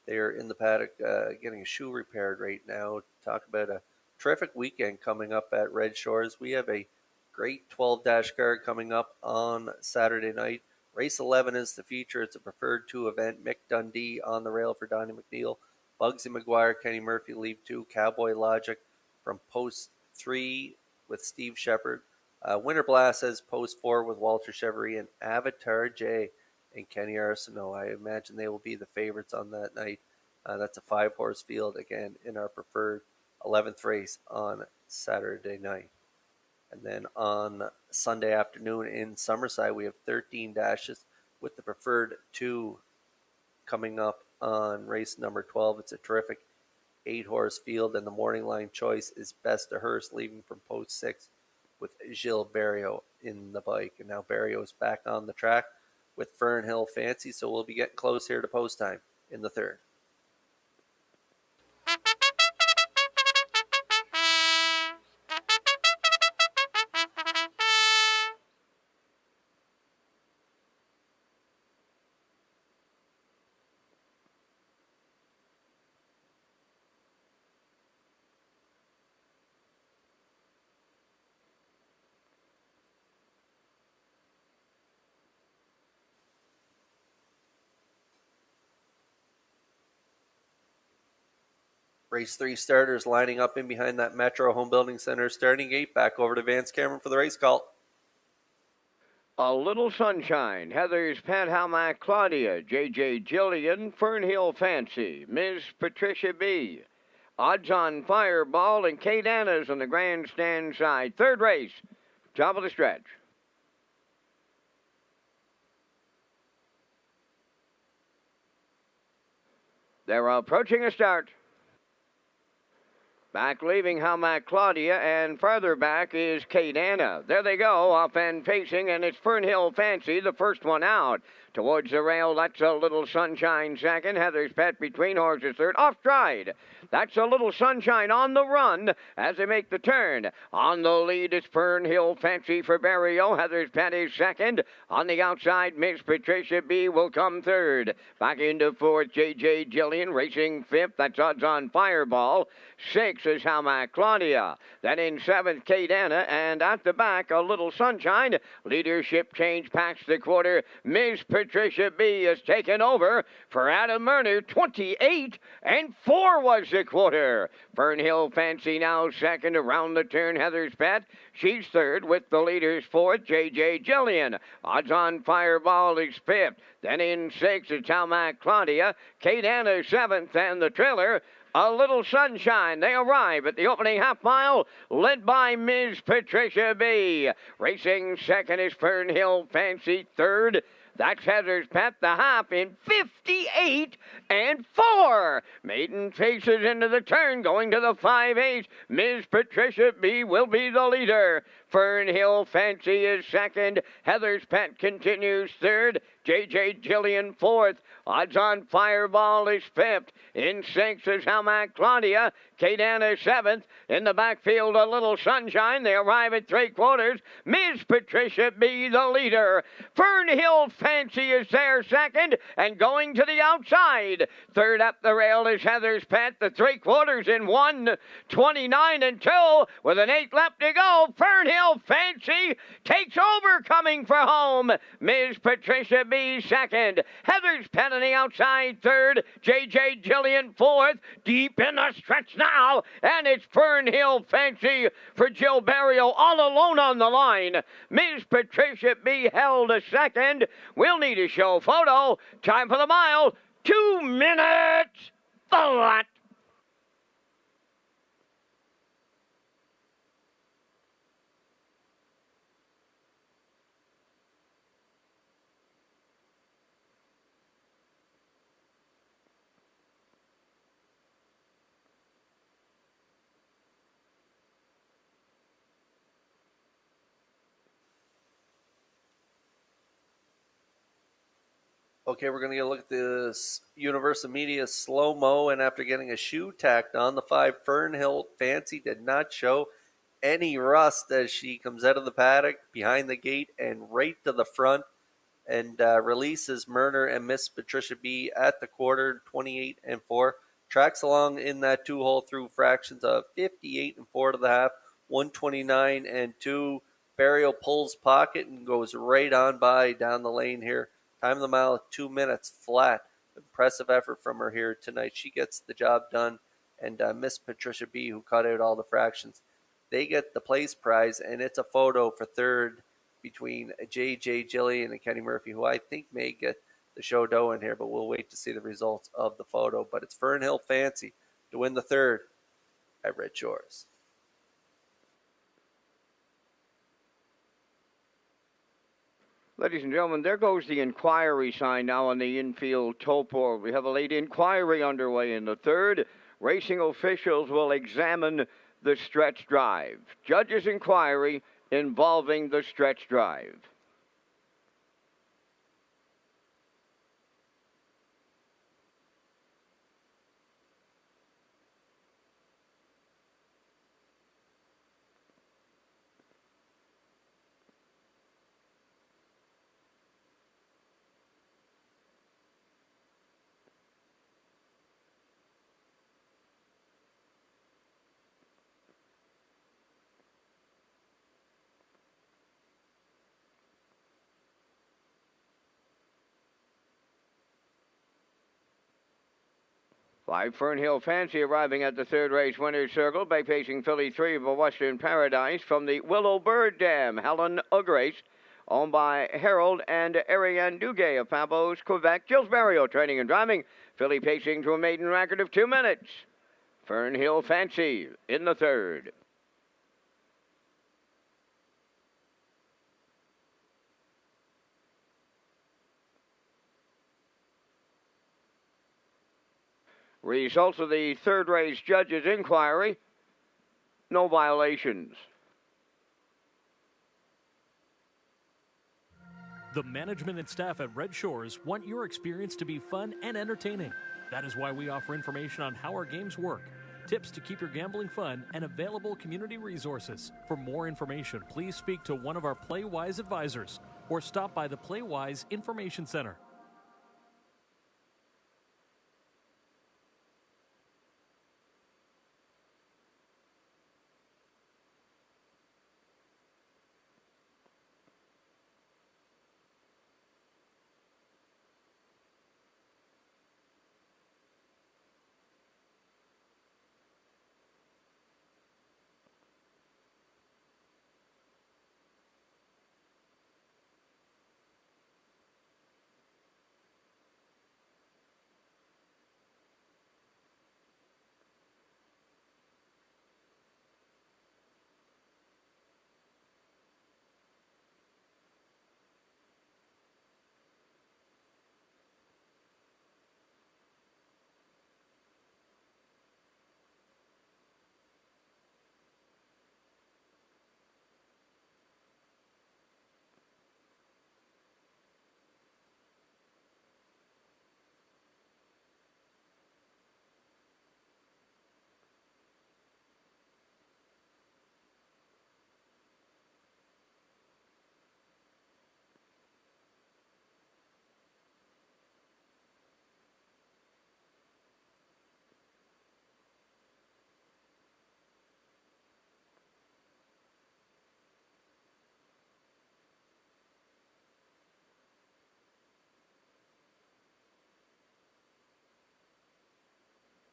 they are in the paddock getting a shoe repaired right now. Talk about a terrific weekend coming up at Red Shores. We have a great 12-dash card coming up on Saturday night. Race 11 is the feature. It's a preferred 2 event. Mick Dundee on the rail for Donnie McNeil. Bugsy McGuire, Kenny Murphy leave 2. Cowboy Logic from post 3 with Steve Shepard. Winter Blast says post 4 with Walter Chevrolet and Avatar J and Kenny Arsenault. I imagine they will be the favorites on that night. That's a 5-horse field, again, in our preferred 11th race on Saturday night. And then on Sunday afternoon in Summerside, we have 13 dashes with the preferred 2 coming up on race number 12. It's a terrific 8-horse field, and the morning line choice is Best to Hearst, leaving from post 6 with Gilles Barrio in the bike. And now Barrio's back on the track with Fernhill Fancy, so we'll be getting close here to post time in the 3rd. Race 3 starters lining up in behind that Metro Home Building Center starting gate. Back over to Vance Cameron for the race call. A Little Sunshine, Heather's Pet Halmack Claudia, J.J. Jillian, Fernhill Fancy, Ms. Patricia B. Odds on Fireball and Kate Anna's on the grandstand side. 3rd race, top of the stretch. They're approaching a start. Back leaving Halmack Claudia, and farther back is Kate Anna. There they go, off and pacing, and it's Fernhill Fancy, the first one out. Towards the rail, that's A Little Sunshine second. Heather's Pet between horses third. Off stride. That's A Little Sunshine on the run as they make the turn. On the lead, it's Fernhill Fancy for Barrio. Heather's Pet is second. On the outside, Miss Patricia B will come third. Back into fourth, J.J. Jillian racing fifth. That's Odds on Fireball. 6 is Halmack Claudia. Then in 7th, Kate Anna. And at the back, A Little Sunshine. Leadership change past the quarter. Miss Patricia B has taken over for Adam Murner. 28 and 4 was the quarter. Fernhill Fancy now second. Around the turn, Heather's Pet. She's third with the leaders fourth, J.J. Jillian. Odds on Fireball is fifth. Then in 6th, it's Halmack Claudia. Kate Anna 7th, and the trailer, A Little Sunshine. They arrive at the opening half mile, led by Ms. Patricia B. Racing second is Fernhill Fancy. Third, that's Heather's Pet, the half in 58 and 4. Maiden faces into the turn, going to the 5-8. Ms. Patricia B will be the leader. Fernhill Fancy is second. Heather's Pet continues third. J.J. Jillian fourth. Odds on Fireball is fifth. In 6th is Halmack Claudia. Kate Anna 7th. In the backfield, A Little Sunshine. They arrive at 3/4. Ms. Patricia B the leader. Fernhill Fancy is there second and going to the outside. Third up the rail is Heather's Pet. The 3/4 in 1:29 and 2 with an 8 left to go. Fernhill Fancy takes over coming for home. Ms. Patricia B second. Heather's Pet on the outside third. J.J. Jillian fourth. Deep in the stretch now. And it's Fernhill Fancy for Jill Barrio all alone on the line. Ms. Patricia B held a second. We'll need a show photo. Time for the mile. 2 minutes flat. Okay, we're going to get a look at this Universal Media slow-mo, and after getting a shoe tacked on, the 5 Fernhill Fancy did not show any rust as she comes out of the paddock behind the gate and right to the front and releases Murner and Miss Patricia B at the quarter, 28 and 4. Tracks along in that 2-hole through fractions of 58 and 4 to the half, 129 and 2. Burial pulls pocket and goes right on by down the lane here. Time of the mile, 2 minutes flat. Impressive effort from her here tonight. She gets the job done. And Miss Patricia B, who cut out all the fractions, they get the place prize, and it's a photo for third between J.J. Jillian and Kenny Murphy, who I think may get the show dough in here, but we'll wait to see the results of the photo. But it's Fernhill Fancy to win the third at Red Shores. Ladies and gentlemen, there goes the inquiry sign now on the infield tollpole. We have a late inquiry underway in the third. Racing officials will examine the stretch drive. Judge's inquiry involving the stretch drive. Five Fernhill Fancy arriving at the third race winner's circle, back-pacing filly 3 of a Western Paradise from the Willow Bird Dam, Helen Ugrace, owned by Harold and Ariane Duguay of Pabos, Quebec. Gilles Barrio training and driving, filly pacing to a maiden record of 2 minutes. Fernhill Fancy in the third. Results of the third race judge's inquiry, no violations. The management and staff at Red Shores want your experience to be fun and entertaining. That is why we offer information on how our games work, tips to keep your gambling fun, and available community resources. For more information, please speak to one of our PlayWise advisors or stop by the PlayWise Information Center.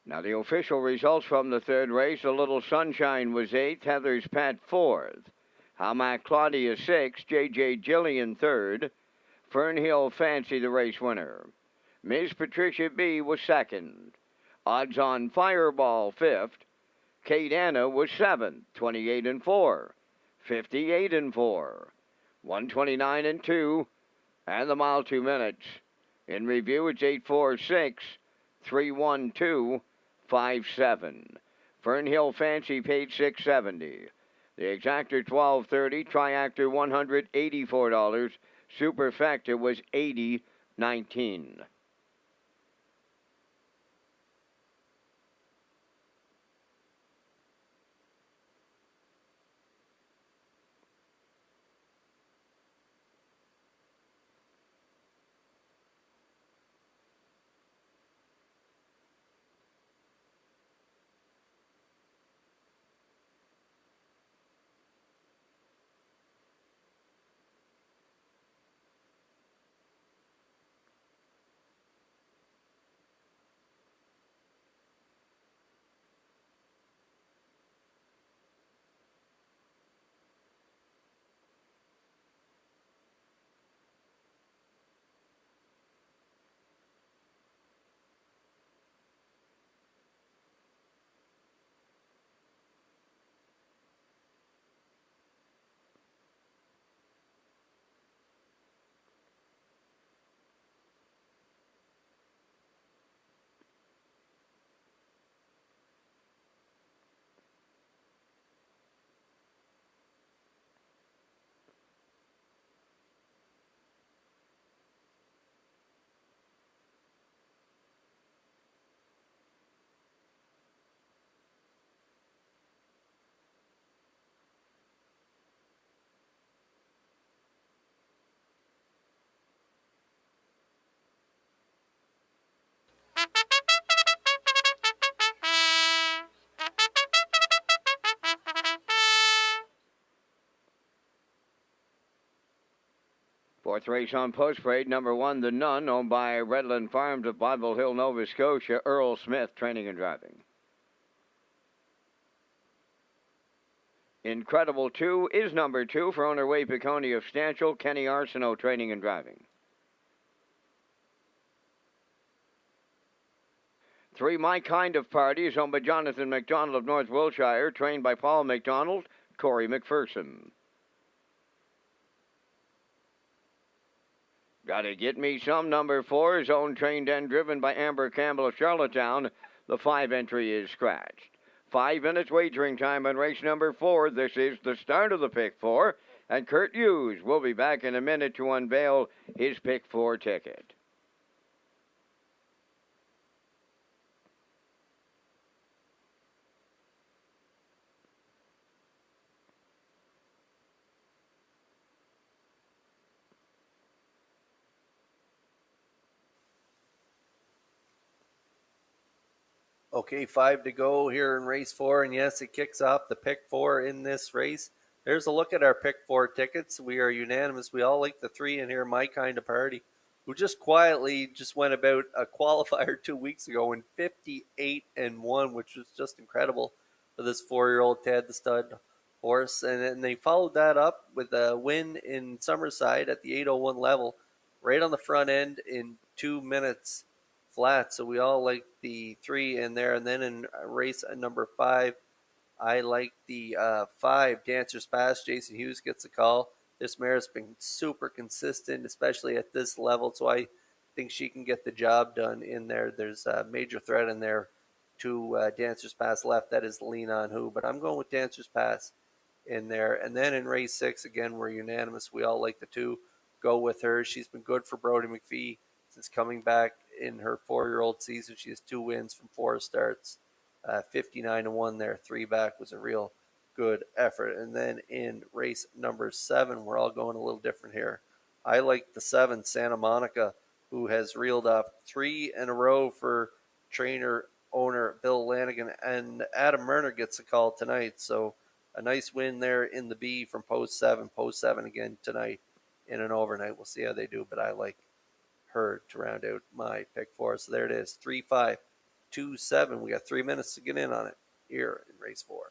Now the official results from the third race, A Little Sunshine was 8th, Heather's Pat 4th, Hamac Claudia 6th, J.J. Jillian 3rd, Fernhill Fancy the race winner. Miss Patricia B was 2nd, Odds on Fireball 5th, Kate Anna was 7th, 28 and 4, 58 and 4, 129 and 2, and the mile 2 minutes. In review, it's 846, 312, 57. Fernhill Fancy paid $670. The exactor $12.30. Triactor $184. Superfecta was $80.19. Fourth race on post parade, number 1, The Nun, owned by Redland Farms of Bible Hill, Nova Scotia, Earl Smith, training and driving. Incredible 2 is number 2 for owner Way Piccone of Stanchel, Kenny Arsenault, training and driving. 3, My Kind of Party, is owned by Jonathan McDonald of North Wiltshire, trained by Paul McDonald, Corey McPherson. Gotta Get Me Some, number 4, is owned, trained, and driven by Amber Campbell of Charlottetown. The 5 entry is scratched. 5 minutes wagering time on race number 4. This is the start of the pick 4, and Kurt Hughes will be back in a minute to unveil his pick 4 ticket. Okay, 5 to go here in race 4, and yes, it kicks off the pick 4 in this race. There's a look at our pick 4 tickets. We are unanimous. We all like the 3 in here, My Kind of Party, who just quietly went about a qualifier 2 weeks ago in 58-1, which was just incredible for this 4-year-old Ted the Stud horse. And then they followed that up with a win in Summerside at the 801 level, right on the front end in 2 minutes flat. So we all like the 3 in there. And then in race number 5, I like the 5, Dancer's Pass. Jason Hughes gets a call. This mare has been super consistent, especially at this level, so I think she can get the job done in there. There's a major threat in there to Dancer's Pass left. That is Lean On Who, but I'm going with Dancer's Pass in there. And then in race 6, again, we're unanimous. We all like the 2. Go with her. She's been good for Brody McPhee since coming back in her 4-year-old season. She has 2 wins from 4 starts. 59-1 there. 3 back was a real good effort. And then in race number 7, we're all going a little different here. I like the 7, Santa Monica, who has reeled off 3 in a row for trainer owner Bill Lanigan, and Adam Murner gets a call tonight. So a nice win there in the B from post 7. Post 7 again tonight in an overnight. We'll see how they do, but I like her to round out my pick 4. So there it is, 3, 5, 2, 7. We got 3 minutes to get in on it here in race 4.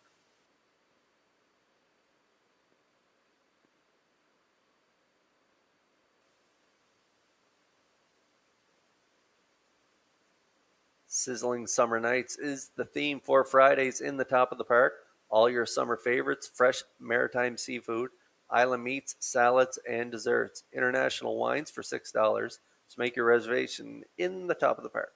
Sizzling summer nights is the theme for Fridays in the Top of the Park. All your summer favorites, fresh maritime seafood, island meats, salads, and desserts. International wines for $6. So make your reservation in the Top of the Park.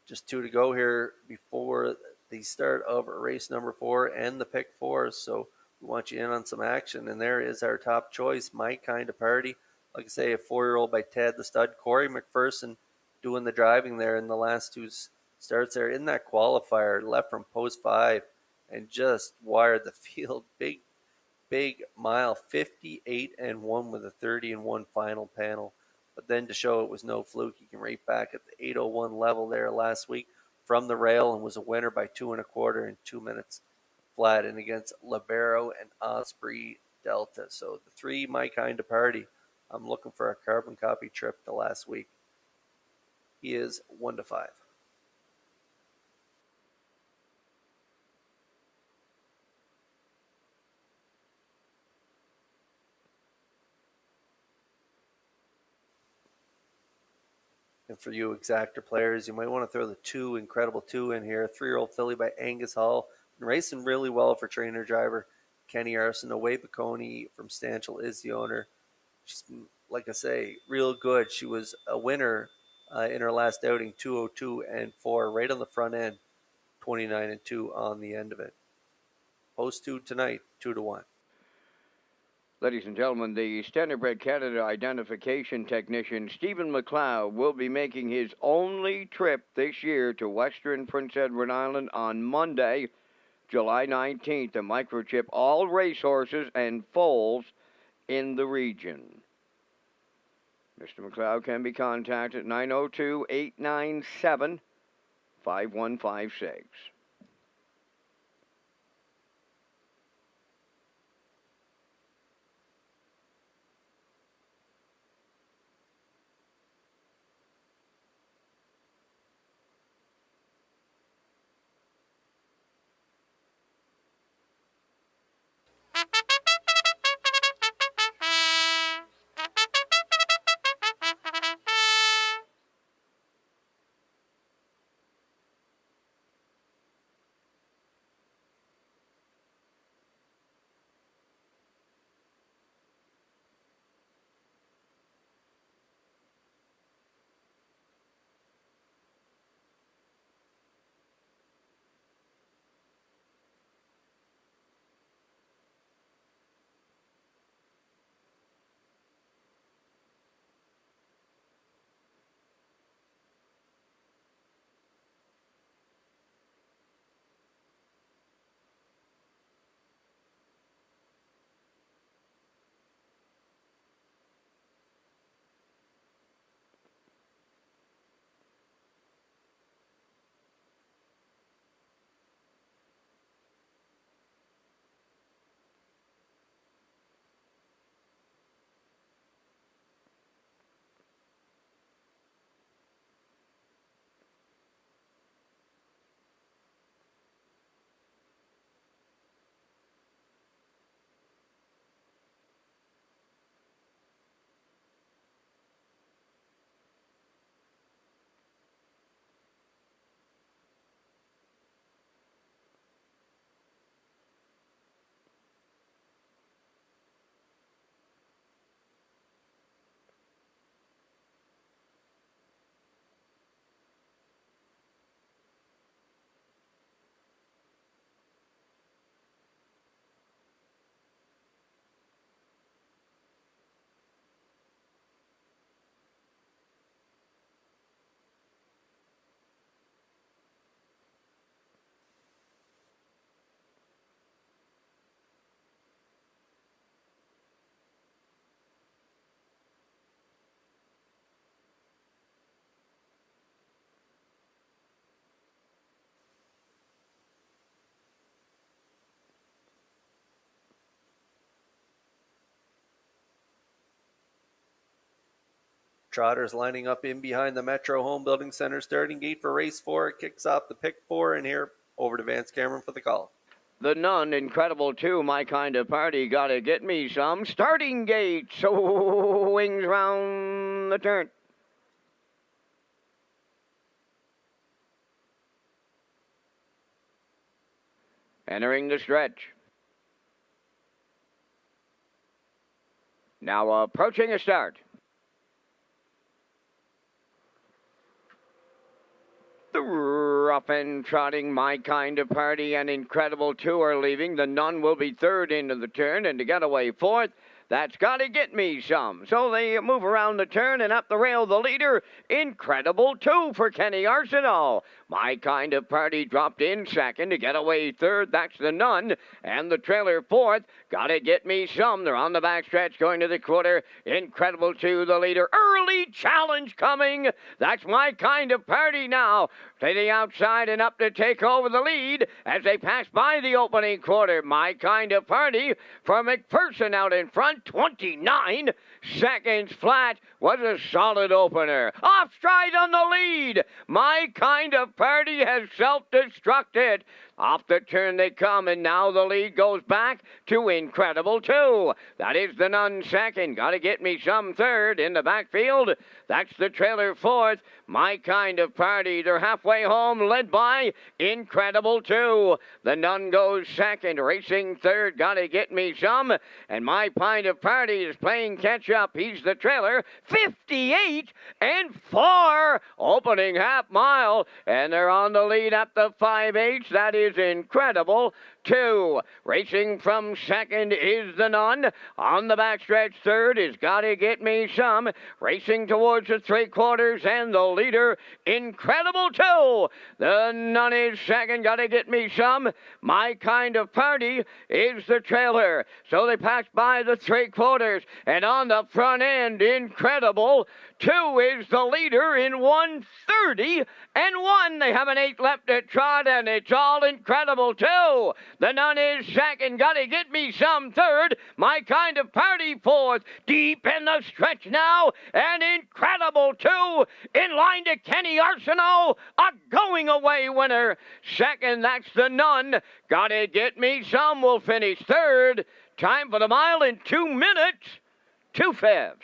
Just 2 to go here before the start of race number 4 and the pick 4. So we want you in on some action. And there is our top choice, My Kind of Party. Like I say, a 4-year-old by Ted the Stud. Corey McPherson doing the driving there in the last 2 starts there in that qualifier. Left from post 5 and just wired the field. Big mile, 58-1 with a 30-1 final panel. But then to show it was no fluke, he came right back at the 801 level there last week from the rail and was a winner by 2 1/4 in 2 minutes flat, and against Libero and Osprey Delta. So the 3, My Kind of Party. I'm looking for a carbon copy trip to last week. He is 1 to 5. And for you exactor players, you might want to throw the 2, Incredible 2 in here. 3-year-old filly by Angus Hall. Been racing really well for trainer driver Kenny Arsenault. Way Piccone from Stanchel is the owner. She's been like I say, real good. She was a winner in her last outing, 202-4, right on the front end, 29-2 on the end of it. Post 2 tonight, 2-1. Ladies and gentlemen, the Standardbred Canada identification technician Stephen McLeod will be making his only trip this year to Western Prince Edward Island on Monday, July 19th, to microchip all racehorses and foals in the region. Mr. McLeod can be contacted at 902-897-5156. Trotters lining up in behind the Metro Home Building Center starting gate for race 4. It kicks off the pick 4, and here over to Vance Cameron for the call. The Nun, Incredible 2, My Kind of Party, Gotta Get Me Some. Starting gate, swings round the turn. Entering the stretch. Now approaching a start. The rough and trotting My Kind of Party and Incredible 2 are leaving. The Nun will be third into the turn, and to get away fourth, that's Gotta Get Me Some. So they move around the turn and up the rail. The leader, Incredible 2 for Kenny Arsenault. My Kind of Party dropped in second. To get away third, that's the Nun. And the trailer fourth, Gotta Get Me Some. They're on the backstretch going to the quarter. Incredible 2, the leader. Early challenge coming. That's My Kind of Party now. To the outside and up to take over the lead as they pass by the opening quarter. My Kind of Party for McPherson out in front. 29 seconds flat was a solid opener. Off stride on the lead. My Kind of Party has self-destructed. Off the turn they come, and now the lead goes back to Incredible 2. That is the Nun second. Gotta Get Me Some third. In the backfield, that's the trailer fourth. My Kind of Party, they're halfway home, led by Incredible 2. The Nun goes second, racing third. Gotta Get Me Some. And My Kind of Party is playing catch-up. He's the trailer, 58 and 4. Opening half mile, and they're on the lead at the 5/8. That is Incredible 2. Racing from second is the Nun. On the backstretch, third is Gotta Get Me Some. Racing towards the 3/4, and the leader, Incredible 2. The Nun is second, Gotta Get Me Some. My Kind of Party is the trailer. So they pass by the 3/4, and on the front end, Incredible 2 is the leader in 1:30 and 1. They have an 8 left at trot, and it's all Incredible 2. The Nun is second, Gotta Get Me Some third. My Kind of Party fourth. Deep in the stretch now, and Incredible 2 in line to Kenny Arsenault, a going-away winner. Second, that's the Nun. Gotta Get Me Some will finish third. Time for the mile in 2 minutes, 2/5.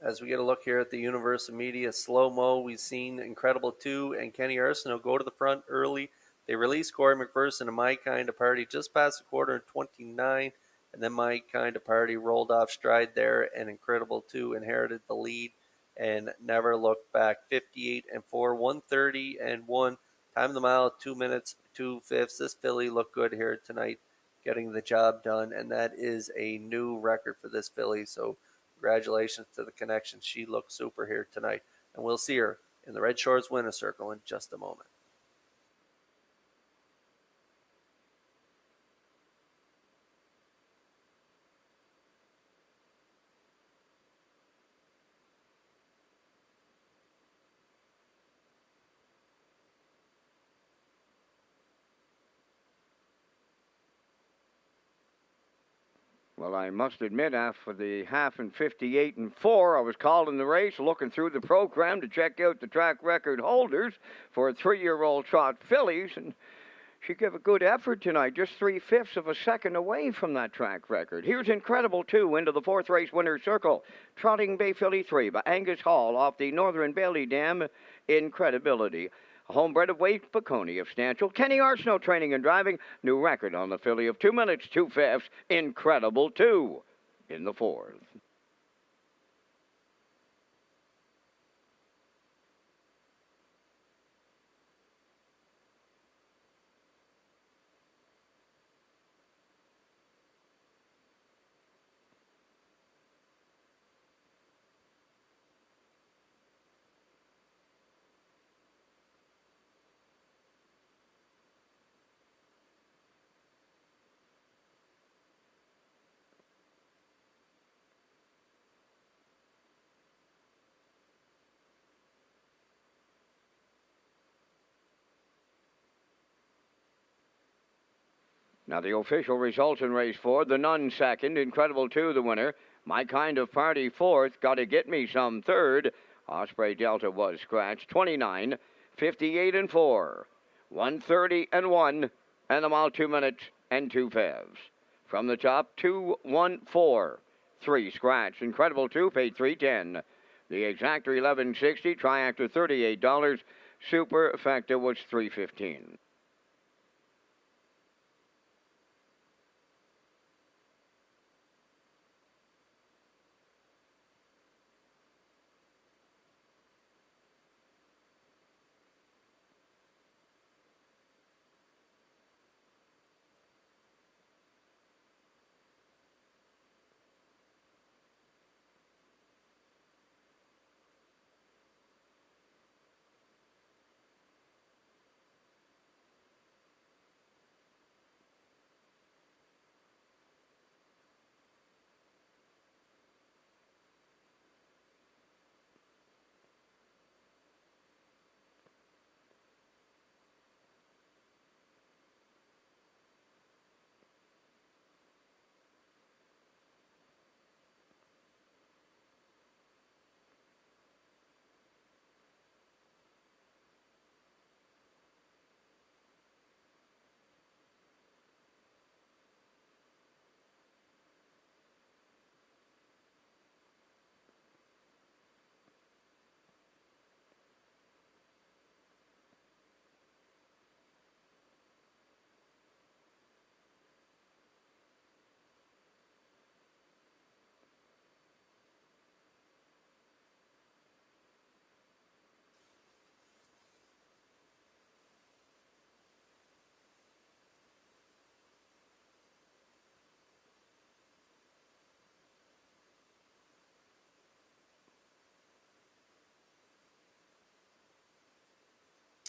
As we get a look here at the Universal Media slow-mo, we've seen Incredible 2 and Kenny Arsenault go to the front early. They released Corey McPherson and My Kind of Party just past the quarter in 29, and then My Kind of Party rolled off stride there, and Incredible 2 inherited the lead and never looked back. 58 and 4, 1:30 and 1. Time of the mile, 2 minutes, 2/5. This filly looked good here tonight, getting the job done, and that is a new record for this filly. So congratulations to the connection. She looks super here tonight. And we'll see her in the Red Shores Winner's Circle in just a moment. Well, I must admit, after the half in 58 and 4, I was calling the race, looking through the program to check out the track record holders for 3-year-old trot fillies, and she gave a good effort tonight, just 3/5 of a second away from that track record. Here's Incredible 2 into the 4th race winner's circle, trotting Bay Filly 3 by Angus Hall off the Northern Bailey Dam. Incredibility. A homebred of Wade Piconi of Stanchel. Kenny Arsenault training and driving. New record on the filly of 2 minutes, 2/5. Incredible 2 in the 4th. Now the official results in race 4. The Nun second, Incredible 2 the winner. My Kind of Party fourth, Gotta Get Me Some third. Osprey Delta was scratched. 29, 58 and 4, 1:30 and 1, and the mile 2 minutes and 2/5. From the top, 2-1-4, 3 scratch. Incredible 2 paid $3.10. The exactor $11.60. Triactor $38. Super Effective was $3.15.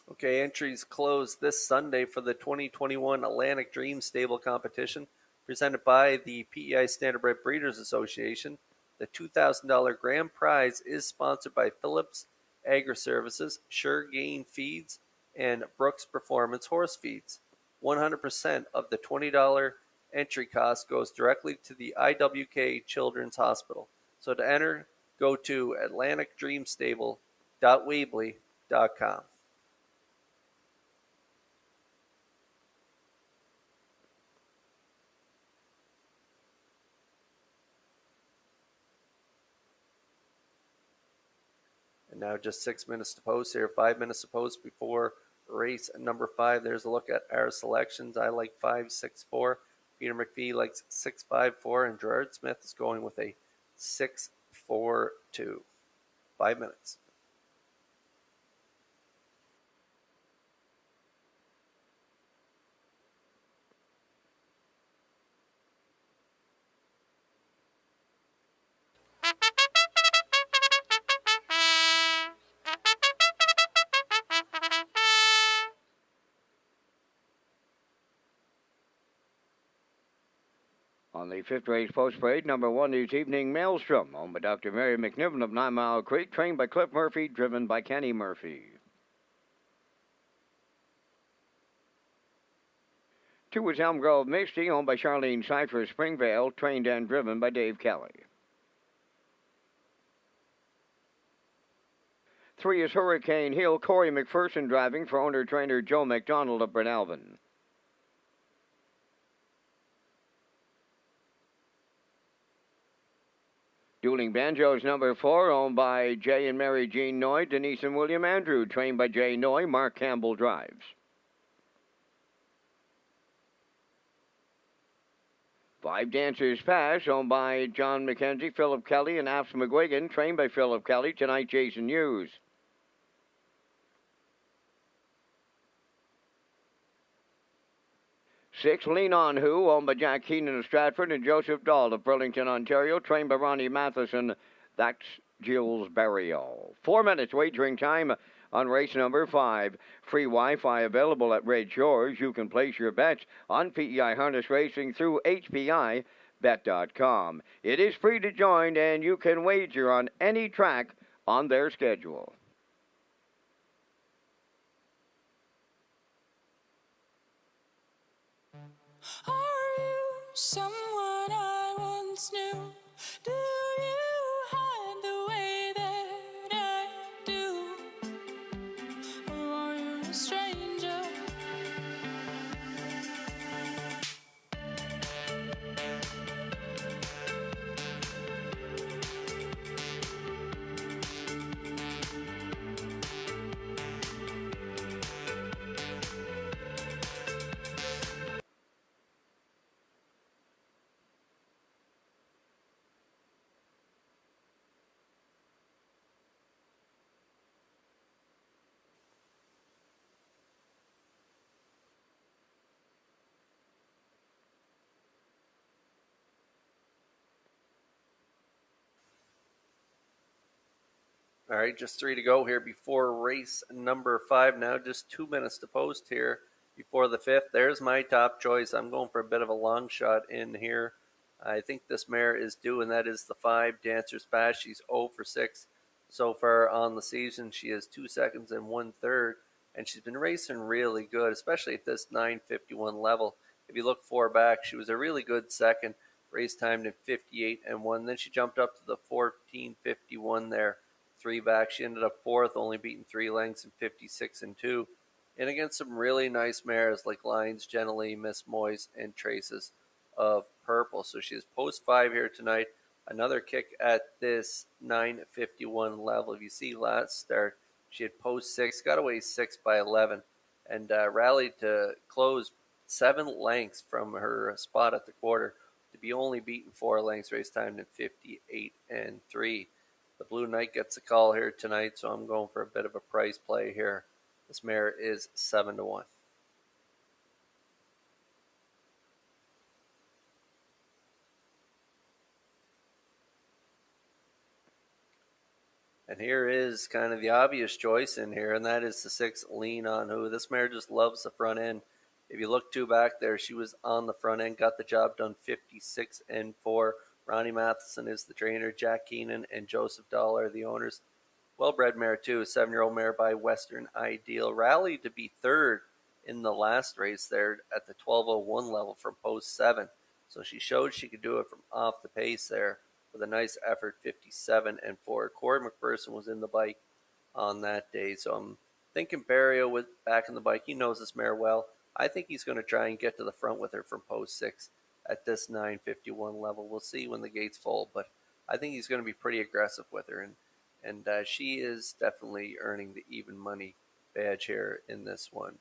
Okay, entries close this Sunday for the 2021 Atlantic Dream Stable competition presented by the PEI Standardbred Breeders Association. The $2,000 grand prize is sponsored by Phillips Agri-Services, Sure Gain Feeds, and Brooks Performance Horse Feeds. 100% of the $20 entry cost goes directly to the IWK Children's Hospital. So to enter, go to atlanticdreamstable.weebly.com. And now just 6 minutes to post here, 5 minutes to post before race number 5. There's a look at our selections. I like 5-6-4. Peter McPhee likes 6-5-4, and Gerard Smith is going with a 6-4-2. 5 minutes. On the 5th race post parade, number 1 this evening, Maelstrom, owned by Dr. Mary McNiven of 9 Mile Creek, trained by Cliff Murphy, driven by Kenny Murphy. 2 is Elm Grove Misty, owned by Charlene Cypher Springvale, trained and driven by Dave Kelly. 3 is Hurricane Hill, Corey McPherson driving for owner-trainer Joe McDonald of Brynelvan. 'Dueling Banjos, number 4, owned by Jay and Mary Jean Noy, Denise and William Andrew, trained by Jay Noy, Mark Campbell drives. 5 Dancers Pass, owned by John McKenzie, Philip Kelly, and Apps McGuigan, trained by Philip Kelly, tonight Jason Hughes. 6 Lean On Who, owned by Jack Keenan of Stratford and Joseph Dahl of Burlington, Ontario, trained by Ronnie Matheson. That's Jill's Burial. 4 minutes wagering time on race number 5. Free Wi-Fi available at Red Shores. You can place your bets on PEI Harness Racing through HPIBet.com. It is free to join, and you can wager on any track on their schedule. Are you someone I once knew? Do you hide the way that I do? Or are you a stranger? All right, just 3 to go here before race number 5 now. Just 2 minutes to post here before the 5th. There's my top choice. I'm going for a bit of a long shot in here. I think this mare is due, and that is the 5 Dancers Pass. She's 0 for 6 so far on the season. She is 2 seconds and 1/3, and she's been racing really good, especially at this 9:51 level. If you look 4 back, she was a really good second. Race timed in 58 and 1. Then she jumped up to the 14:51 there. 3 back. She ended up 4th, only beating 3 lengths in 56 and 2. And against some really nice mares like Lions, Generally, Miss Moyes, and Traces of Purple. So she is post 5 here tonight. Another kick at this 9:51 level. If you see last start, she had post 6, got away 6 by 11, and rallied to close 7 lengths from her spot at the quarter to be only beaten 4 lengths. Race time in 58 and 3. The Blue Knight gets a call here tonight, so I'm going for a bit of a price play here. This mare is 7 to 1. And here is kind of the obvious choice in here, and that is the 6, Lean On Who. This mare just loves the front end. If you look two back there, she was on the front end, got the job done 56-4. Ronnie Matheson is the trainer. Jack Keenan and Joseph Dahl are the owners. Well-bred mare, too. A 7-year-old mare by Western Ideal. Rallied to be third in the last race there at the 12:01 level from post 7. So she showed she could do it from off the pace there with a nice effort, 57-4. Corey McPherson was in the bike on that day. So I'm thinking Barrio with back in the bike. He knows this mare well. I think he's going to try and get to the front with her from post 6 at this 9:51 level. We'll see when the gates fold, but I think he's going to be pretty aggressive with her. And she is definitely earning the even money badge here in this one.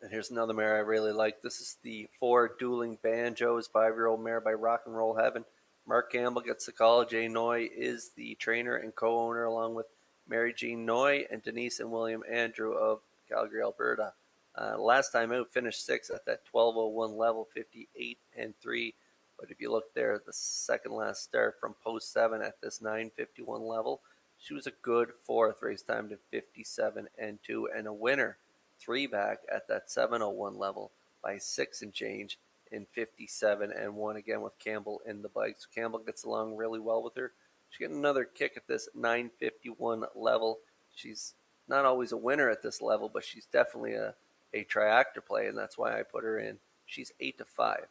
And here's another mare I really like. This is the 4 Dueling Banjos, 5-year-old mare by Rock and Roll Heaven. Mark Campbell gets the call. Jay Noy is the trainer and co-owner, along with Mary Jean Noy and Denise and William Andrew of Calgary, Alberta. Last time out, finished 6th at that 12:01 level, 58-3. But if you look there at the second last start from post 7 at this 9:51 level, she was a good 4th, race time to 57-2, and a winner 3 back at that 7:01 level by 6 and change in 57-1, again with Campbell in the bike. So Campbell gets along really well with her. She's getting another kick at this 9:51 level. She's not always a winner at this level, but she's definitely a triactor play, and that's why I put her in. She's 8-5.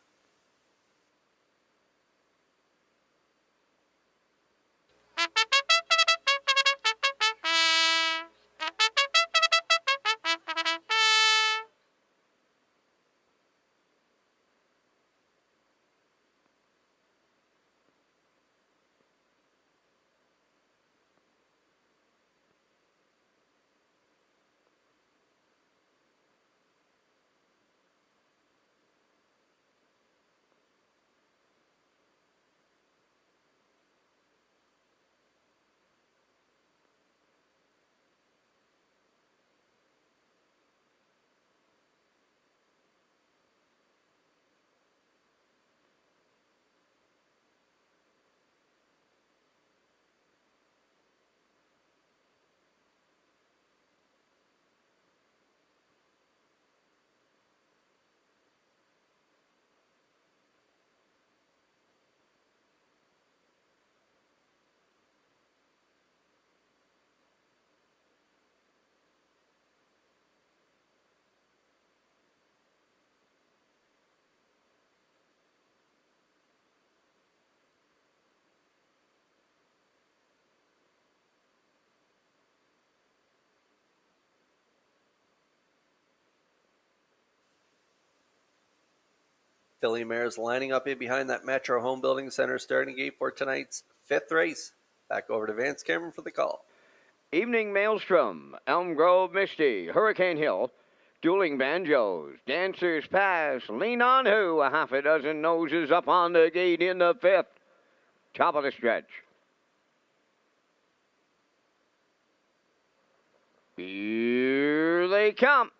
Filly mares lining up in behind that Metro Home Building Center starting gate for tonight's 5th race. Back over to Vance Cameron for the call. Evening Maelstrom, Elm Grove Misty, Hurricane Hill, Dueling Banjos, Dancers Pass, Lean On Who, a half a dozen noses up on the gate in the 5th. Top of the stretch. Here they come.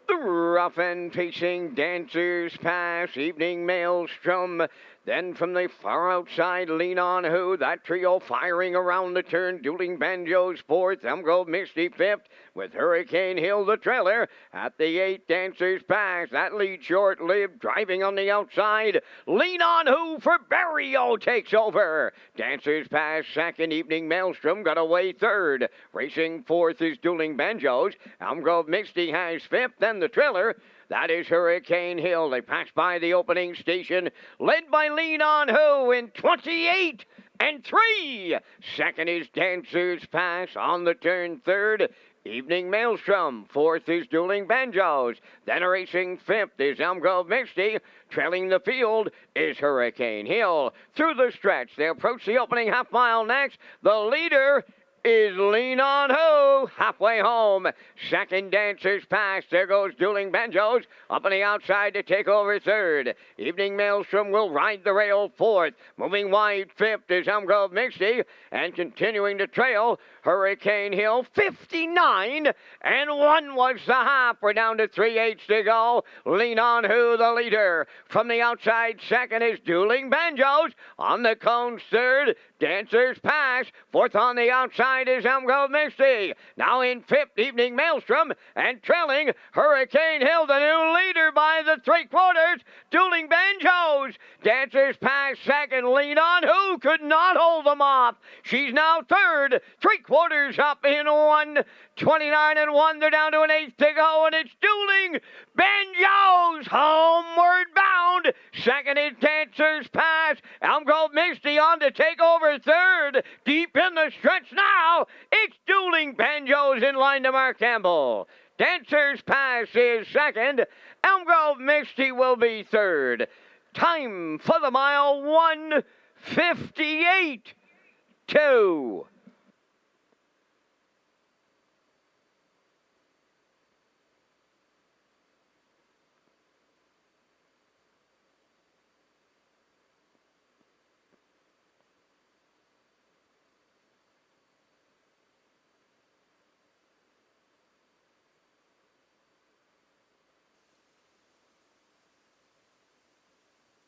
The rough and pacing Dancers Pass, Evening Maelstrom. Then from the far outside, Lean On Who. That trio firing around the turn. Dueling Banjos 4th, Elm Grove Misty 5th, with Hurricane Hill the trailer. At the 8th, Dancers Pass. That lead short-lived, driving on the outside. Lean On Who for Barrio takes over. Dancers Pass 2nd, Evening Maelstrom got away 3rd. Racing 4th is Dueling Banjos. Elm Grove Misty has 5th, then the trailer. That is Hurricane Hill. They pass by the opening station, led by Lean On Who in 28-3. Second is Dancers Pass on the turn 3rd. Evening Maelstrom. 4th is Dueling Banjos. Then racing 5th is Elm Grove Misty. Trailing the field is Hurricane Hill. Through the stretch, they approach the opening half mile next. The leader is Lean On Who. Halfway home. Second Dancer's Pass. There goes Dueling Banjos up on the outside to take over third. Evening Maelstrom will ride the rail fourth. Moving wide fifth is Elm Grove Mixie. And continuing to trail, Hurricane Hill 59 and 1 was the half. We're down to 3/8 to go. Lean On Who, the leader. From the outside, second is Dueling Banjos. On the cones, third, Dancer's Pass. Fourth on the outside is Elm Grove Misty. Now in fifth, Evening Maelstrom. And trailing, Hurricane Hill, the new leader by the 3/4. Dueling Banjos. Dancer's Pass second. Lean On Who could not hold them off. She's now third. 3/4 up in 1:29 and 1. They're down to an 1/8 to go, and it's Dueling Banjos homeward bound. Second is Dancer's Pass. Elm Grove Misty on to take over third. Deep in the stretch now, it's Dueling Banjos in line to Mark Campbell. Dancer's Pass is second. Elm Grove Misty will be third. Time for the mile, 1:58.2.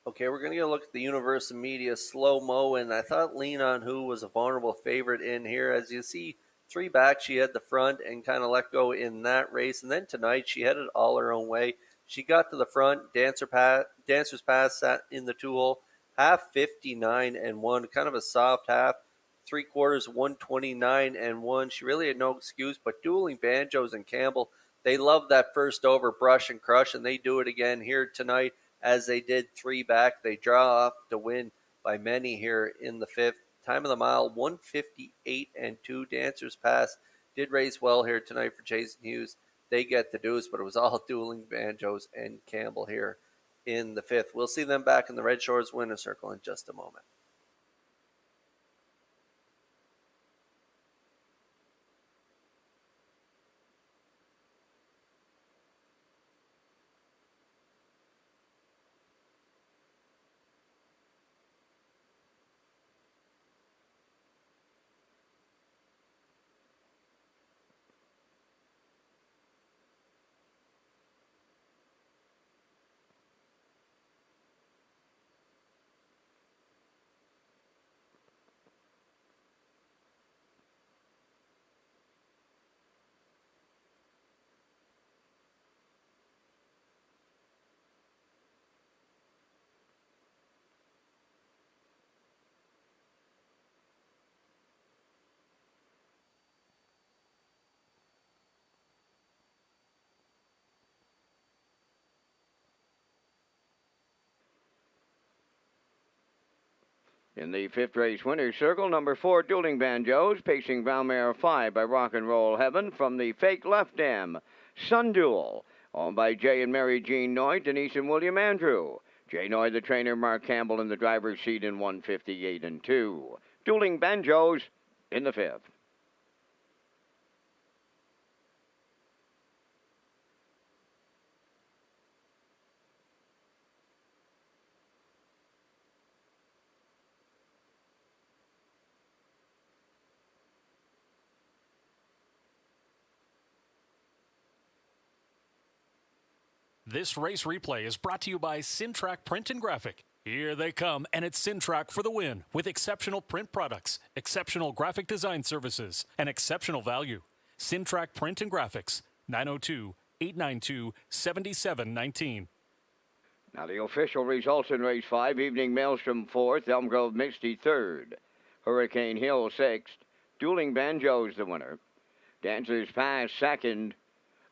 Okay, we're going to get a look at the Universal Media slow-mo, and I thought Lean On Who was a vulnerable favorite in here. As you see, 3 back, she had the front and kind of let go in that race. And then tonight, she had it all her own way. She got to the front. Dancer's Pass sat in the 2-hole. Half 59 and 1, kind of a soft half. 3/4, 129 and 1. She really had no excuse, but Dueling Banjos and Campbell, they love that first over brush and crush, and they do it again here tonight. As they did 3 back, they draw off to win by many here in the fifth. Time of the mile, 1:58 and 2. Dancer's Pass did race well here tonight for Jason Hughes. They get the deuce, but it was all Dueling Banjos and Campbell here in the fifth. We'll see them back in the Red Shores winner's circle in just a moment. In the fifth race winner's circle, number 4, Dueling Banjos, pacing Brown Mare 5 by Rock and Roll Heaven from the fake left dam. Sun Duel, owned by Jay and Mary Jean Noy, Denise and William Andrew. Jay Noy, the trainer, Mark Campbell in the driver's seat in 1:58 and 2. Dueling Banjos in the fifth. This race replay is brought to you by Sintrack Print and Graphic. Here they come, and it's Sintrack for the win with exceptional print products, exceptional graphic design services, and exceptional value. Sintrack Print and Graphics, 902-892-7719. Now the official results in race 5, Evening Maelstrom 4th, Elm Grove Misty 3rd, Hurricane Hill 6th, Dueling Banjos the winner, Dancer's Pass 2nd,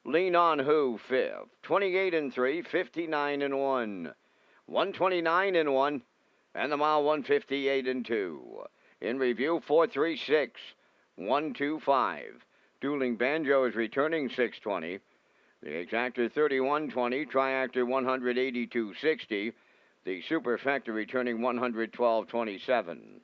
Lean On Who 5th, 28 and 3, 59 and 1, 129 and 1, and the mile 1:58 and 2. In review, 436, 125. Dueling Banjo is returning 620. The exactor 3120, triactor 182.60. The superfecta returning 112.27.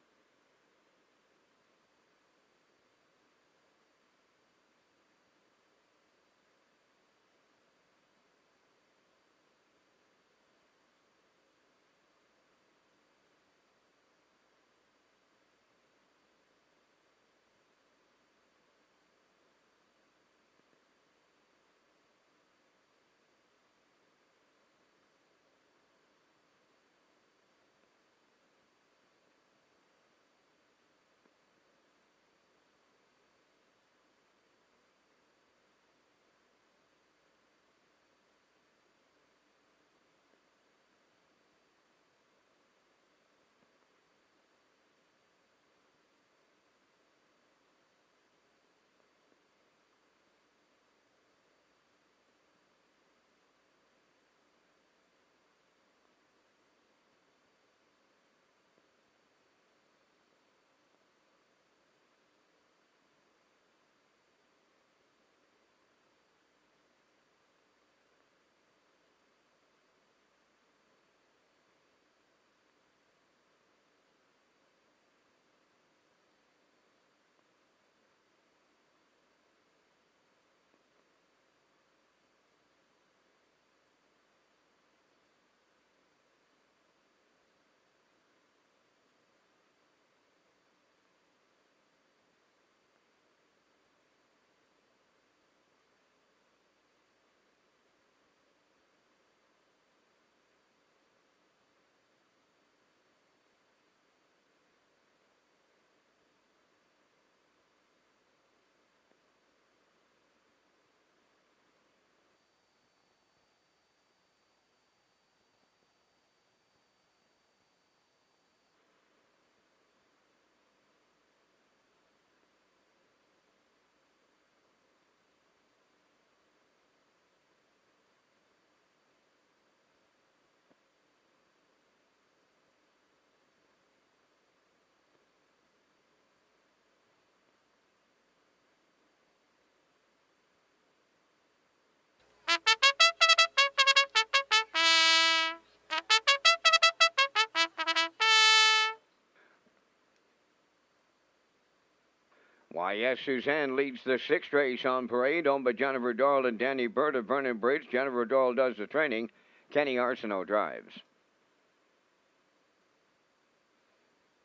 YS Suzanne leads the 6th race on parade, owned by Jennifer Doyle and Danny Bird of Vernon Bridge. Jennifer Doyle does the training. Kenny Arsenault drives.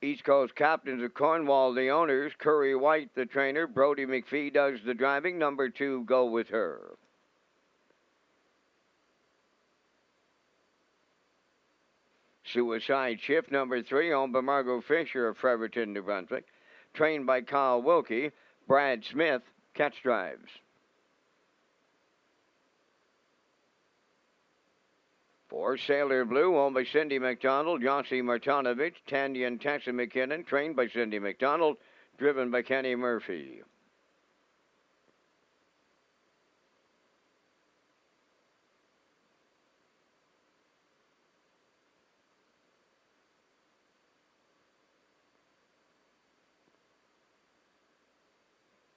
East Coast Captains of Cornwall, the owners. Curry White, the trainer. Brody McPhee does the driving. Number 2, Go With Her. Suicide Shift, number 3, owned by Margot Fisher of Fredericton, New Brunswick. Trained by Kyle Wilkie. Brad Smith, catch drives. For Sailor Blue, owned by Cindy McDonald, Yossi Martinovich, Tanya and Tessa McKinnon, trained by Cindy McDonald, driven by Kenny Murphy.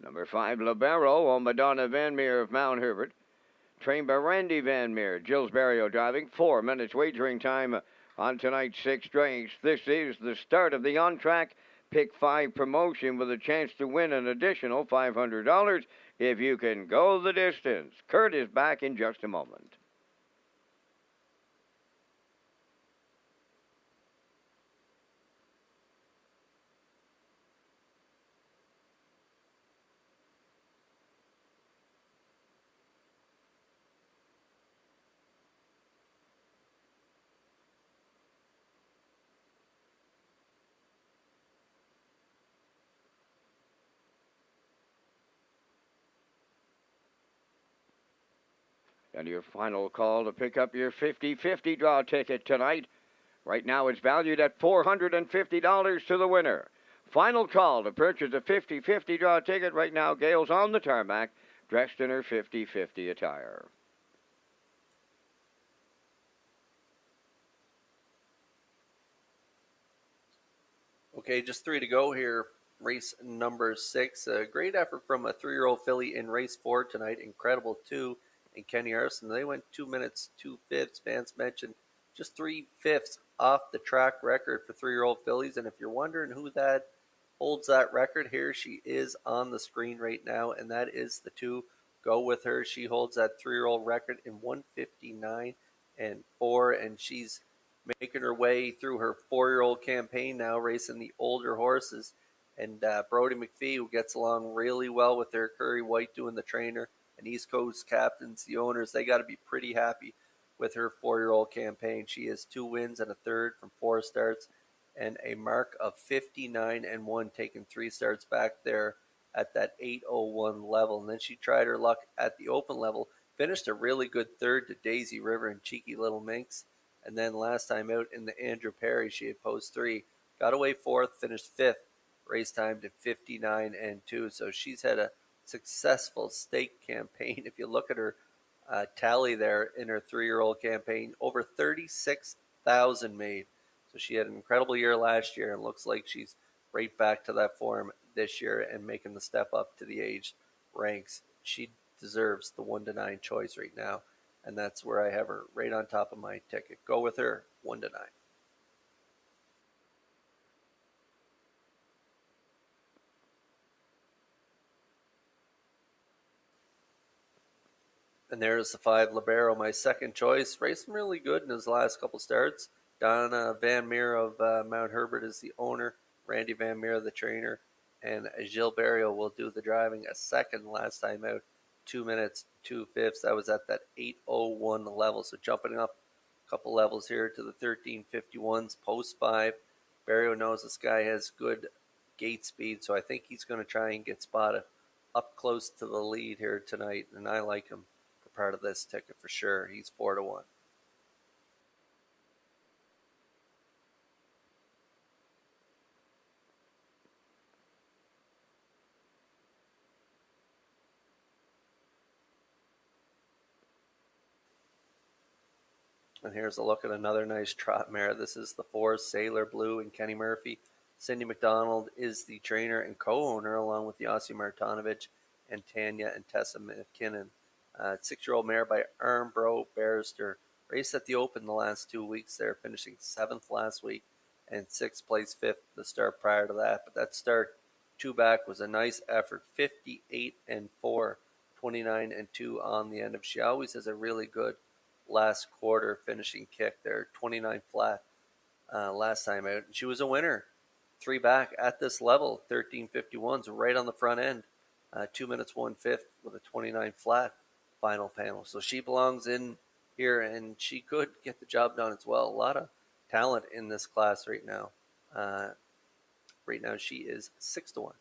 Number 5, Libero, owned by Donna Van Meer of Mount Herbert. Trained by Randy Van Meer. Gilles Barrio driving. 4 minutes wagering time on tonight's 6th race. This is the start of the on-track Pick 5 promotion with a chance to win an additional $500 if you can go the distance. Kurt is back in just a moment. And your final call to pick up your 50-50 draw ticket tonight. Right now it's valued at $450 to the winner. Final call to purchase a 50-50 draw ticket. Right now, Gail's on the tarmac, dressed in her 50-50 attire. Okay, just 3 to go here. Race number 6. A great effort from a 3-year-old filly in race 4 tonight. Incredible 2. And Kenny Arson, they went 2 minutes, 2 fifths. Vance mentioned just 3 fifths off the track record for 3-year-old fillies. And if you're wondering who that holds that record, here she is on the screen right now, and that is the 2, Go With Her. She holds that 3-year-old record in 1:59 and 4, and she's making her way through her 4-year-old campaign now, racing the older horses. And Brody McPhee, who gets along really well with her, Curry White doing the trainer, and East Coast Captains, the owners, they got to be pretty happy with her 4-year-old campaign. She has 2 wins and a third from 4 starts and a mark of 59 and 1, taking 3 starts back there at that 801 level. And then she tried her luck at the open level, finished a really good third to Daisy River and Cheeky Little Minx. And then last time out in the Andrew Perry, she had posed 3, got away 4th, finished 5th, race time to 59 and 2. So she's had a successful stake campaign. If you look at her tally there in her 3-year-old campaign, over 36,000 made. So she had an incredible year last year, and looks like she's right back to that form this year and making the step up to the age ranks. She deserves the 1-9 choice right now, and that's where I have her right on top of my ticket. Go With Her, 1-9. And there's the 5, Libero, my second choice. Racing really good in his last couple starts. Donna Van Meer of Mount Herbert is the owner. Randy Van Meer, the trainer. And Gilles Barrio will do the driving. A second last time out. 2 minutes, 2 fifths. That was at that 801 level. So jumping up a couple levels here to the 1351s, post 5. Barrio knows this guy has good gate speed, so I think he's going to try and get spotted up close to the lead here tonight. And I like him part of this ticket for sure. He's 4-1. And here's a look at another nice trot mare. This is the 4, Sailor Blue and Kenny Murphy. Cindy McDonald is the trainer and co-owner, along with Yossi Martinovich and Tanya and Tessa McKinnon. 6-year-old mare by Armbro Barrister. Raced at the Open the last 2 weeks there, finishing 7th last week and 6th place 5th the start prior to that. But that start Two back was a nice effort, 58-4, 29-2 on the end of. She always has a really good last quarter finishing kick there, 29 flat last time out. She was a winner, three back at this level, 13:51s right on the front end, 2 minutes 1/5 with a 29 flat final panel. So she belongs in here, and she could get the job done as well. A lot of talent in this class right now. Right now she is 6-1.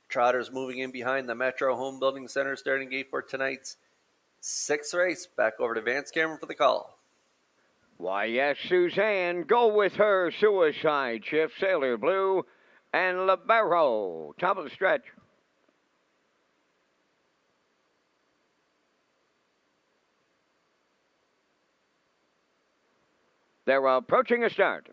Trotters moving in behind the Metro Home Building Center starting gate for tonight's sixth race. Back over to Vance Cameron for the call. Why, yes, Suzanne, go with her. Suicide Shift, Sailor Blue, and Libero. Top of the stretch. They're approaching a start.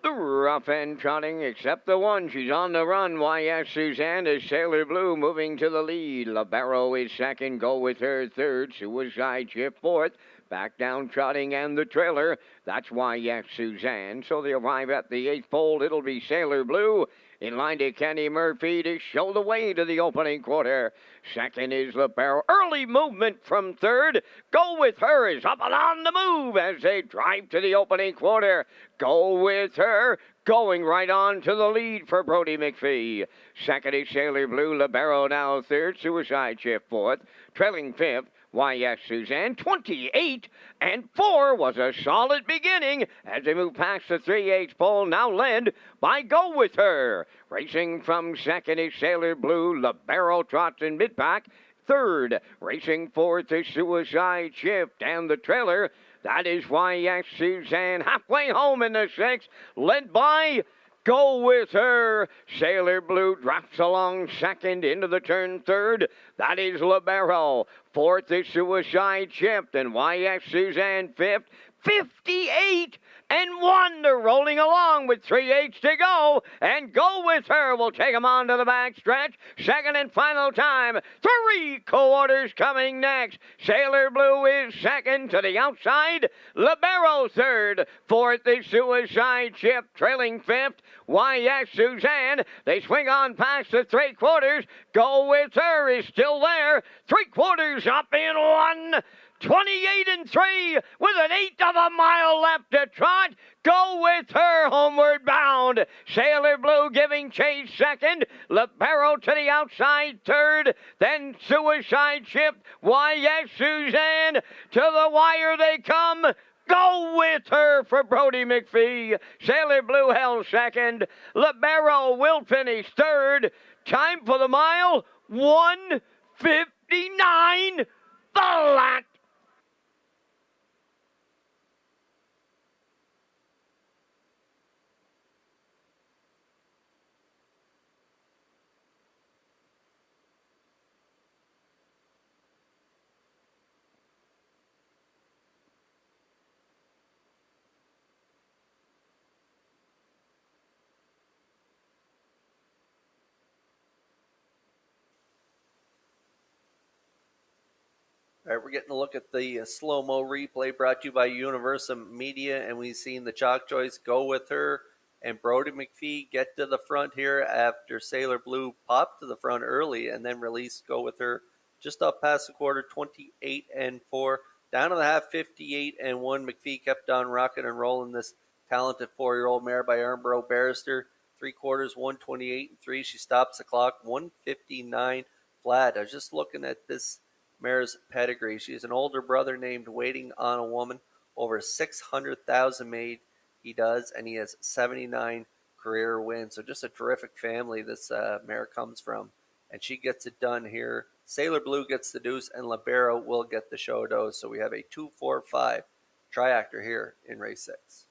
The rough end trotting, except the one. She's on the run. Why, yes, Suzanne is Sailor Blue moving to the lead. Libero is second. Go with her third. Suicide Shift fourth. Back down trotting and the trailer. That's Why, yes, Suzanne. So they arrive at the eighth pole. It'll be Sailor Blue. In line to Kenny Murphy to show the way to the opening quarter. Second is Libero. Early movement from third. Go with her is up and on the move as they drive to the opening quarter. Go with her. Going right on to the lead for Brody McPhee. Second is Sailor Blue. Libero now third. Suicide Shift fourth. Trailing fifth. Why, yes, Suzanne, 28-4 was a solid beginning as they move past the 3/8 pole, now led by Go With Her. Racing from second is Sailor Blue. Libero trots in mid-pack. Third, racing fourth is Suicide Shift, and the trailer, that is Why, yes, Suzanne, halfway home in the sixth, led by Go With Her. Sailor Blue drops along second into the turn third. That is Libero. Fourth is Suicide Shift. And Why, yes, Suzanne fifth. 58-1. They're rolling along with 3/8 to go. And Go With Her will take them on to the back stretch. Second and final time. 3/4 coming next. Sailor Blue is second to the outside. Libero third. Fourth is Suicide Shift trailing fifth. Why, yes, Suzanne. They swing on past the 3/4. Go With Her is still there. 3/4 up in one. 28-3 with an eighth of a mile left to trot. Go With Her homeward bound. Sailor Blue giving chase second. Libero to the outside third. Then Suicide Shift. Why, yes, Suzanne. To the wire they come. Go With Her for Brody McPhee. Sailor Blue held second. Libero will finish third. Time for the mile, 1:59 flat. All right, we're getting a look at the slow-mo replay brought to you by Universal Media, and we've seen the Chalk Choice Go With Her and Brody McPhee get to the front here after Sailor Blue popped to the front early and then released Go With Her just up past the quarter, 28-4. Down to the half, 58-1. McPhee kept on rocking and rolling this talented 4-year-old mare by Armbro Barrister. 3/4, 128-3. She stops the clock, 159 flat. I was just looking at this mare's pedigree. She has an older brother named Waiting on a Woman. Over 600,000 made he does, and he has 79 career wins. So just a terrific family this mare comes from, and she gets it done here. Sailor Blue gets the deuce, and Libero will get the show dose. So we have a 2-4-5 triactor here in race 6.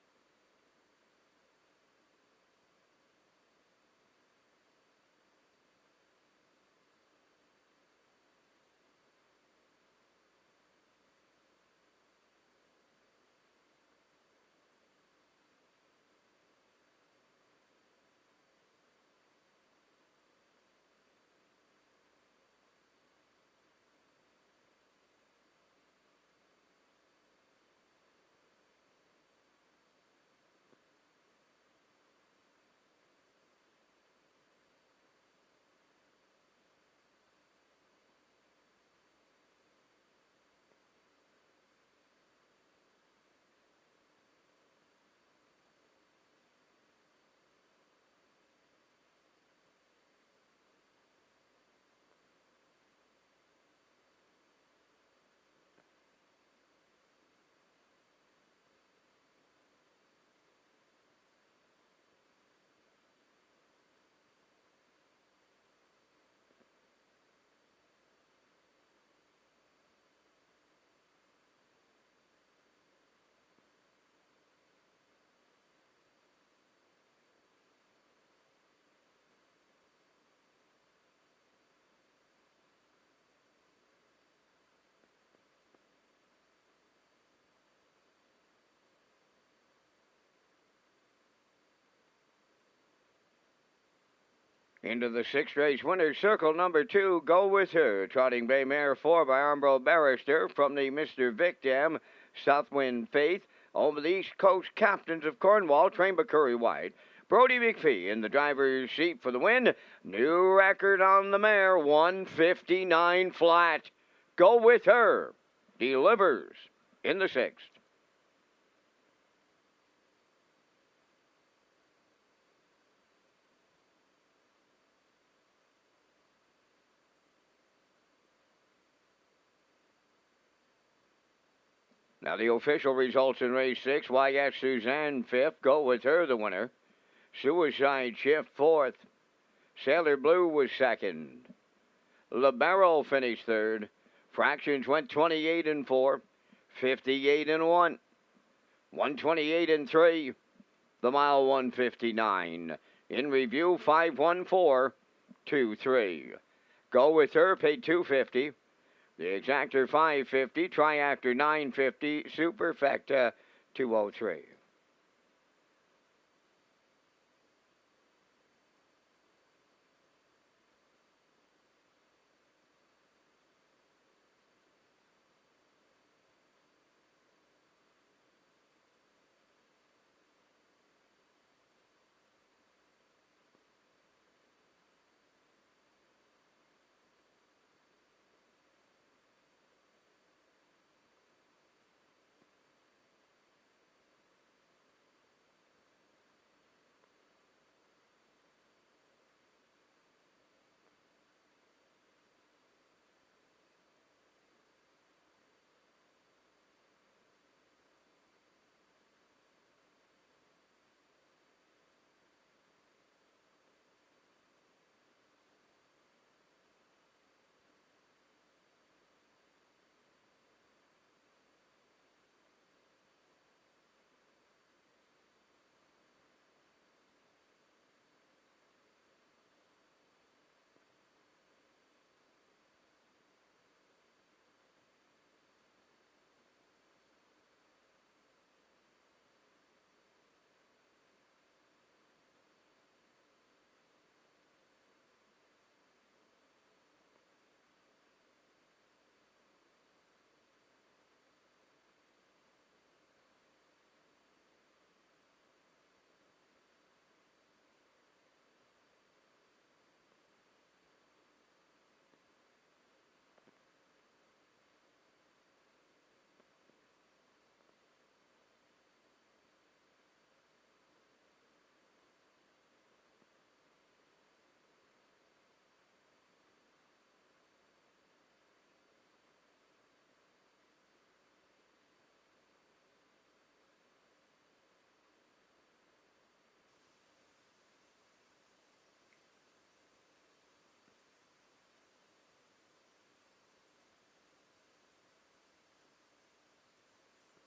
Into the 6th race winner's circle, number 2, Go With Her. Trotting Bay Mare 4 by Armbro Barrister from the Mr. Vic Dam, Southwind Faith. Over the East Coast Captains of Cornwall, Trainba Curry White. Brody McPhee in the driver's seat for the win. New record on the mare, 159 flat. Go With Her delivers in the 6th. Now the official results in race 6. YS Suzanne 5th. Go With Her the winner. Suicide Shift 4th. Sailor Blue was 2nd. Libero finished 3rd. Fractions went 28-4. 58-1. 128-3. The mile 159. In review 514-23. Go With Her paid $250. The exactor $550, triactor $950, superfecta $203.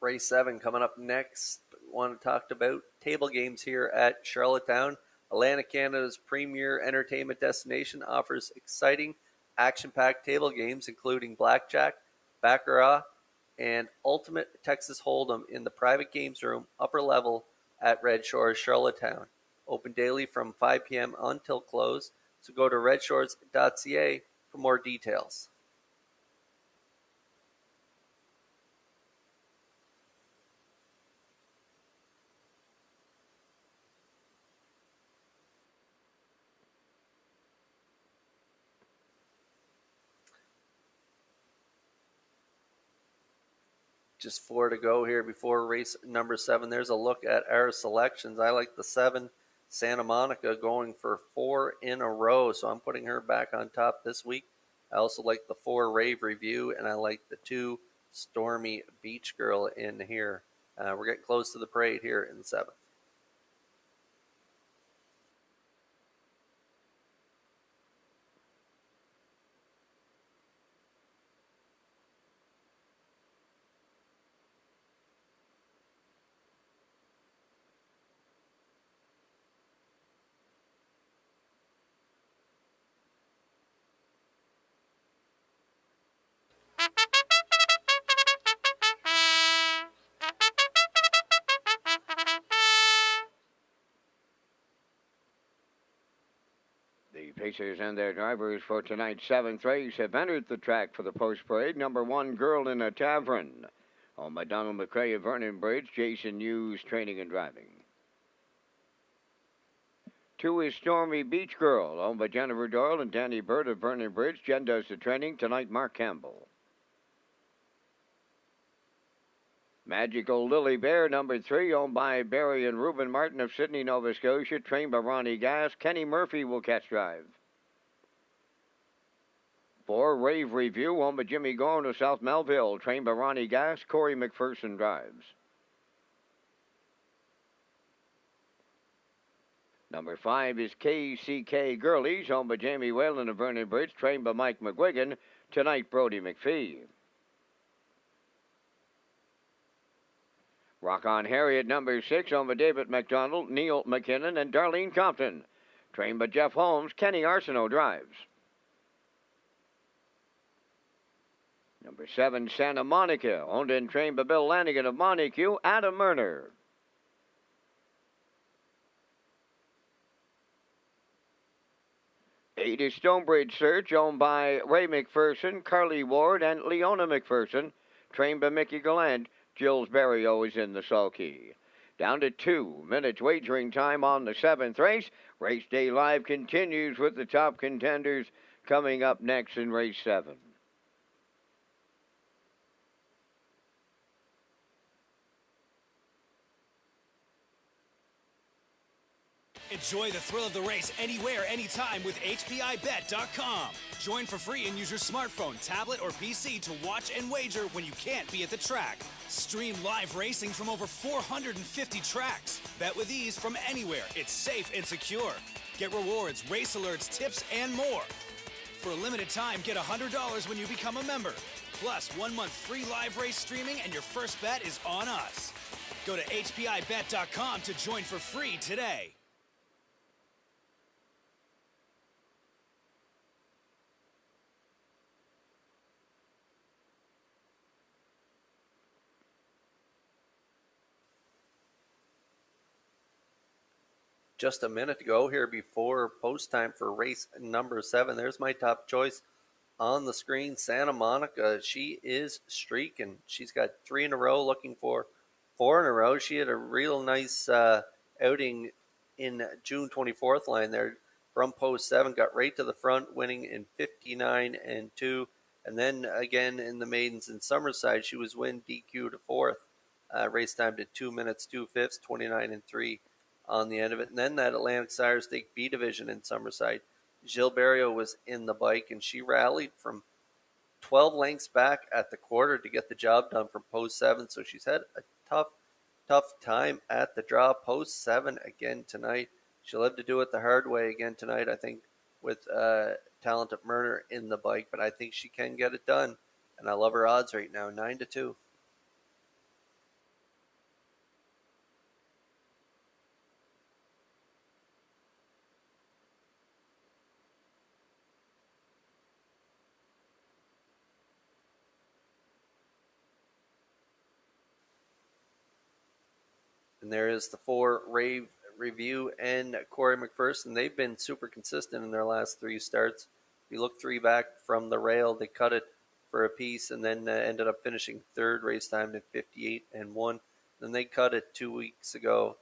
Race 7 coming up next. Want to talk about table games here at Charlottetown. Atlantic Canada's premier entertainment destination offers exciting, action-packed table games including blackjack, baccarat, and ultimate Texas Hold'em in the private games room, upper level at Red Shores, Charlottetown. Open daily from 5 p.m. until close, so go to Redshores.ca for more details. Just 4 to go here before race number 7. There's a look at our selections. I like the 7, Santa Monica, going for 4 in a row, so I'm putting her back on top this week. I also like the 4, Rave Review, and I like the 2, Stormy Beach Girl in here. We're getting close to the parade here in the 7th. The Pacers and their drivers for tonight's 7th race have entered the track for the post-parade. Number 1, Girl in a Tavern, owned by Donald McCray of Vernon Bridge. Jason Hughes, training and driving. 2 is Stormy Beach Girl, owned by Jennifer Doyle and Danny Bird of Vernon Bridge. Jen does the training. Tonight, Mark Campbell. Magical Lily Bear, number 3, owned by Barry and Reuben Martin of Sydney, Nova Scotia, trained by Ronnie Gass. Kenny Murphy will catch drive. 4, Rave Review, owned by Jimmy Gorn of South Melville, trained by Ronnie Gass. Corey McPherson drives. Number 5 is KCK Girlies, owned by Jamie Whalen of Vernon Bridge, trained by Mike McGuigan. Tonight, Brody McPhee. Rock On Harriet, number 6, owned by David McDonald, Neil McKinnon, and Darlene Compton. Trained by Jeff Holmes, Kenny Arsenault drives. Number 7, Santa Monica, owned and trained by Bill Lanigan of Montague, Adam Murner. 8 is Stonebridge Search, owned by Ray McPherson, Carly Ward, and Leona McPherson. Trained by Mickey Gallant. Jill's Barrio is in the sulky. Down to 2 minutes wagering time on the 7th race. Race Day Live continues with the top contenders coming up next in race 7. Enjoy the thrill of the race anywhere, anytime with HPIBet.com. Join for free and use your smartphone, tablet, or PC to watch and wager when you can't be at the track. Stream live racing from over 450 tracks. Bet with ease from anywhere. It's safe and secure. Get rewards, race alerts, tips, and more. For a limited time, get $100 when you become a member. Plus, 1 month free live race streaming and your first bet is on us. Go to HPIBet.com to join for free today. Just a minute to go here before post time for race number 7. There's my top choice on the screen, Santa Monica. She is streaking. She's got 3 in a row, looking for 4 in a row. She had a real nice outing in June 24th line there from post 7, got right to the front, winning in 59 and 2. And then again in the maidens in Summerside, she was win DQ to 4th. Race time to 2 minutes, 2/5, 29 and 3 on the end of it. And then that Atlantic Sire Stake B division in Summerside, Gilles Barrio was in the bike, and she rallied from 12 lengths back at the quarter to get the job done from post 7. So she's had a tough time at the draw. Post 7 again tonight. She'll have to do it the hard way again tonight, I think, with talented Murner in the bike. But I think she can get it done, and I love her odds right now, 9-2. And there is the 4 Rave Review and Corey McPherson. They've been super consistent in their last 3 starts. If you look 3 back from the rail, they cut it for a piece and then ended up finishing 3rd race time at 58 and 1. Then they cut it 2 weeks ago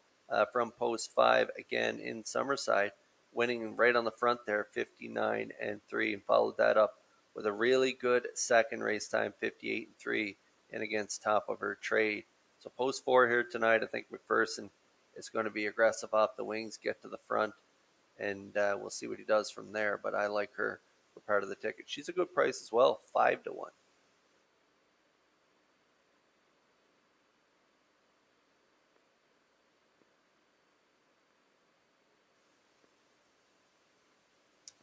from post 5 again in Summerside, winning right on the front there, 59 and 3, and followed that up with a really good 2nd race time, 58 and 3, and against Top of Her Trade. So post 4 here tonight, I think McPherson is going to be aggressive off the wings, get to the front, and we'll see what he does from there. But I like her for part of the ticket. She's a good price as well, 5 to 1.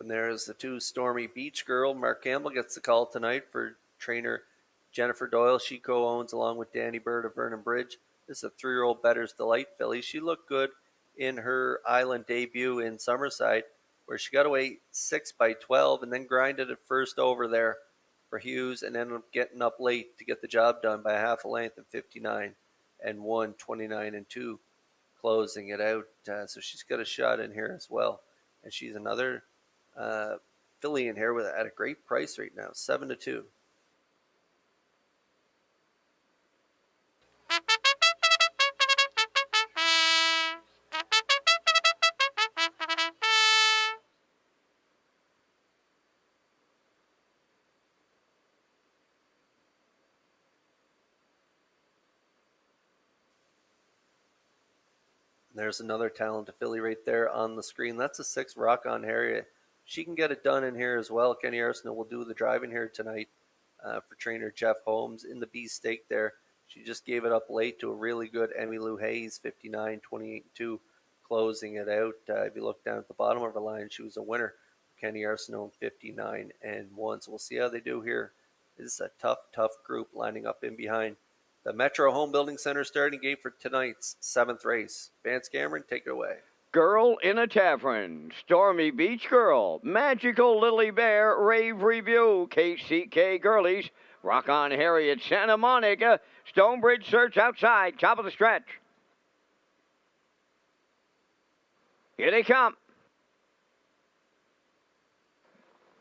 And there's the 2 Stormy Beach Girl. Mark Campbell gets the call tonight for trainer Jennifer Doyle. She co-owns along with Danny Bird of Vernon Bridge. This is a 3-year-old Better's Delight filly. She looked good in her Island debut in Summerside, where she got away 6 by 12 and then grinded it first over there for Hughes and ended up getting up late to get the job done by half a length at 59 and 1, 29 and 2, closing it out. So she's got a shot in here as well. And she's another filly in here at a great price right now, 7 to 2. There's another talented filly right there on the screen. That's a 6, Rock On Harriet. She can get it done in here as well. Kenny Arsenault will do the driving here tonight for trainer Jeff Holmes in the B stake there. She just gave it up late to a really good Emmy Lou Hayes, 59, 28, 2, closing it out. If you look down at the bottom of her line, she was a winner. Kenny Arsenault, 59 and 1. So we'll see how they do here. This is a tough group lining up in behind the Metro Home Building Center starting gate for tonight's 7th race. Vance Cameron, take it away. Girl in a Tavern, Stormy Beach Girl, Magical Lily Bear, Rave Review, KCK Girlies, Rock On Harriet, Santa Monica, Stonebridge Search outside, top of the stretch. Here they come.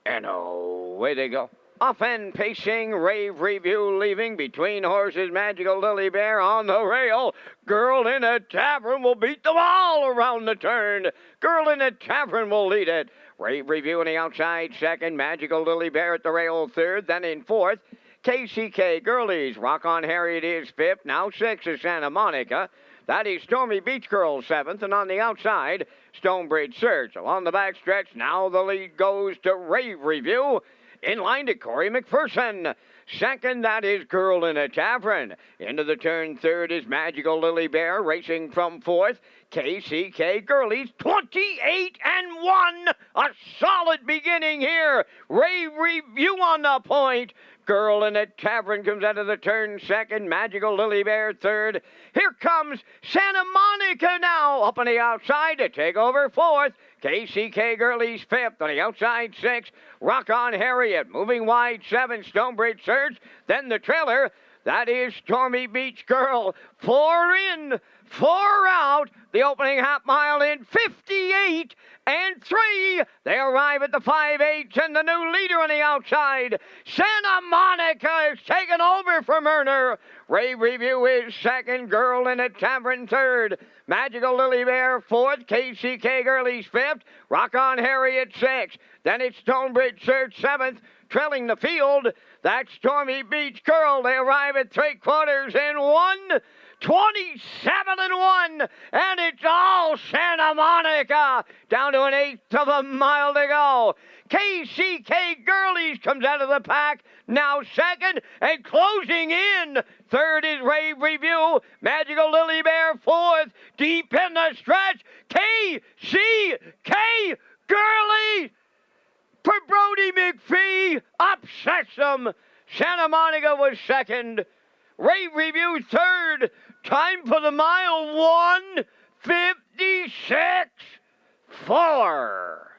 And away they go. Off and pacing, Rave Review leaving between horses, Magical Lily Bear on the rail. Girl in a Tavern will beat them all around the turn. Girl in a Tavern will lead it. Rave Review on the outside, 2nd. Magical Lily Bear at the rail, 3rd. Then in 4th, KCK Girlies. Rock On Harriet is 5th. Now 6th is Santa Monica. That is Stormy Beach Girl, 7th. And on the outside, Stonebridge Search. Along the back stretch, now the lead goes to Rave Review. In line to Corey McPherson. 2nd, that is Girl in a Tavern. Into the turn, 3rd is Magical Lily Bear. Racing from 4th, KCK Girlies. 28 and 1. A solid beginning here. Rave Review on the point. Girl in a Tavern comes out of the turn, 2nd. Magical Lily Bear, 3rd. Here comes Santa Monica now up on the outside to take over 4th. KCK Girlies 5th. On the outside, 6th. Rock On Harriet moving wide, 7th. Stonebridge Surge. Then the trailer. That is Stormy Beach Girl. 4 in, 4 out. The opening half mile in 58 and 3. They arrive at the 5/8 and the new leader on the outside. Santa Monica is taken over from Erner. Rave Review is 2nd. Girl in a Tavern 3rd. Magical Lily Bear 4th. KCK Girlies 5th. Rock On Harriet 6th. Then it's Stonebridge Search 7th. Trailing the field, that's Stormy Beach Girl. They arrive at 3/4 in 1. 27 and 1, and it's all Santa Monica. Down to an 1/8 of a mile to go. KCK Girlies comes out of the pack, now 2nd, and closing in. 3rd is Rave Review. Magical Lily Bear 4th, deep in the stretch. KCK Girlies for Brody McPhee upsets them. Santa Monica was 2nd. Rave Review 3rd. Time for the mile, 1:56.4.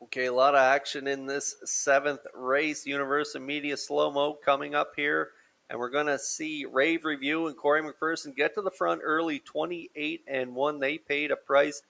Okay, a lot of action in this 7th race. Universal Media Slow-Mo coming up here. And we're going to see Rave Review and Corey McPherson get to the front early, 28-1. They paid a price.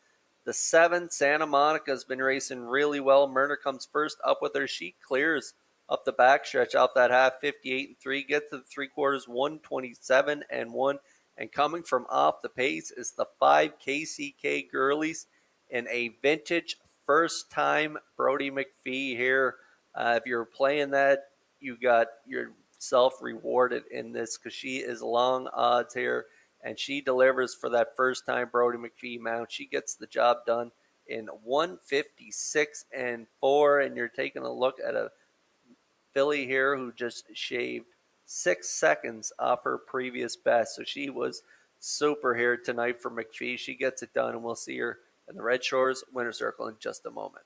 The 7, Santa Monica, has been racing really well. Myrna comes first up with her. She clears up the backstretch off that half, 58-3. Gets to the 3/4, 127-1. And coming from off the pace is the 5 KCK Girlies in a vintage first-time Brody McPhee here. If you're playing that, you got yourself rewarded in this because she is long odds here, and she delivers for that first-time Brody McPhee mount. She gets the job done in 156-4, and you're taking a look at a filly here who just shaved 6 seconds off her previous best. So she was super here tonight for McPhee. She gets it done, and we'll see her in the Red Shores Winner's Circle in just a moment.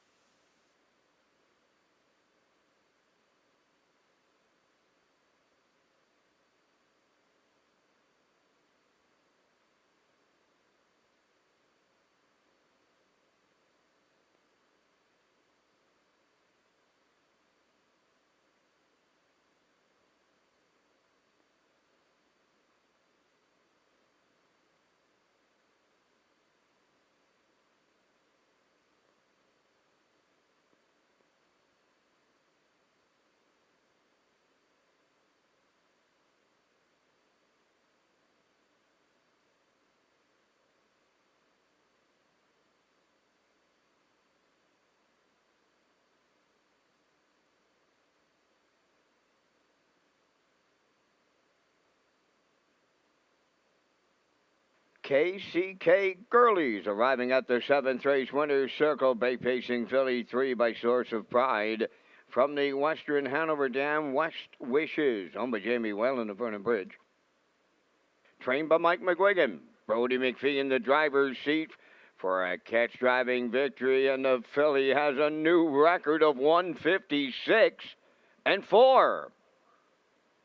KCK Girlies arriving at the 7th race Winner's Circle. Bay Pacing filly 3 by Source of Pride. From the Western Hanover Dam, West Wishes, owned by Jamie Well in the Vernon Bridge. Trained by Mike McGuigan. Brody McPhee in the driver's seat for a catch-driving victory, and the filly has a new record of 156-4.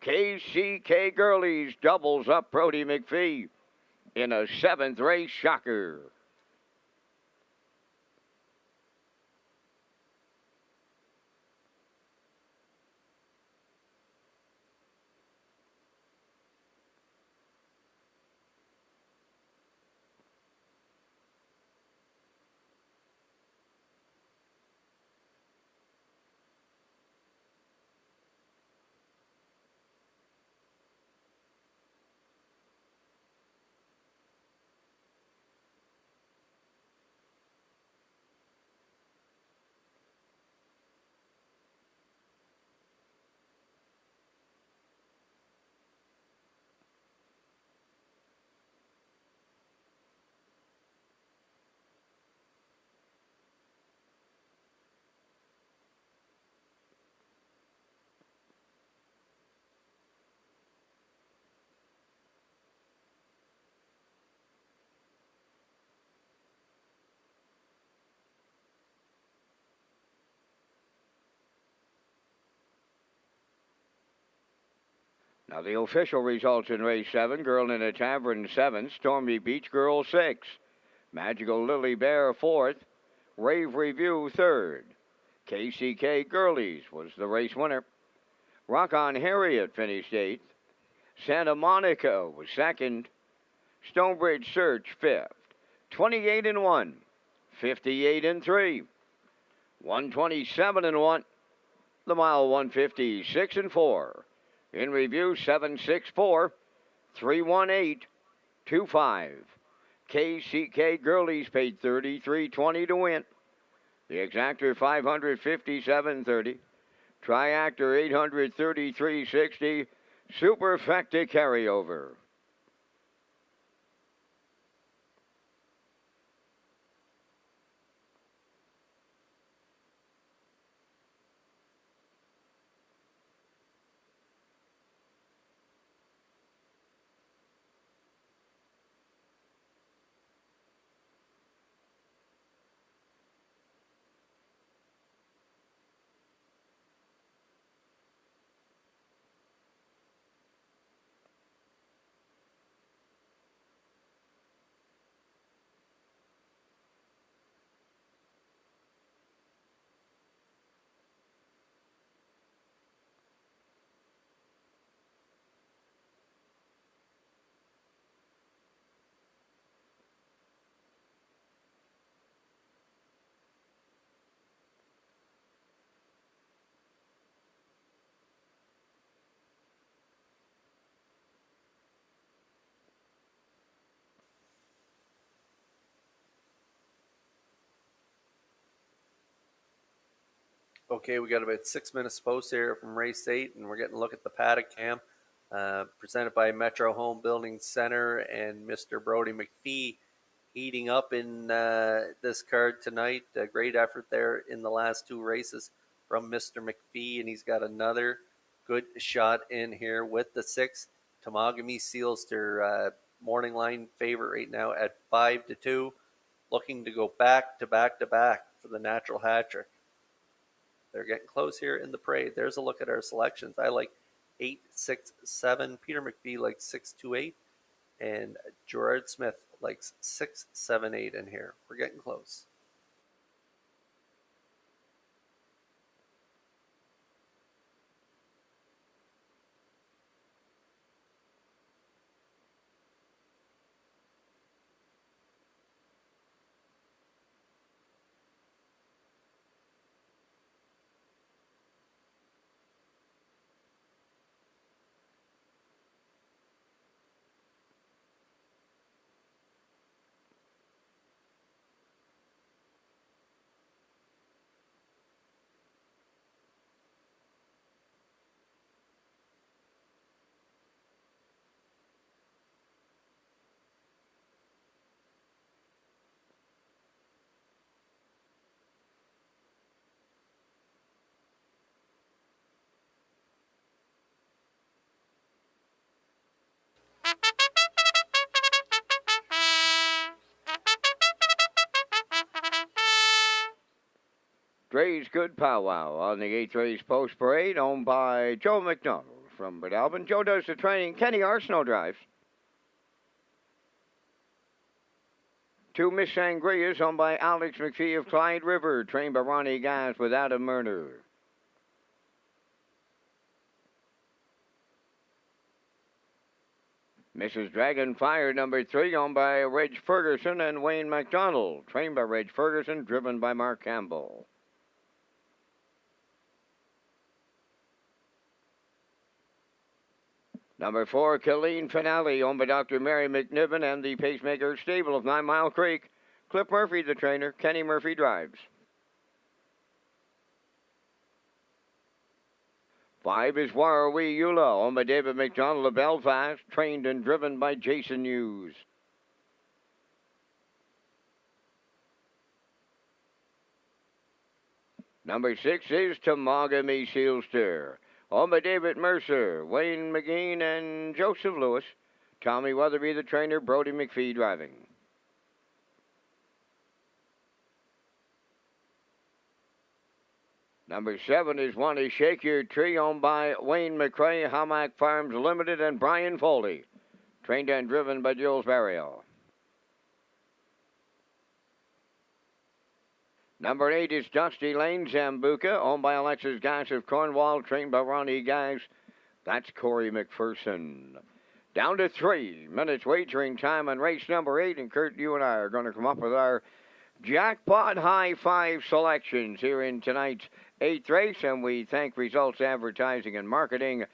KCK Girlies doubles up Brody McPhee in a 7th race shocker. Now the official results in race 7, Girl in a Tavern 7, Stormy Beach Girl 6, Magical Lily Bear 4th, Rave Review 3rd. KCK Girlies was the race winner. Rock On Harriet finished 8th. Santa Monica was 2nd. Stonebridge Search 5th. 28-1, 58-3, 127-1. The mile 156-4. In review 764, 318-25. KCK Girlies paid $33.20 to win. The exactor $557.30. Triactor $833.60. Superfecta carryover. Okay, we got about 6 minutes post here from race 8, and we're getting a look at the paddock cam. Presented by Metro Home Building Center and Mr. Brody McPhee heating up in this card tonight. A great effort there in the last 2 races from Mr. McPhee, and he's got another good shot in here with the 6. Tamagami Seals their morning line favorite right now at 5-2, looking to go back to back to back for the natural hat trick. They're getting close here in the parade. There's a look at our selections. I like 8, 6, 7. Peter McPhee likes 6, 2, 8. And Gerard Smith likes 6, 7, 8 in here. We're getting close. Dre's Good Powwow on the 8th race post parade, owned by Joe McDonald from Bretalbin. Joe does the training. Kenny Arsenault drives. 2 Miss Sangrias, owned by Alex McPhee of Clyde River, trained by Ronnie Gas with Adam Murner. Mrs. Dragonfire, number 3, owned by Reg Ferguson and Wayne McDonald, trained by Reg Ferguson, driven by Mark Campbell. Number 4, Killeen Finale, owned by Dr. Mary McNiven and the Pacemaker Stable of 9 Mile Creek. Cliff Murphy, the trainer. Kenny Murphy drives. 5 is Warrawee Eula, owned by David McDonald of Belfast, trained and driven by Jason Hughes. Number 6 is Tamagami Sealster, owned by David Mercer, Wayne McGee, and Joseph Lewis. Tommy Weatherby, the trainer. Brody McPhee driving. Number 7 is Want to Shake Your Tree, owned by Wayne McCrae, Hamac Farms Limited, and Brian Foley, trained and driven by Jules Barrio. Number 8 is Dusty Lane Zambuca, owned by Alexis Gass of Cornwall, trained by Ronnie Gass. That's Corey McPherson. Down to 3 minutes wagering time on race number 8, and Kurt, you and I are going to come up with our jackpot high 5 selections here in tonight's 8th race, and we thank Results Advertising and Marketing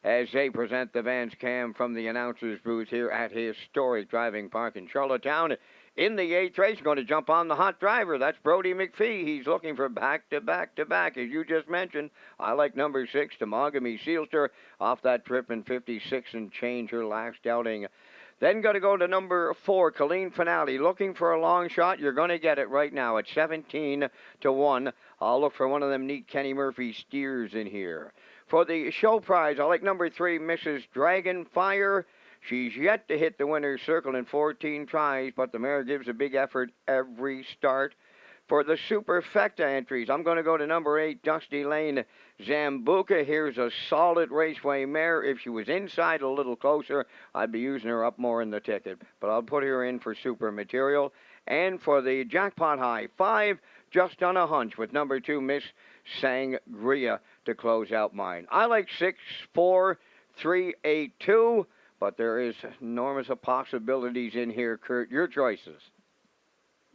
as they present the Vans Cam from the announcer's booth here at historic Driving Park in Charlottetown. In the 8th race, going to jump on the hot driver. That's Brody McPhee. He's looking for back-to-back-to-back, as you just mentioned. I like number 6, Tamagami Sealster, off that trip in 56 and change her last outing. Then going to go to number 4, Killeen Finale. Looking for a long shot. You're going to get it right now at 17-1. I'll look for one of them neat Kenny Murphy steers in here. For the show prize, I like number 3, Mrs. Dragonfire. She's yet to hit the winner's circle in 14 tries, but the mare gives a big effort every start. For the superfecta entries, I'm going to go to number 8, Dusty Lane Zambuca. Here's a solid raceway mare. If she was inside a little closer, I'd be using her up more in the ticket. But I'll put her in for super material. And for the jackpot high 5, just on a hunch with number 2, Miss Sangria, to close out mine. I like 6, 4, 3, 8, 2, but there is enormous possibilities in here, Kurt. Your choices.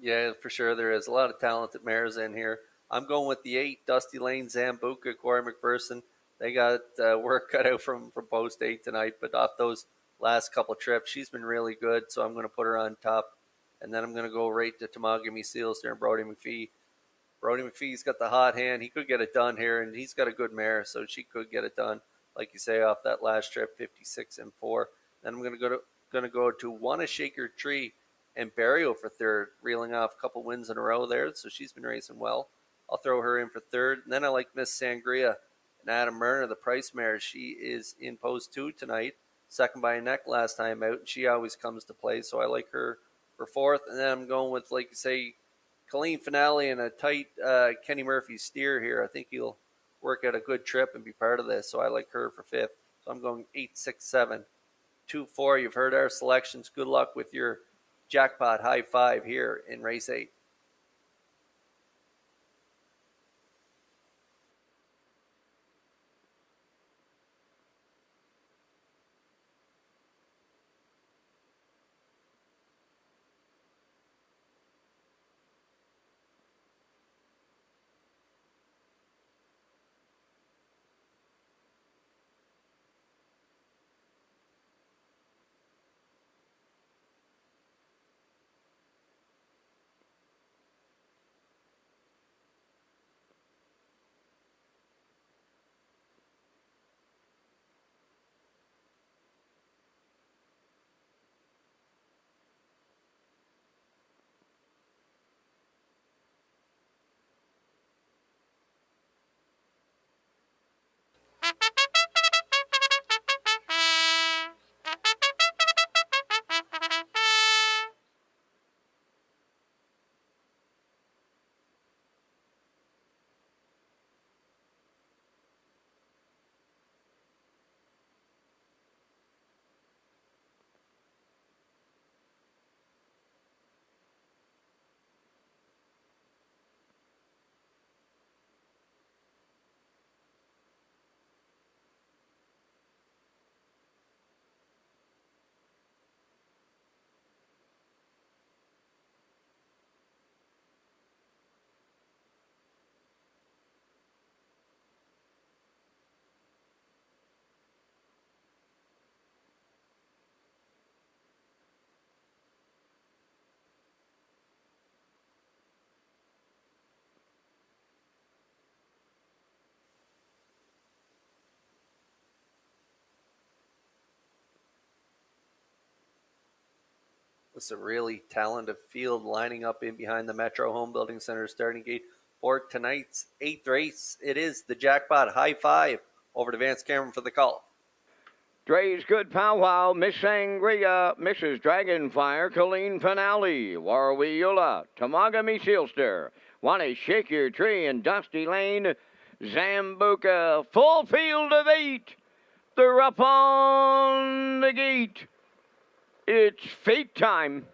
Yeah, for sure. There is a lot of talented mares in here. I'm going with the 8, Dusty Lane Zambuca, Corey McPherson. They got work cut out from post 8 tonight, but off those last couple trips, she's been really good, so I'm going to put her on top. And then I'm going to go right to Tamagami Seals there and Brody McPhee. Brody McPhee's got the hot hand. He could get it done here, and he's got a good mare, so she could get it done, like you say, off that last trip, 56-4. Then I'm going to go to Wanna Shake Your Tree and Burial for third, reeling off a couple wins in a row there, so she's been racing well. I'll throw her in for third. And then I like Miss Sangria and Adam Murner, the price mare. She is in post 2 tonight, second by a neck last time out, and she always comes to play, so I like her for fourth. And then I'm going with, like you say, Colleen Finale and a tight Kenny Murphy steer here. I think he'll work out a good trip and be part of this, so I like her for fifth. So I'm going 8, 6, 7, 2, 4. You've heard our selections. Good luck with your jackpot high five here in race 8. With some really talented field lining up in behind the Metro Home Building Center starting gate for tonight's 8th race. It is the jackpot high five. Over to Vance Cameron for the call. Dre's Good Powwow, Miss Sangria, Mrs. Dragonfire, Colleen Finale, Warweula, Tamagami Sealster, Wanna Shake Your Tree in Dusty Lane, Zambuca, full field of 8. They're up on the gate. It's fate time.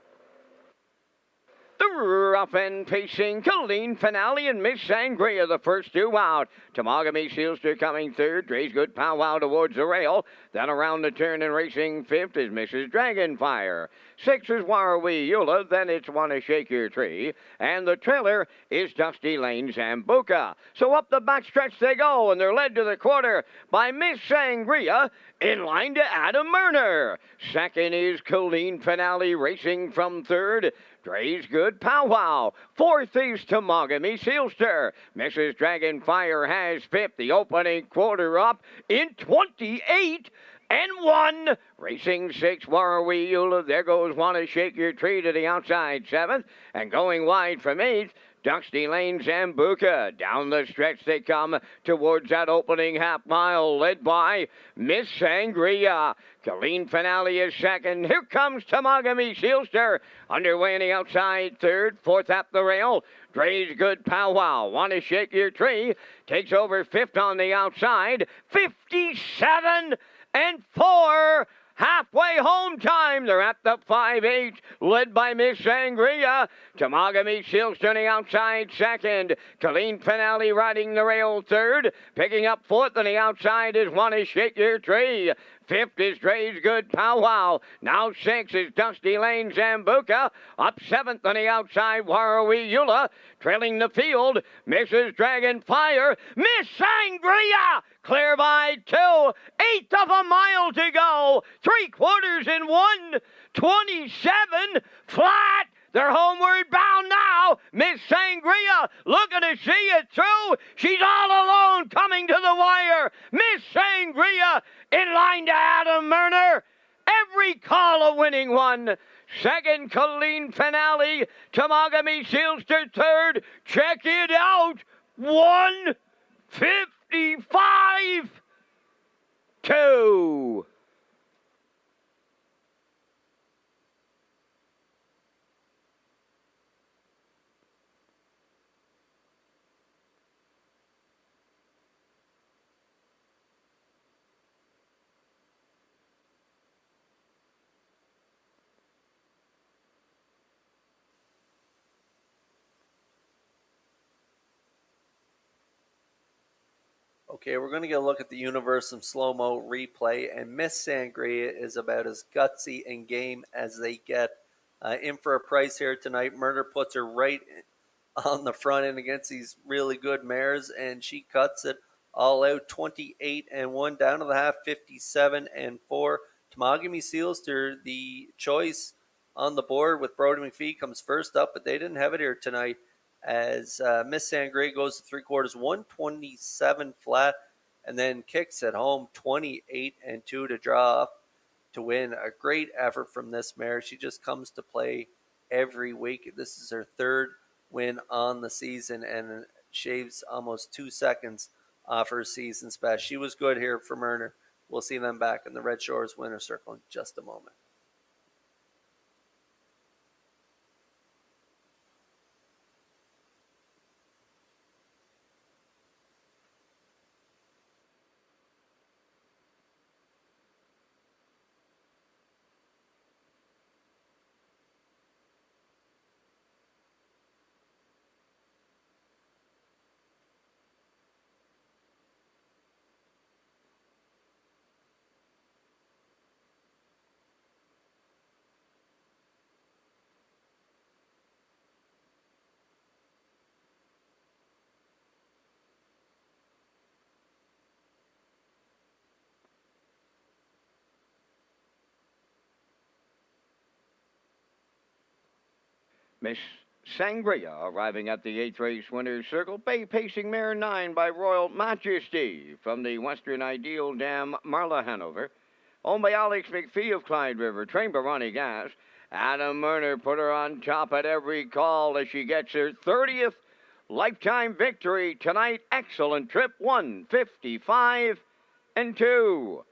The rough and pacing Colleen Finale and Miss Sangria, the first 2 out. Tamagami Sealster coming third. Dre's Good Powwow towards the rail. Then around the turn and racing fifth is Mrs. Dragonfire. 6 is Warweula. Then it's Wanna Shake Your Tree. And the trailer is Dusty Lane Zambuca. So up the backstretch they go, and they're led to the quarter by Miss Sangria, in line to Adam Murner. Second is Colleen Finale racing from third. Dre's Good Powwow. Fourth is Tamagami Sealster. Mrs. Dragonfire has fifth. The opening quarter up in 28-1. Racing 6, Warweula. There goes Wanna Shake Your Tree to the outside 7th. And going wide from 8th, Dusty Lane Zambuca. Down the stretch they come towards that opening half mile, led by Miss Sangria. Colleen Finale is second. Here comes Tamagami Sealster. Underway on the outside third. Fourth at the rail. Dre's Good Powwow. Wanna Shake Your Tree. Takes over fifth on the outside. 57-4. Halfway home time. They're at the 5-8, led by Miss Sangria. Tamagami Sealster on the outside second. Colleen Finale riding the rail third. Picking up fourth on the outside is Wanna Shake Your Tree. Fifth is Dre's Good Powwow. Now 6 is Dusty Lane Zambuca. Up 7th on the outside, Warweula. Trailing the field, Mrs. Dragonfire. Miss Sangria! Clear by 2. 1/8 of a mile to go. 3/4 in 1. 27 flat. They're homeward bound now. Miss Sangria Sangria looking to see it through. She's all alone coming to the wire. Miss Sangria in line to Adam Murner. Every call a winning one. Second, Colleen Finale. Tamagami Sealster third. Check it out. 155-2. Okay, we're going to get a look at the Universum slow-mo replay, and Miss Sangria is about as gutsy and game as they get. In for a price here tonight. Murder puts her right on the front end against these really good mares, and she cuts it all out. 28-1 down to the half. 57-4. Tamagami Sealster, the choice on the board with Brody McPhee, comes first up, but they didn't have it here tonight, as Miss Sangria goes to 3/4, 127 flat, and then kicks it home 28-2 to draw up to win. A great effort from this mare. She just comes to play every week. This is her third win on the season and shaves almost 2 seconds off her season's best. She was good here for Murner. We'll see them back in the Red Shores winner circle in just a moment. Miss Sangria arriving at the 8th race winner's circle. Bay pacing mare 9 by Royal Majesty from the Western Ideal Dam, Marla, Hanover. Owned by Alex McPhee of Clyde River. Trained by Ronnie Gas. Adam Murner put her on top at every call as she gets her 30th lifetime victory tonight. Excellent trip. 155-2.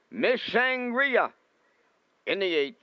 Miss Sangria in the 8th.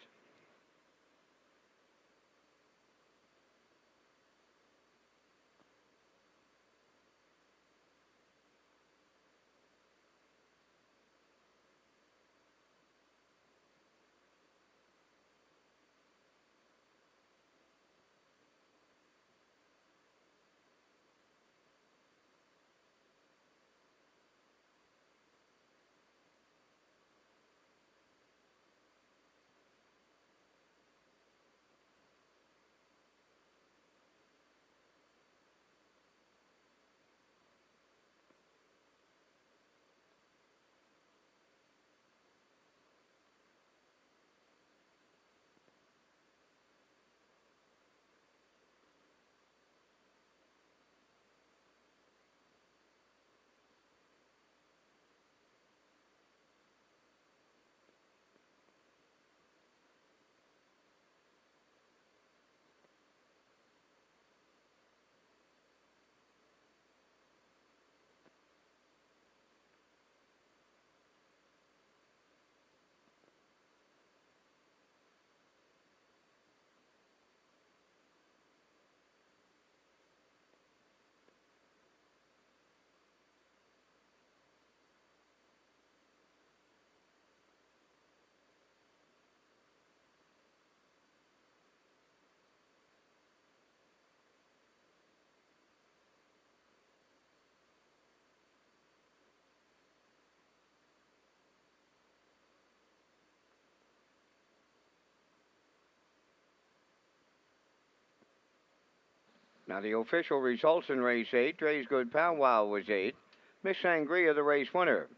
Now the official results in race 8. Dre's Good Powwow was 8th. Miss Sangria, the race winner.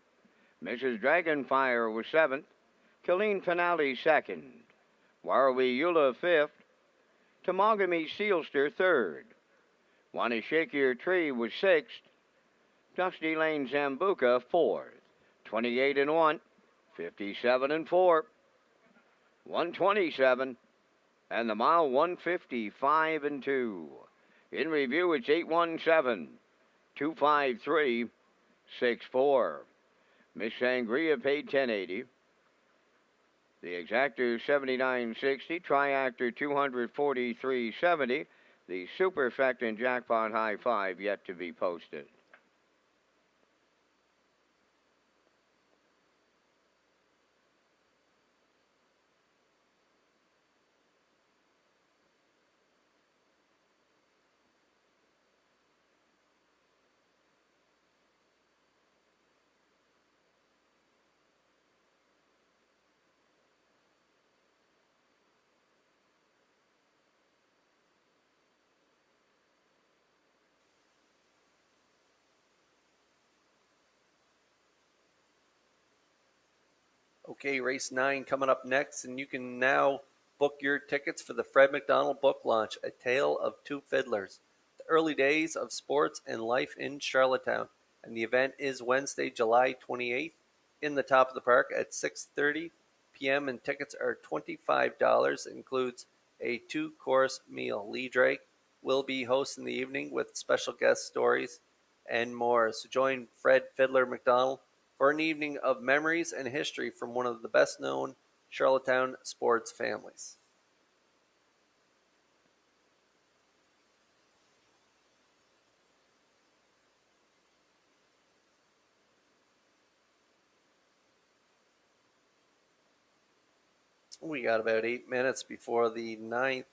Mrs. Dragonfire was 7th. Colleen Finale 2nd. Warrawee Eula 5th. Tamagami Sealster 3rd. Wanna Shake Your Tree was 6th. Dusty Lane Zambuca 4th. 28 and 1. 57 and 4. 127. And the mile 155 and 2. In review, it's 817, 253, 64. Miss Sangria paid 1080. The exactor 79.60, triactor 243.70. The superfecta and jackpot high 5 yet to be posted. Okay, race 9 coming up next, and you can now book your tickets for the Fred McDonald book launch, A Tale of Two Fiddlers, the early days of sports and life in Charlottetown. And the event is Wednesday, July 28th in the top of the park at 6:30 p.m. and tickets are $25. It includes a 2-course meal. Lee Drake will be hosting the evening with special guest stories and more. So join Fred Fiddler McDonald for an evening of memories and history from one of the best-known Charlottetown sports families. We got about 8 minutes before the 9th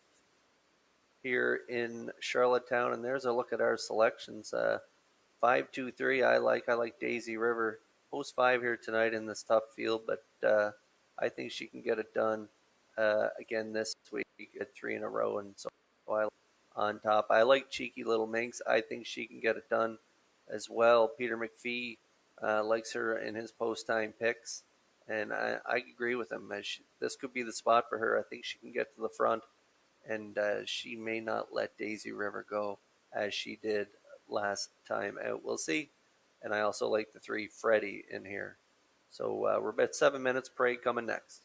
here in Charlottetown, and there's a look at our selections. 5-2-3, I like Daisy River. Post 5 here tonight in this tough field, but I think she can get it done again this week at 3 in a row, and so I on top. I like Cheeky Little Minx. I think she can get it done as well. Peter McPhee likes her in his post-time picks, and I agree with him. This could be the spot for her. I think she can get to the front, and she may not let Daisy River go as she did last time out. We'll see. And I also like the 3 Freddie in here. So we're about 7 minutes. Parade coming next.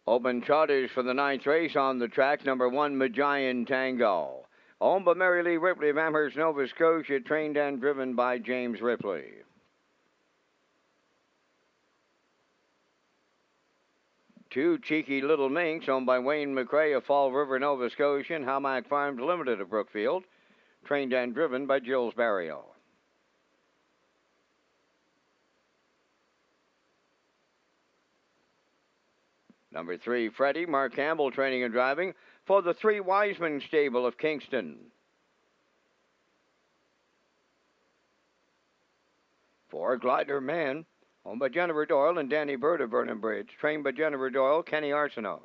Open trotters for the 9th race on the track. Number 1, Magian Tango. Owned by Mary Lee Ripley of Amherst, Nova Scotia, trained and driven by James Ripley. Two Cheeky Little Minx, owned by Wayne McRae of Fall River, Nova Scotia, and Hamac Farms Limited of Brookfield, trained and driven by Jules Barrio. Number 3, Freddie, Mark Campbell training and driving for the 3 Wiseman stable of Kingston. 4, Glider Man, owned by Jennifer Doyle and Danny Bird of Vernon Bridge, trained by Jennifer Doyle, Kenny Arsenault.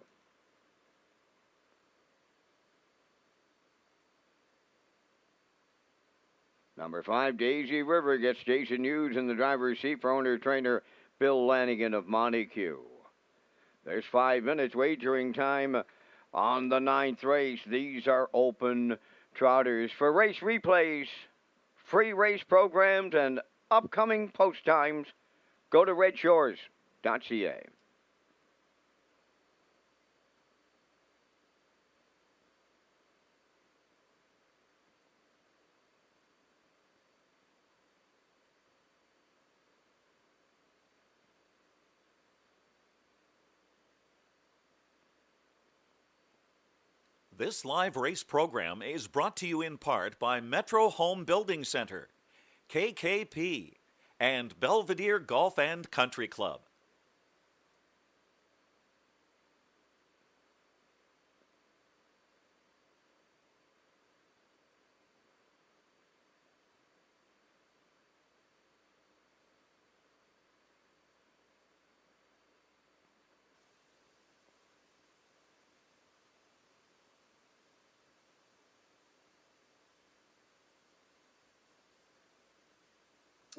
Number 5, Daisy River gets Jason Hughes in the driver's seat for owner-trainer Bill Lanigan of Montague. There's 5 minutes wagering time on the 9th race. These are open trotters. For race replays, free race programs, and upcoming post times, go to Redshores.ca. This live race program is brought to you in part by Metro Home Building Center, KKP, and Belvedere Golf and Country Club.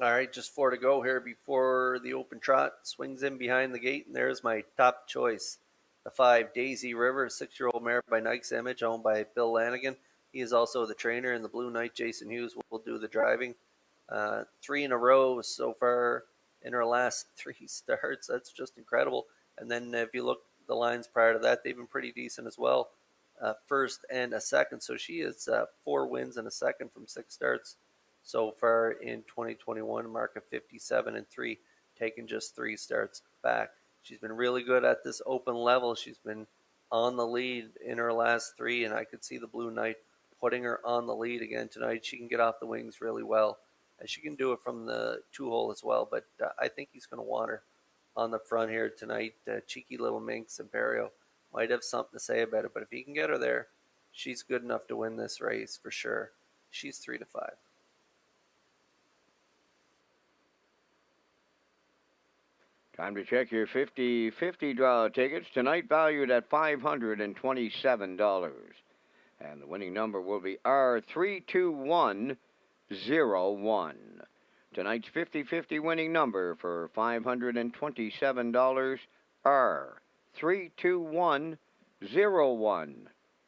All right, just 4 to go here before the open trot swings in behind the gate, and there's my top choice. The 5, Daisy River, a 6-year-old mare by Nike's Image, owned by Bill Lanigan. He is also the trainer, and the Blue Knight, Jason Hughes, will do the driving. 3 in a row so far in her last 3 starts. That's just incredible. And then if you look at the lines prior to that, they've been pretty decent as well. First and a second. So she is 4 wins and a second from 6 starts so far in 2021. Mark of 57 and 3, taking just 3 starts back. She's been really good at this open level. She's been on the lead in her last 3, and I could see the Blue Knight putting her on the lead again tonight. She can get off the wings really well, and she can do it from the 2-hole as well, but I think he's going to want her on the front here tonight. Cheeky Little Minx and Barrio might have something to say about it, but if he can get her there, she's good enough to win this race for sure. She's 3 to 5. Time to check your 50-50 draw tickets. Tonight valued at $527. And the winning number will be R32101. Tonight's 50-50 winning number for $527, R32101.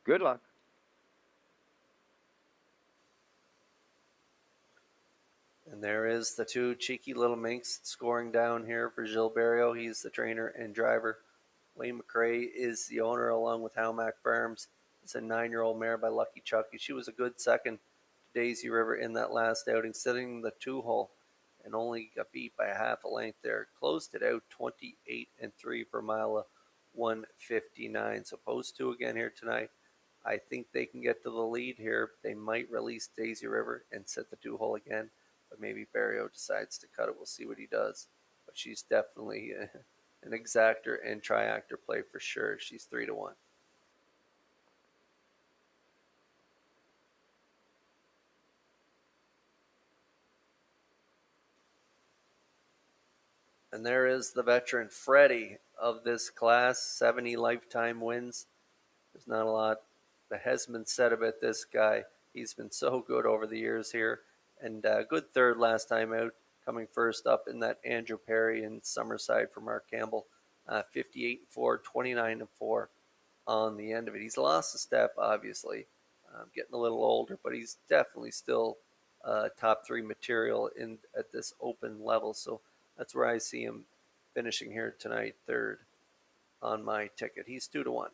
Good luck. And there is the 2, Cheeky Little Minx, scoring down here for Gilles Barrio. He's the trainer and driver. Wayne McRae is the owner, along with Howmack Farms. It's a 9-year-old mare by Lucky Chucky. She was a good second to Daisy River in that last outing, sitting the 2-hole, and only got beat by a half a length there. Closed it out 28 and 3 for a mile of 159. So post 2 again here tonight. I think they can get to the lead here. They might release Daisy River and set the 2-hole again, but maybe Barrio decides to cut it. We'll see what he does. But she's definitely an exactor and triactor play for sure. She's 3 to 1. And there is the veteran Freddie of this class, 70 lifetime wins. There's not a lot that has been said about this guy. He's been so good over the years here, and good third last time out, coming first up in that Andrew Perry and Summerside for Mark Campbell. 58 and 4, 29 and 4 on the end of it. He's lost a step, obviously, getting a little older, but he's definitely still top 3 material at this open level. So that's where I see him finishing here tonight, third on my ticket. He's 2 to 1.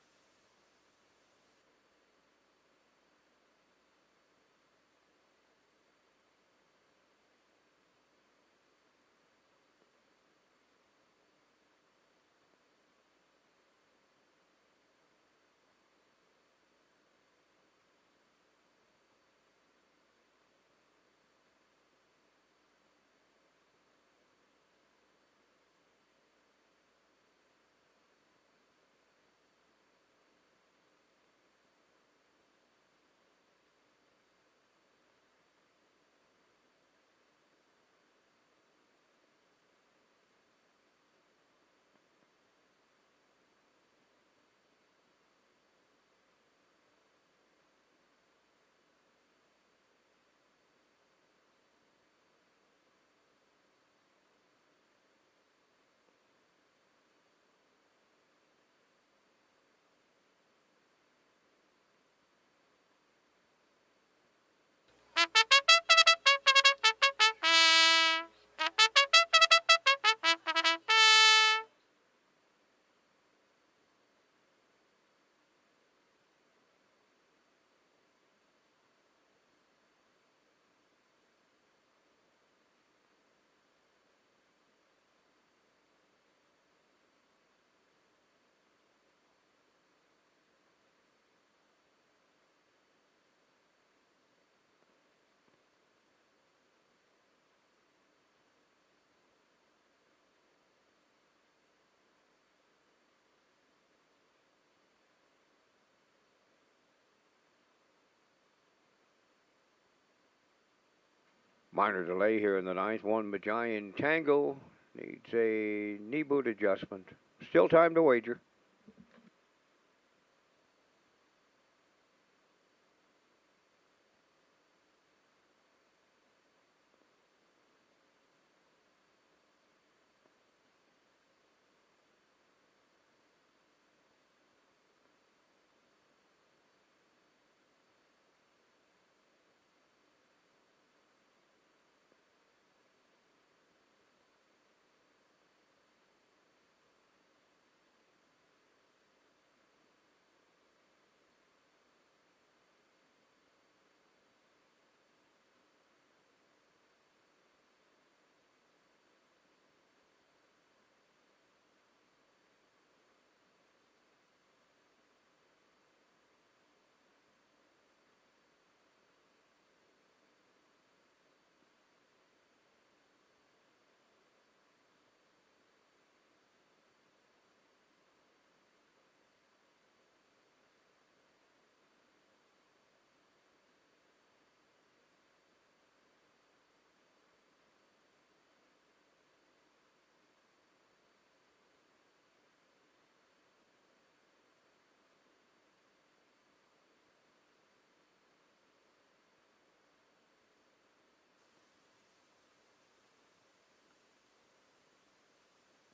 Minor delay here in the ninth. 1 Majayan Tango needs a knee boot adjustment. Still time to wager.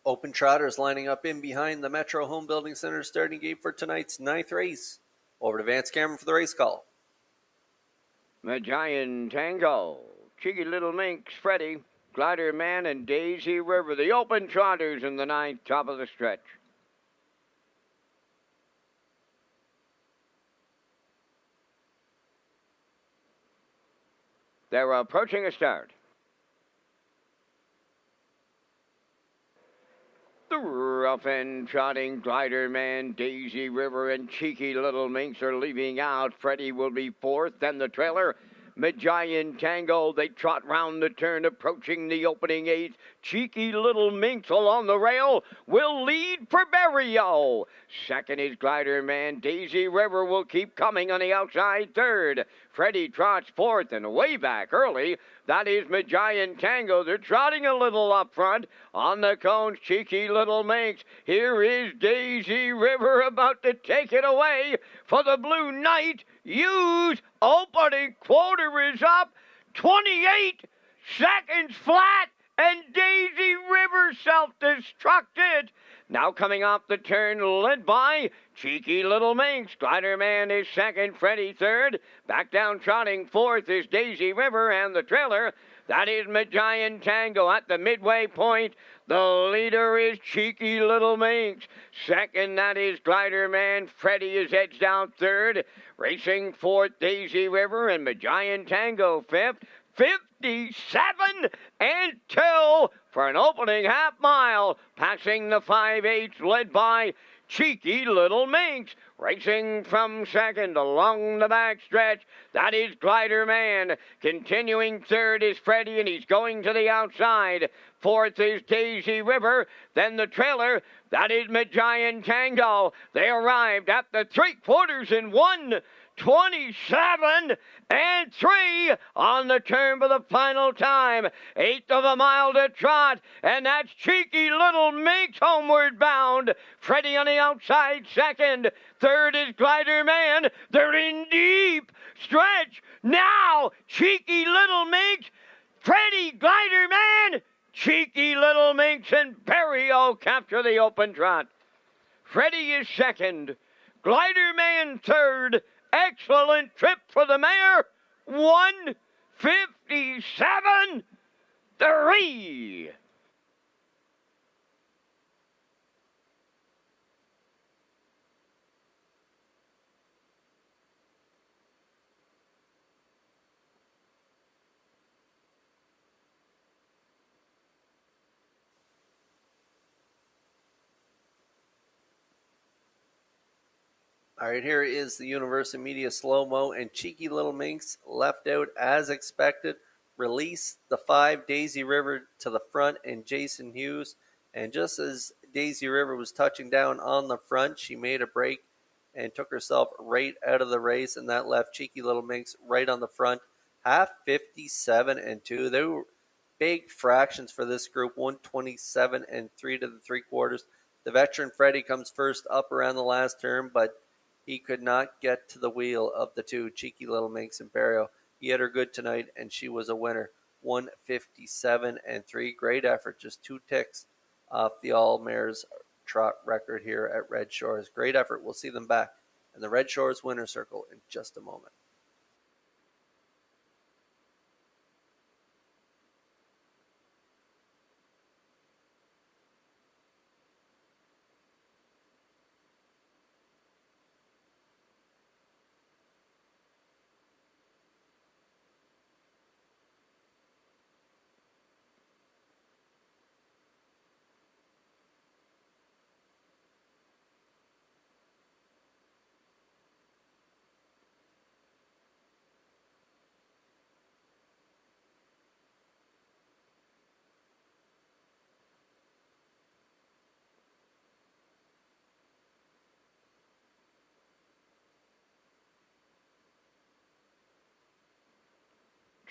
Open Trotters lining up in behind the Metro Home Building Center starting gate for tonight's 9th race. Over to Vance Cameron for the race call. Giant Tango, Cheeky Little Minx, Freddie, Glider Man, and Daisy River. The Open Trotters in the 9th, top of the stretch. They're approaching a start. The rough and trotting Glider Man, Daisy River, and Cheeky Little Minx are leaving out. Freddie will be fourth. Then the trailer, Giant Tango. They trot round the turn, approaching the opening eighth. Cheeky Little Minx along the rail will lead for Berrio. Second is Glider Man. Daisy River will keep coming on the outside third. Freddie trots fourth and way back early. That is Giant Tango. They're trotting a little up front. On the cones, Cheeky Little Minx. Here is Daisy River about to take it away for the Blue Knight. Use opening quarter is up. 28 seconds flat. And Daisy River self-destructed. Now coming off the turn, led by Cheeky Little Minx. Glider Man is second, Freddie third. Back down trotting fourth is Daisy River, and the trailer, that is Giant Tango at the midway point. The leader is Cheeky Little Minx. Second, that is Glider Man. Freddie is edged out third. Racing fourth, Daisy River, and Giant Tango fifth. 57 and 2 for an opening half mile. Passing the 5/8, led by Cheeky Little Minx. Racing from second along the back stretch, that is Glider Man. Continuing third is Freddie, and he's going to the outside. Fourth is Daisy River. Then the trailer, that is Giant Tango. They arrived at the 3/4 in 1:27 and 3 on the turn for the final time. 1/8 of a mile to trot, and that's Cheeky Little Minx homeward bound. Freddie on the outside second. Third is Glider Man. They're in deep stretch now. Cheeky Little Minx, Freddie, Glider Man, Cheeky Little Minx, and Berrio capture the open trot. Freddie is second. Glider Man third. Excellent trip for the mare. 1:57.3. All right, here is the Universal Media slow-mo, and Cheeky Little Minx left out as expected. Release the 5 Daisy River to the front and Jason Hughes. And just as Daisy River was touching down on the front, she made a break and took herself right out of the race, and that left Cheeky Little Minx right on the front. Half 57 and 2. They were big fractions for this group. 127 and 3 to the 3/4. The veteran Freddie comes first up around the last turn, but he could not get to the wheel of the two, Cheeky Little Minx and Berrio. He had her good tonight, and she was a winner. 1:57 and 3. Great effort. Just 2 ticks off the all-mares trot record here at Red Shores. Great effort. We'll see them back in the Red Shores winner circle in just a moment.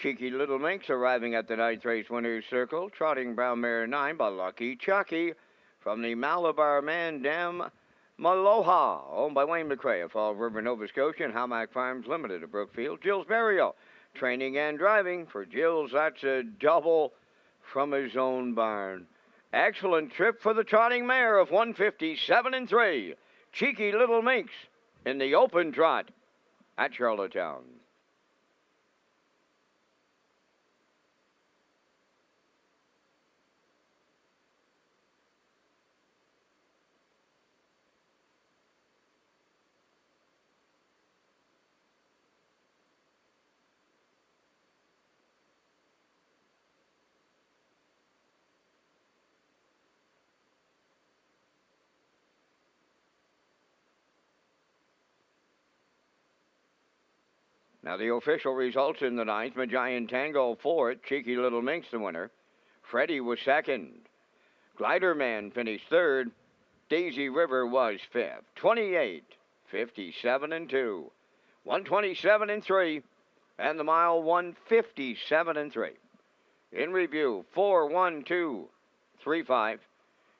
Cheeky Little Minx arriving at the 9th race winner's circle, trotting brown mare 9 by Lucky Chucky from the Malabar Mandam Maloha, owned by Wayne McCrae of Fall River, Nova Scotia, and Hamac Farms Limited of Brookfield. Jill's Berrio, training and driving. For Jill's, that's a double from his own barn. Excellent trip for the trotting mare of 157 and 3. Cheeky Little Minx in the open trot at Charlottetown. Now the official results in the ninth. Magian Tango fourth. Cheeky Little Minx the winner. Freddie was second. Glider Man finished third. Daisy River was fifth. 28, 57 and 2. 127 and 3. And the mile 157 and 3. In review, 4-1-2-3-5.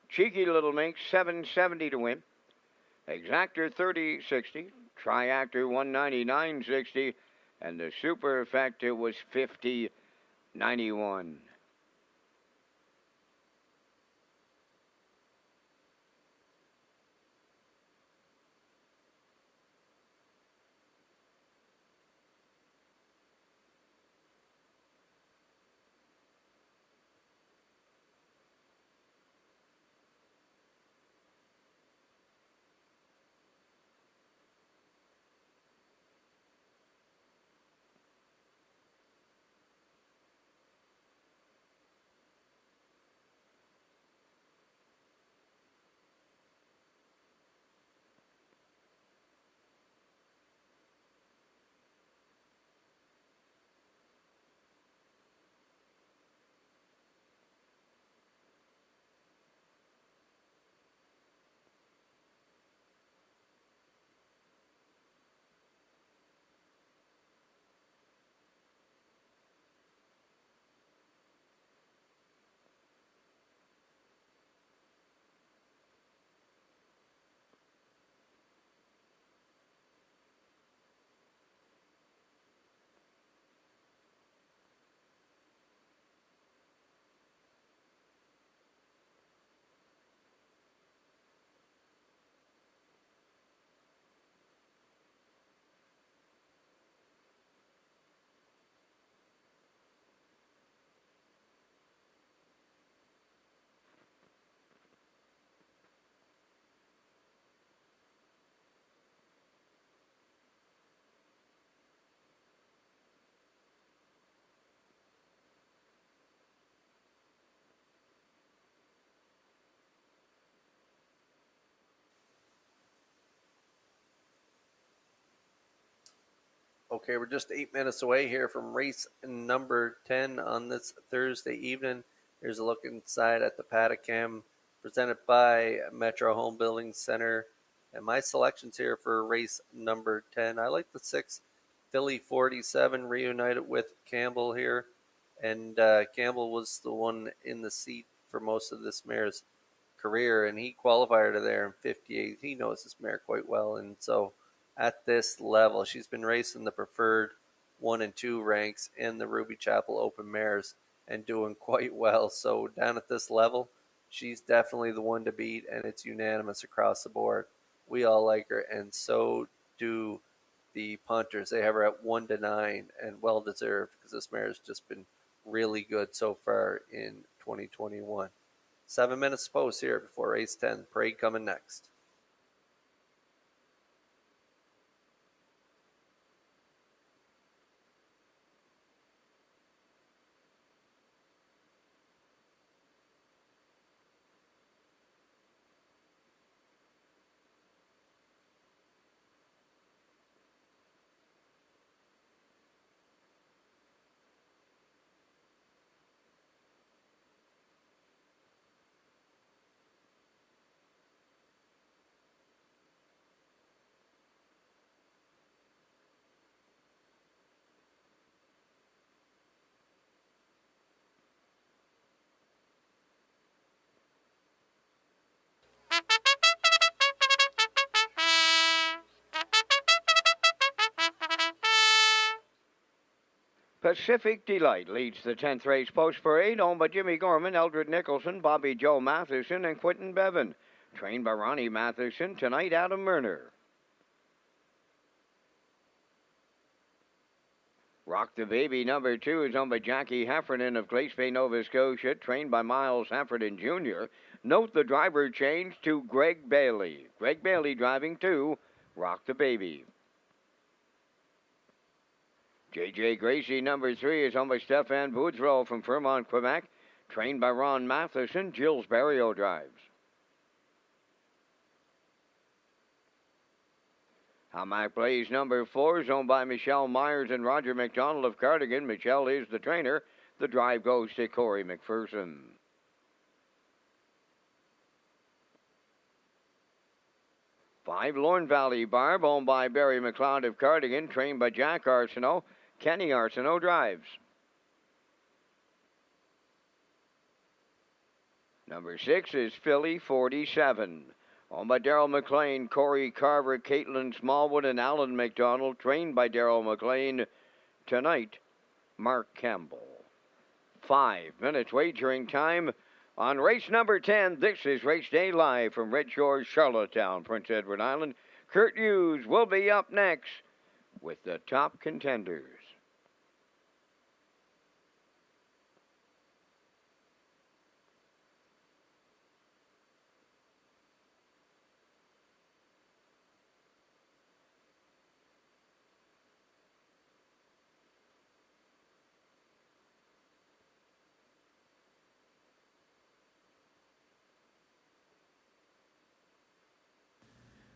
Cheeky Little Minx 770 to win. Exactor 30-60. Triactor 199.60. And the Superfecta was 50.91. Okay, we're just 8 minutes away here from race number 10 on this Thursday evening. Here's a look inside at the paddock cam presented by Metro Home Building Center. And my selections here for race number 10. I like the 6 Philly 47 reunited with Campbell here. And Campbell was the one in the seat for most of this mare's career. And he qualified her there in 58. He knows this mare quite well. And so at this level, she's been racing the preferred 1 and 2 ranks in the Ruby Chapel Open Mares and doing quite well. So down at this level, she's definitely the one to beat, and it's unanimous across the board. We all like her, and so do the punters. They have her at 1-9, and well deserved because this mare has just been really good so far in 2021. 7 minutes post here before race 10. Parade coming next. Pacific Delight leads the 10th race post parade, owned by Jimmy Gorman, Eldred Nicholson, Bobby Joe Matheson, and Quentin Bevan. Trained by Ronnie Matheson, tonight Adam Murner. Rock the Baby number 2 is owned by Jackie Heffernan of Glace Bay, Nova Scotia, trained by Miles Heffernan Jr. Note the driver change to Greg Bailey. Greg Bailey driving 2, Rock the Baby. J.J. Gracie number 3 is owned by Stefan Boudreau from Fremont, Quebec, trained by Ron Matheson. Gilles Barrio drives. Hamac Blaze number 4 is owned by Michelle Myers and Roger McDonald of Cardigan. Michelle is the trainer. The drive goes to Corey McPherson. 5 Lorne Valley Barb, owned by Barry McLeod of Cardigan, trained by Jack Arsenault. Kenny Arsenault drives. Number 6 is Philly 47. Owned by Darrell McLean, Corey Carver, Caitlin Smallwood, and Alan McDonald. Trained by Darrell McLean. Tonight, Mark Campbell. 5 minutes wagering time on race number 10. This is Race Day Live from Red Shores, Charlottetown, Prince Edward Island. Kurt Hughes will be up next with the top contenders.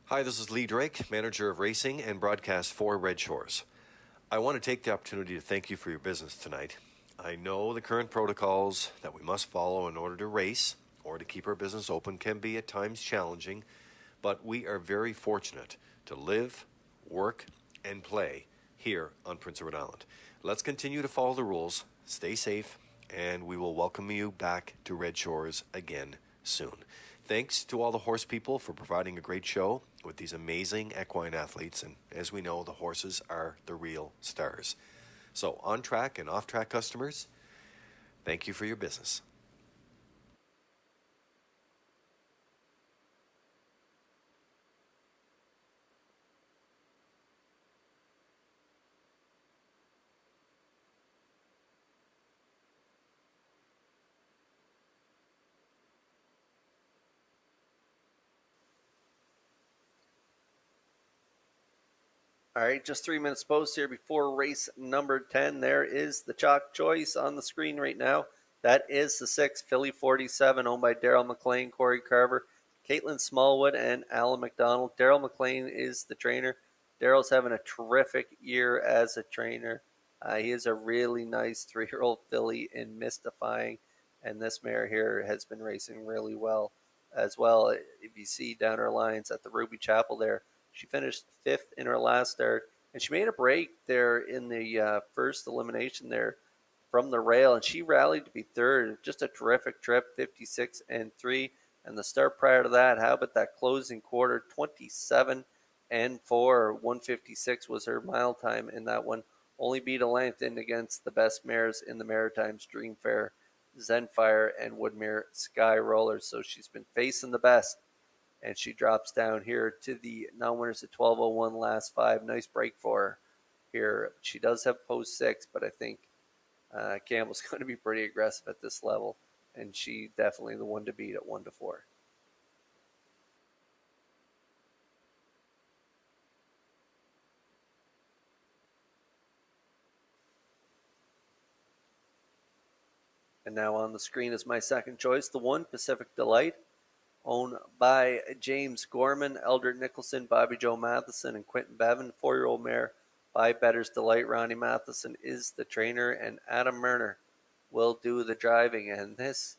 Hi, this is Lee Drake, manager of racing and broadcast for Red Shores. I want to take the opportunity to thank you for your business tonight. I know the current protocols that we must follow in order to race or to keep our business open can be at times challenging, but we are very fortunate to live, work, and play here on Prince Edward Island. Let's continue to follow the rules, stay safe, and we will welcome you back to Red Shores again soon. Thanks to all the horse people for providing a great show with these amazing equine athletes, and as we know, the horses are the real stars. So on track and off track customers, thank you for your business. All right, just 3 minutes post here before race number 10. There is the chalk choice on the screen right now. That is the 6, Philly 47, owned by Darrell McLean, Corey Carver, Caitlin Smallwood, and Alan McDonald. Darrell McLean is the trainer. Darrell's having a terrific year as a trainer. He is a really nice 3-year-old filly in Mystifying, and this mare here has been racing really well as well. If you see down her lines at the Ruby Chapel there, she finished 5th in her last start, and she made a break there in the first elimination there from the rail, and she rallied to be 3rd. Just a terrific trip, 56-3. And the start prior to that, how about that closing quarter, 27-4. 156 was her mile time in that one. Only beat a length in against the best mares in the Maritimes, Dreamfair, Zenfire, and Woodmere Sky Roller. So she's been facing the best. And she drops down here to the non-winners at 12:01 last 5. Nice break for her here. She does have post 6, but I think Campbell's going to be pretty aggressive at this level. And she definitely the one to beat at 1-4. And now on the screen is my second choice, the 1, Pacific Delight, owned by James Gorman, Eldred Nicholson, Bobby Joe Matheson, and Quentin Bevan. 4-year-old mare by Better's Delight. Ronnie Matheson is the trainer, and Adam Murner will do the driving. And this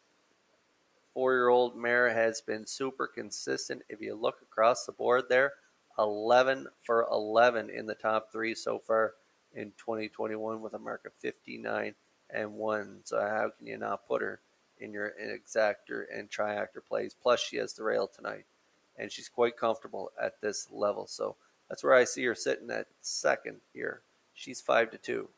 4-year-old mare has been super consistent. If you look across the board there, 11 for 11 in the top 3 so far in 2021 with a mark of 59-1. So how can you not put her in your exactor and triactor plays? Plus she has the rail tonight, and she's quite comfortable at this level. So that's where I see her sitting at second here. She's 5-2.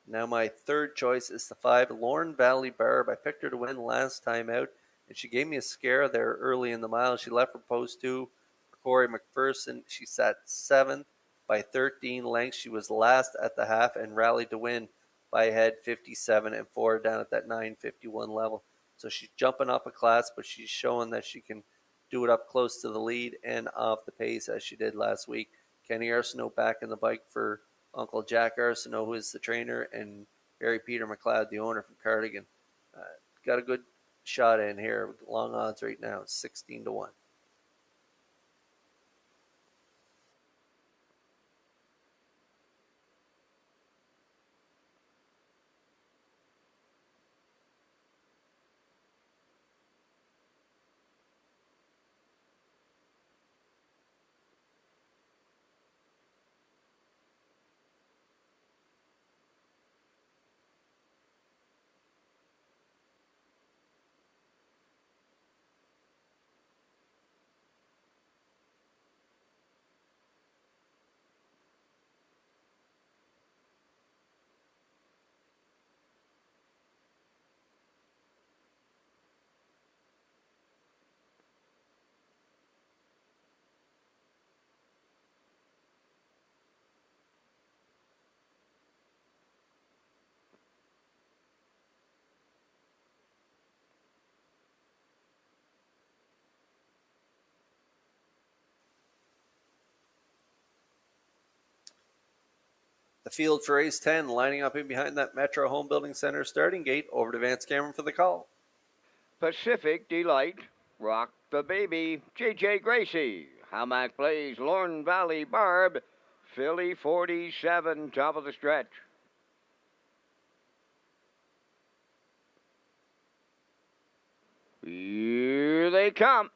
Now my third choice is the 5, Lorne Valley Barb. I picked her to win last time out, and she gave me a scare there early in the mile. She left for post 2 for Corey McPherson. She sat 7th by 13 lengths. She was last at the half and rallied to win by a head 57 and 4 down at that 9:51 level. So she's jumping up a class, but she's showing that she can do it up close to the lead and off the pace as she did last week. Kenny Arsenault back in the bike for Uncle Jack Arsenault, who is the trainer, and Barry Peter McLeod, the owner from Cardigan. Got a good shot in here. Long odds right now, 16-1. The field for race 10 lining up in behind that Metro Home Building Center starting gate. Over to Vance Cameron for the call. Pacific Delight, Rock the Baby, J.J. Gracie. Hamac plays Lorne Valley Barb, Philly 47, top of the stretch. Here they come.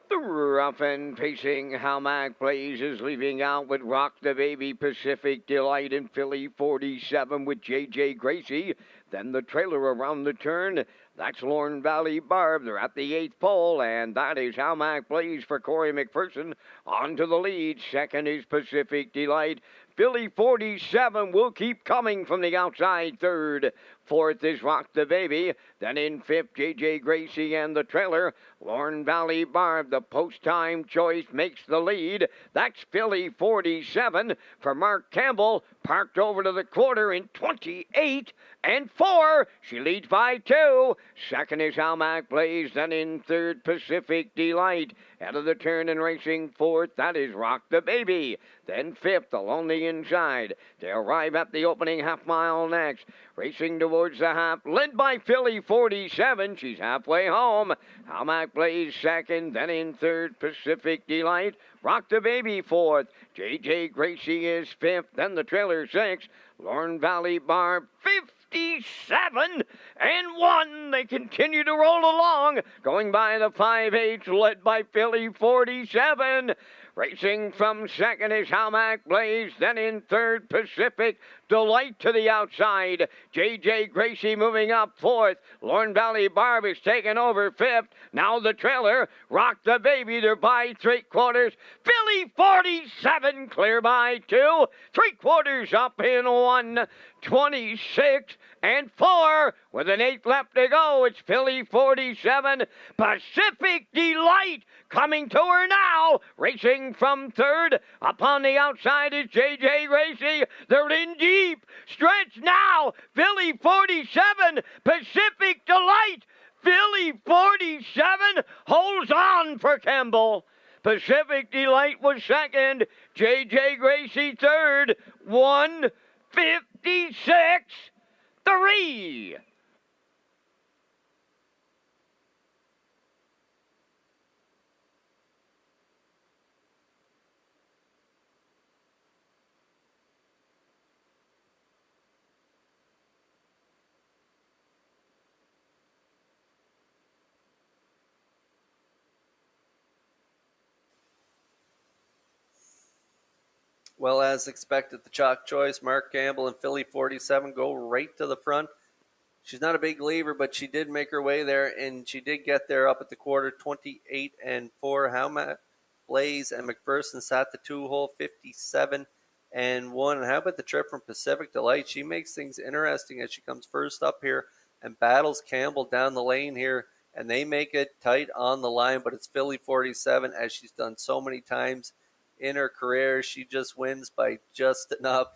The rough and pacing Hamac plays is leaving out with Rock the Baby, Pacific Delight, and Philly 47 with J.J. Gracie. Then the trailer around the turn. That's Lorne Valley Barb. They're at the 8th pole, and that is Hamac plays for Corey McPherson. On to the lead. Second is Pacific Delight. Philly 47 will keep coming from the outside. Third, fourth is Rock the Baby. Then in fifth, J.J. Gracie and the trailer. Lorne Valley Barb, the post-time choice, makes the lead. That's Philly 47 for Mark Campbell. Parked over to the quarter in 28 and 4. She leads by 2. Second is Hamac Blaze. Then in third, Pacific Delight. Out of the turn and racing fourth, that is Rock the Baby. Then fifth, along the inside. They arrive at the opening half mile next. Racing towards the half, led by Philly 47. She's halfway home. Hamac Blaze second, then in third, Pacific Delight. Rock the Baby fourth. J.J. Gracie is fifth, then the trailer sixth. Lorne Valley Barb 57 and 1. They continue to roll along, going by the 5/8, led by Philly 47. Racing from second is Hamac Blaze, then in third, Pacific Delight to the outside. J.J. Gracie moving up fourth. Lorne Valley Barb is taking over fifth. Now the trailer, Rock the Baby, they're by 3/4. Philly 47 clear by 2. 3/4 up in 1. 26 and 4 with an 8 left to go. It's Philly 47. Pacific Delight coming to her now. Racing from third. Up on the outside is J.J. Gracie. They're in deep. Stretch now. Philly 47. Pacific Delight. Philly 47 holds on for Campbell. Pacific Delight was second. J.J. Gracie third. 1:56.3. Well, as expected, the chalk choice, Mark Campbell and Philly 47 go right to the front. She's not a big lever, but she did make her way there, and she did get there up at the quarter, 28 and 4. Blaze and McPherson sat the 2-hole 57 and 1. And how about the trip from Pacific Delight? She makes things interesting as she comes first up here and battles Campbell down the lane here, and they make it tight on the line, but it's Philly 47, as she's done so many times in her career. She just wins by just enough,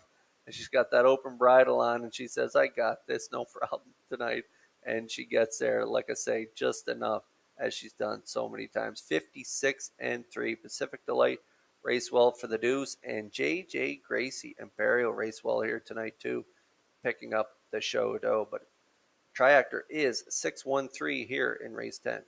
and she's got that open bridle on, and she says, I got this, no problem tonight, and she gets there, like I say, just enough, as she's done so many times. 56 and 3. Pacific Delight race well for the deuce, and JJ Gracie and Burial race well here tonight too, picking up the show dough. But Triactor is 6-1-3 here in race 10.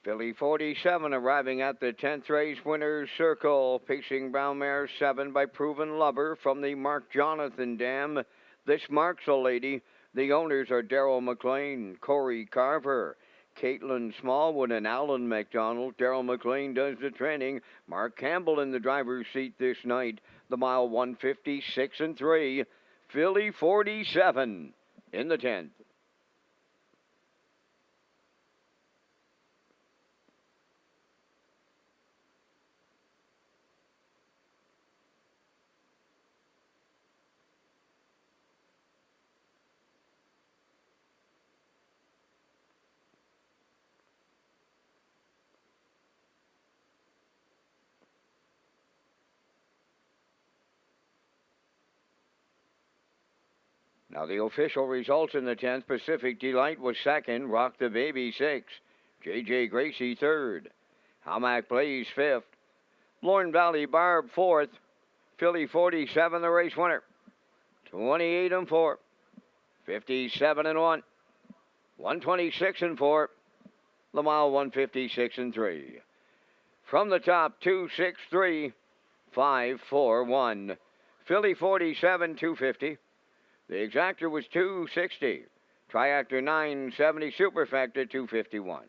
Philly 47 arriving at the 10th race winner's circle. Pacing Brown Mare 7 by Proven Lover from the Mark Jonathan Dam. This marks a lady. The owners are Daryl McLean, Corey Carver, Caitlin Smallwood, and Alan McDonald. Daryl McLean does the training. Mark Campbell in the driver's seat this night. The mile 156 and 3. Philly 47 in the 10th. Now the official results in the 10th. Pacific Delight was second. Rock the Baby 6th. JJ Gracie 3rd. Hamac Blaze 5th. Lorne Valley Barb 4th. Philly 47 the race winner. 28 and 4. 57 and 1. 126 and 4. The mile 156 and 3. From the top, 263 541. Philly 47 250. The exactor was 260. Triactor 970. Superfactor 251.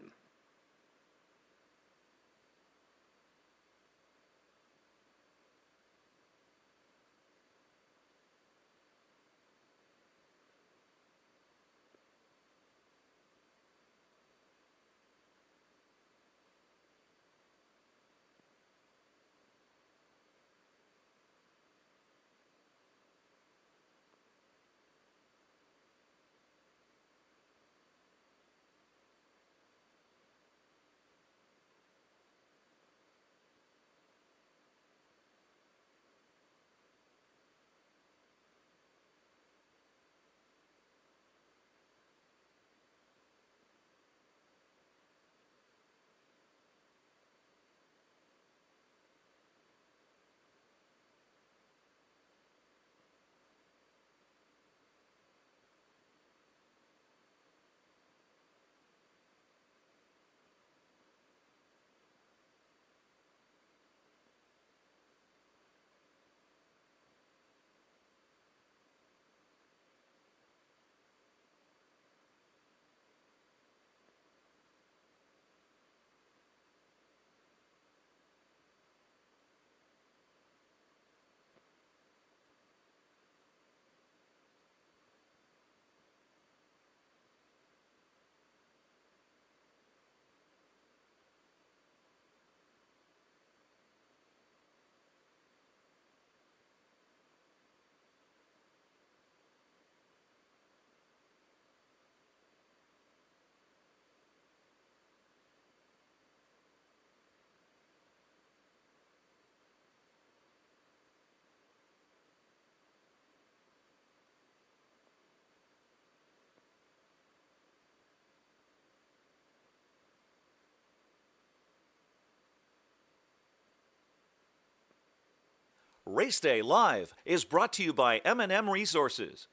Race Day Live is brought to you by M&M Resources,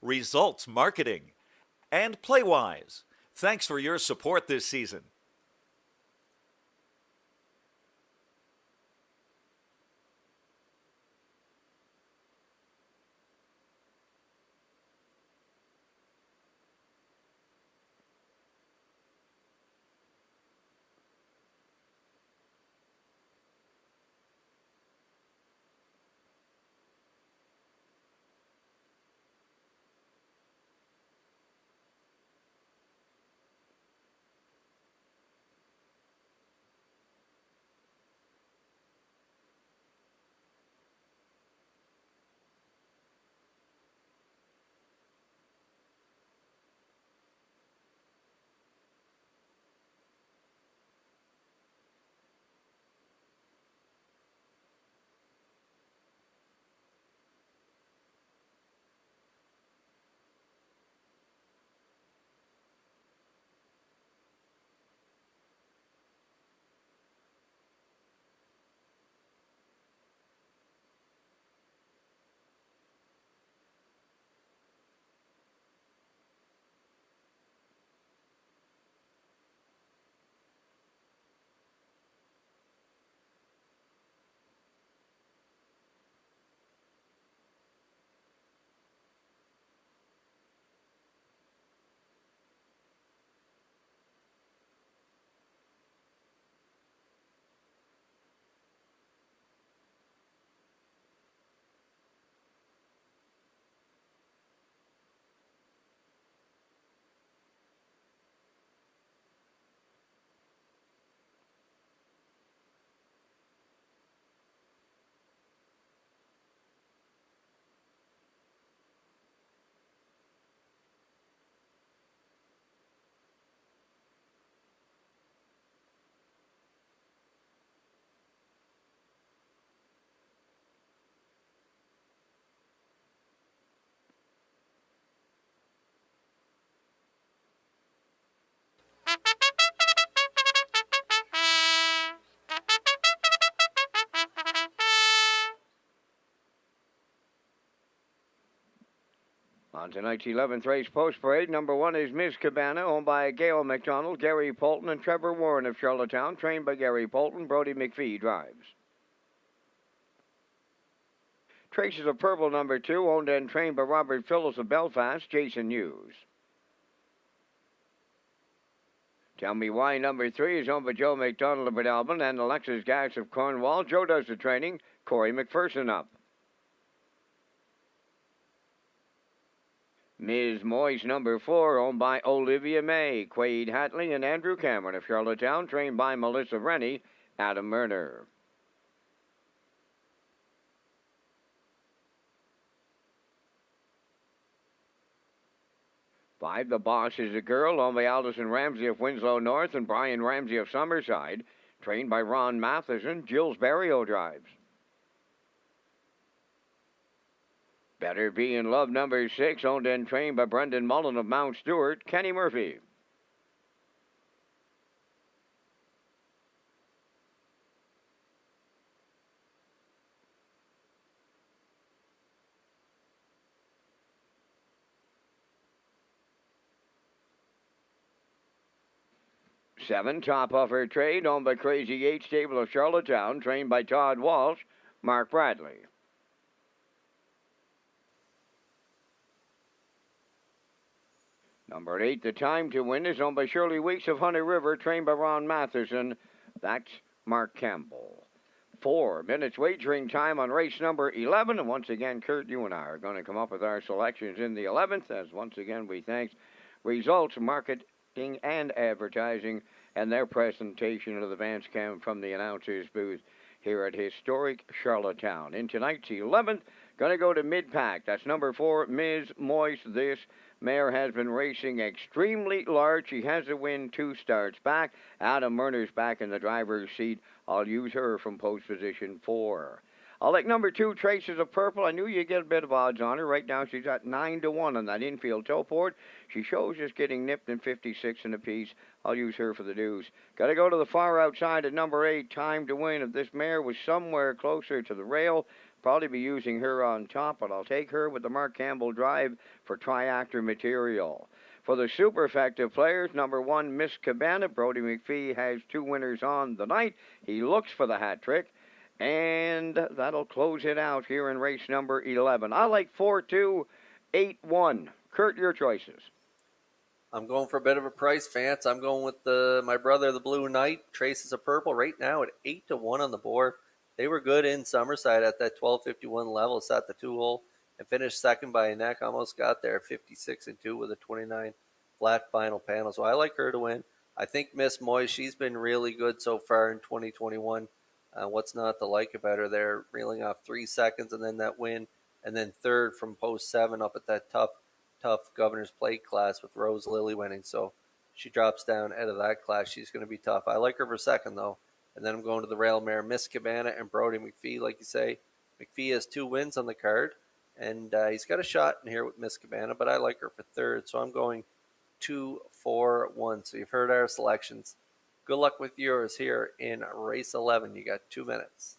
Results Marketing, and Playwise. Thanks for your support this season. On tonight's 11th race post parade, number 1 is Miss Cabana, owned by Gail McDonald, Gary Polton, and Trevor Warren of Charlottetown, trained by Gary Polton. Brody McPhee drives. Traces of Purple, number 2, owned and trained by Robert Phillips of Belfast, Jason Hughes. Tell Me Why, number 3, is owned by Joe McDonald of Bretalbin and Alexis Gass of Cornwall. Joe does the training. Corey McPherson up. Ms. Moyes, number 4, owned by Olivia May, Quade Hatley, and Andrew Cameron of Charlottetown, trained by Melissa Rennie, Adam Murner. Five, The Boss is a Girl, owned by Alderson Ramsey of Winslow North and Brian Ramsey of Summerside, trained by Ron Matheson. Jill's Barrio drives. Better Be in Love, number 6, owned and trained by Brendan Mullen of Mount Stewart, Kenny Murphy. Seven, Top Offer Trade, owned by Crazy 8 Stable of Charlottetown, trained by Todd Walsh, Mark Bradley. Number 8, The Time to Win, is owned by Shirley Weeks of Honey River, trained by Ron Matheson. That's Mark Campbell. 4 minutes wagering time on race number 11. And once again, Kurt, you and I are going to come up with our selections in the 11th, as once again we thank Results Marketing and Advertising and their presentation of the Vance Cam from the announcer's booth here at historic Charlottetown. In tonight's 11th, going to go to mid-pack. That's number 4, Ms. Moist. This mare has been racing extremely large. She has a win 2 starts back. Adam Murner's back in the driver's seat. I'll use her from post position 4. I'll like number 2, Traces of Purple. I knew you'd get a bit of odds on her. Right now she's at 9-1 on that infield toe port. She shows just getting nipped in 56 in a piece. I'll use her for the deuce. Got to go to the far outside at number 8, Time to Win. If this mare was somewhere closer to the rail, probably be using her on top, but I'll take her with the Mark Campbell drive for triactor material. For the super effective players, number 1, Miss Cabana. Brody McPhee has 2 winners on the night. He looks for the hat trick. And that'll close it out here in race number 11. I like 4-2-8-1. Kurt, your choices. I'm going for a bit of a price, Vance. I'm going with my brother, the Blue Knight. Traces of Purple right now at 8-1 on the board. They were good in Summerside at that 12:51 level. Sat the 2-hole and finished second by a neck. Almost got there at 56-2 with a 29 flat final panel. So I like her to win. I think Miss Moy, she's been really good so far in 2021. What's not to like about her there? Reeling off 3 seconds and then that win, and then third from post 7 up at that tough Governor's Plate class with Rose Lily winning. So she drops down out of that class. She's going to be tough. I like her for second, though. And then I'm going to the rail mare, Miss Cabana and Brody McPhee. Like you say, McPhee has 2 wins on the card, and he's got a shot in here with Miss Cabana, but I like her for third. So I'm going 2-4-1. So you've heard our selections. Good luck with yours here in race 11. You got 2 minutes.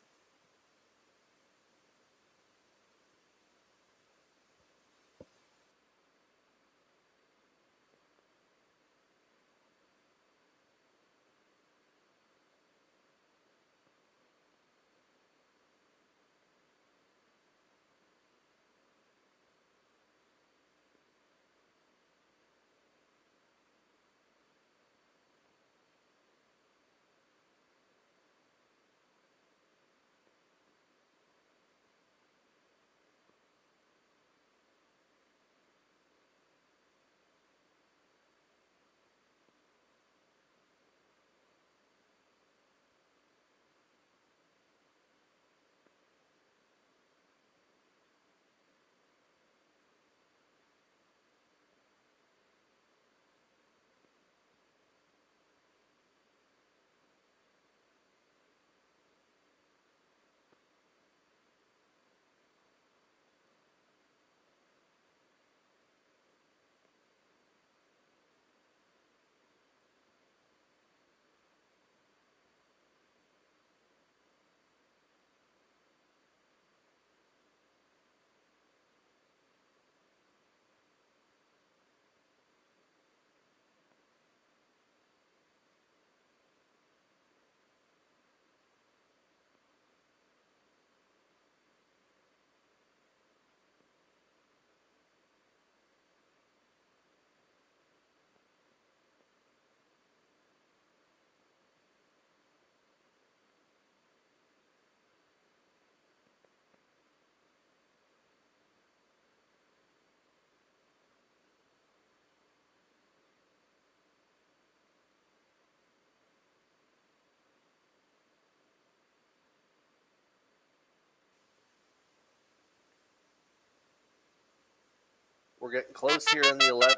We're getting close here in the 11th.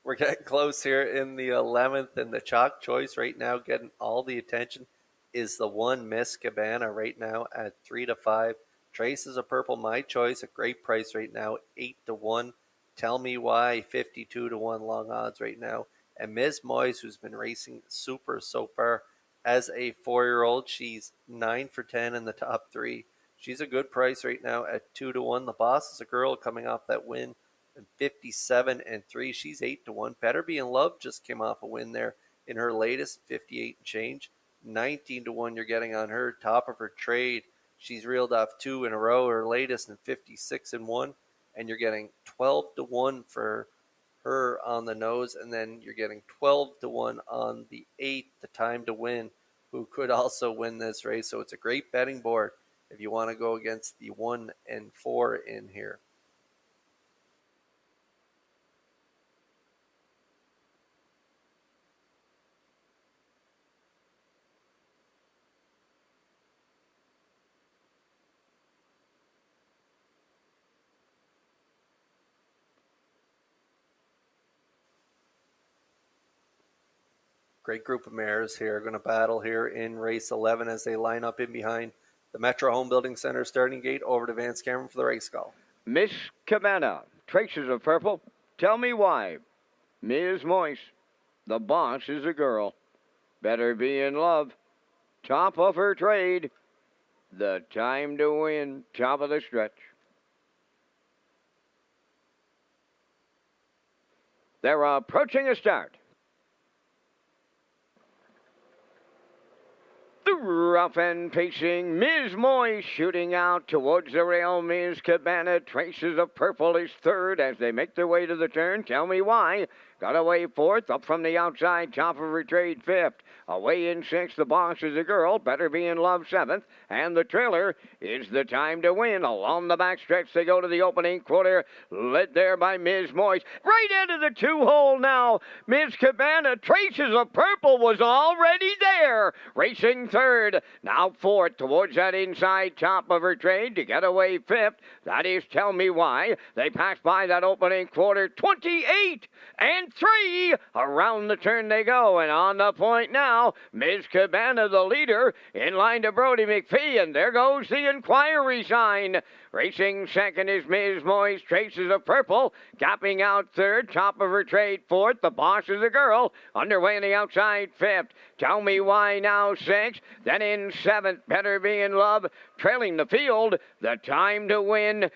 We're getting close here in the 11th, and the chalk choice right now getting all the attention is the 1 Miss Cabana right now at 3-5. Traces of Purple, my choice, a great price right now, 8-1. Tell Me Why, 52-1 long odds right now. And Ms. Moyes, who's been racing super so far as a 4-year-old, she's 9 for 10 in the top 3. She's a good price right now at 2-1. The Boss is a girl coming off that win, and 57-3. She's 8-1. Better Be in Love just came off a win there in her latest, 58 and change. 19-1 you're getting on her. Top of her trade. She's reeled off 2 in a row, her latest, and 56-1. And you're getting 12-1 for her on the nose, and then you're getting 12-1 on the 8, the Time to Win, who could also win this race. So it's a great betting board if you want to go against the 1 and 4 in here. Great group of mares here going to battle here in race 11 as they line up in behind the Metro Home Building Center starting gate. Over to Vance Cameron for the race call. Miss Cabana, Traces of Purple, Tell Me Why, Ms. Moyes, The boss is a girl. Better be in love. Top of her trade. The time to win. Top of the stretch. They're approaching a start. The rough and pacing Ms. Moy shooting out towards the rail. Ms. Cabana traces of purple is third as they make their way to the turn. Tell me why. Got away fourth, up from the outside, top of her trade fifth. Away in sixth, the boss is a girl, better be in love seventh. And the trailer is the time to win. Along the backstretch they go to the opening quarter, led there by Ms. Moyes. Right into the two-hole now. Ms. Cabana traces of purple was already there. Racing third, now fourth towards that inside top of her trade to get away fifth. That is Tell Me Why. They pass by that opening quarter, 28 and 3. Around the turn they go, and on the point now, Ms. Cabana, the leader, in line to Brody McPhee, and there goes the inquiry sign. Racing second is Ms. Moyes, traces of purple, gapping out third, top of her trade fourth. The boss is a girl, underway on the outside fifth. Tell Me Why now sixth, then in seventh, Better Be in Love, trailing the field. The time to win,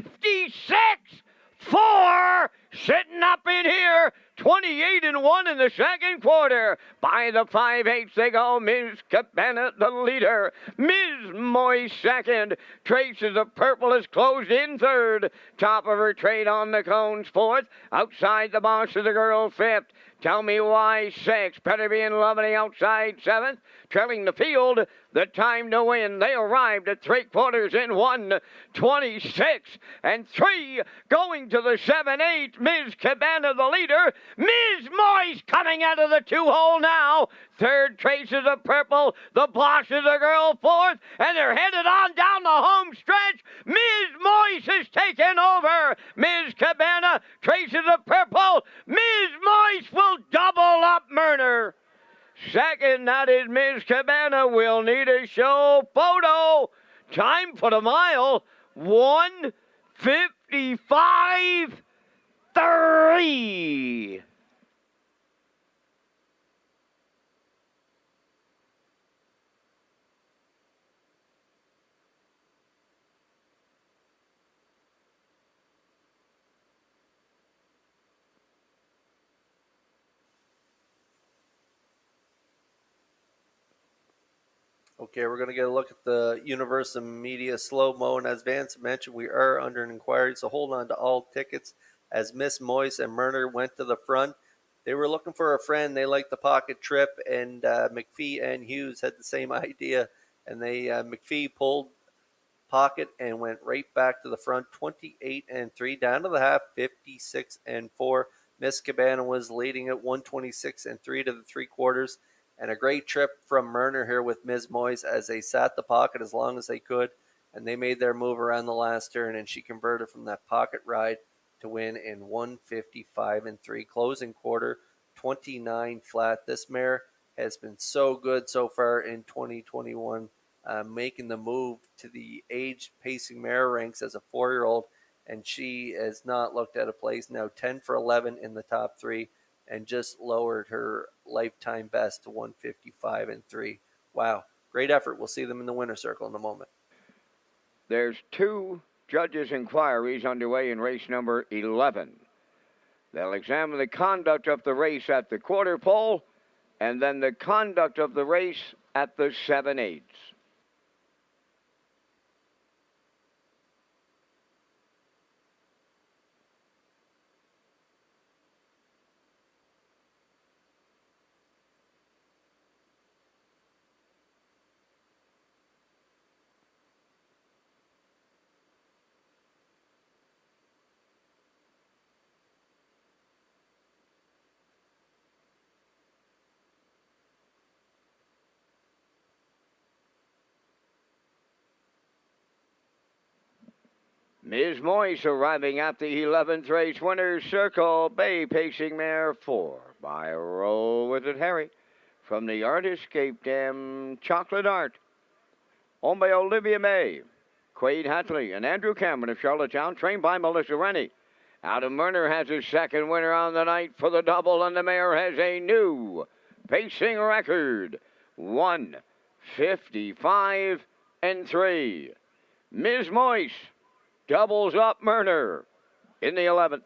56-4, sitting up in here. 28 and 1 in the second quarter. By the 5/8 they go. Ms. Cabana, the leader. Ms. Moy second. Traces of Purple is closed in third. Top of her trade on the cones fourth. Outside the boss of the girl fifth. Tell Me Why sixth. Better Be in Love on the outside seventh. Trailing the field. The time to win. They arrived at 3/4 in 1. 26 and 3. Going to the 7/8. Ms. Cabana, the leader. Ms. Moyes coming out of the two-hole now. Third, Traces of Purple. The boss is a girl fourth. And they're headed on down the home stretch. Ms. Moyes has taken over. Ms. Cabana, Traces of Purple. Ms. Moyes will double up Murner. Second, that is Ms. Cabana. We'll need a show photo. Time for the mile, 1:55.3. Okay, we're going to get a look at the Universal Media slow-mo, and as Vance mentioned, we are under an inquiry, so hold on to all tickets. As Miss Moyes and Murner went to the front, they were looking for a friend. They liked the pocket trip, and McPhee and Hughes had the same idea, and they McPhee pulled pocket and went right back to the front, 28 and 3, down to the half, 56 and 4. Miss Cabana was leading at 126 and 3 to the 3/4. And a great trip from Murner here with Ms. Moyes as they sat the pocket as long as they could. And they made their move around the last turn. And she converted from that pocket ride to win in 1:55 and 3. Closing quarter, 29 flat. This mare has been so good so far in 2021. Making the move to the age pacing mare ranks as a 4-year-old. And she has not looked at a place now. 10 for 11 in the top 3. And just lowered her lifetime best to 1:55 and 3. Wow, great effort. We'll see them in the winner's circle in a moment. There's 2 judges' inquiries underway in race number 11. They'll examine the conduct of the race at the quarter pole and then the conduct of the race at the 7/8. Ms. Moyes arriving at the 11th race winner's circle. Bay pacing mare 4 by Roll With It Harry from the Art Escape Dam Chocolate Art. Owned by Olivia May, Quade Hatley, and Andrew Cameron of Charlottetown, trained by Melissa Rennie. Adam Murner has his second winner on the night for the double, and the mare has a new pacing record, 1:55.3. Ms. Moise doubles up Murner in the 11th.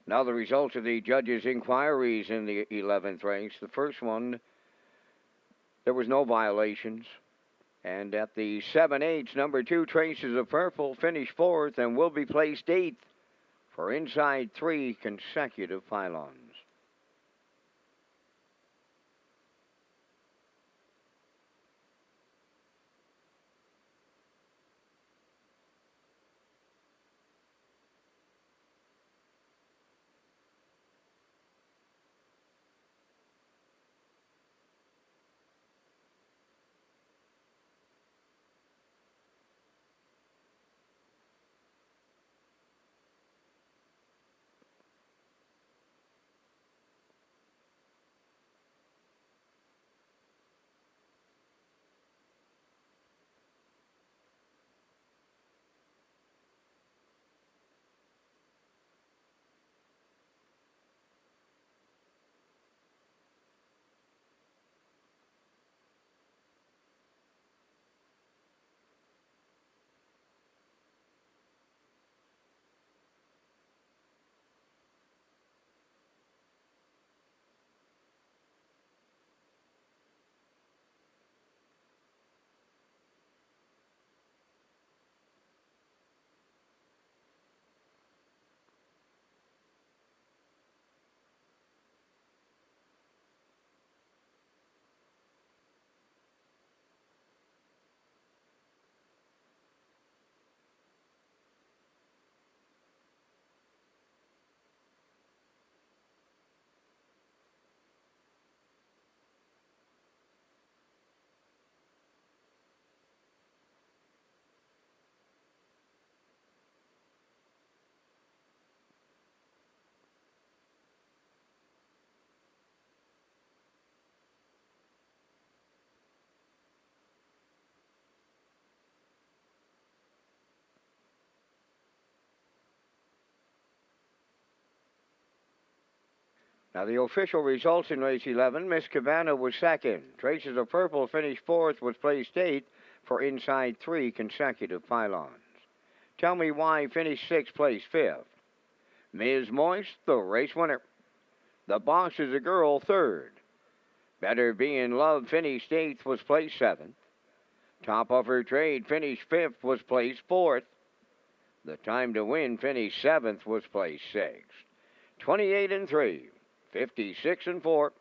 Now the results of the judges' inquiries in the 11th race. The first one, there was no violations. And at the 7/8, number 2, Traces of Purple, finished 4th and will be placed 8th for inside 3 consecutive pylons. Now the official results in race 11, Miss Cabana was second. Traces of Purple finished fourth, was placed eighth for inside 3 consecutive pylons. Tell Me Why finished sixth, placed fifth. Ms. Moist, the race winner. The Boss is a Girl, third. Better Be in Love finished eighth, was placed seventh. Top of Her Trade finished fifth, was placed fourth. The Time to Win finished seventh, was placed sixth. 28 and 3, 56 and 4,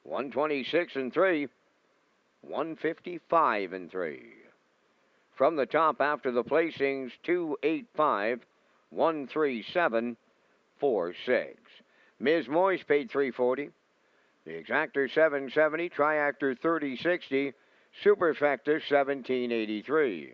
126 and 3, 155 and 3. From the top after the placings, 285, 137, 46. Ms. Moist paid $340. The Exactor $770, Triactor $3060, Superfecta $1783.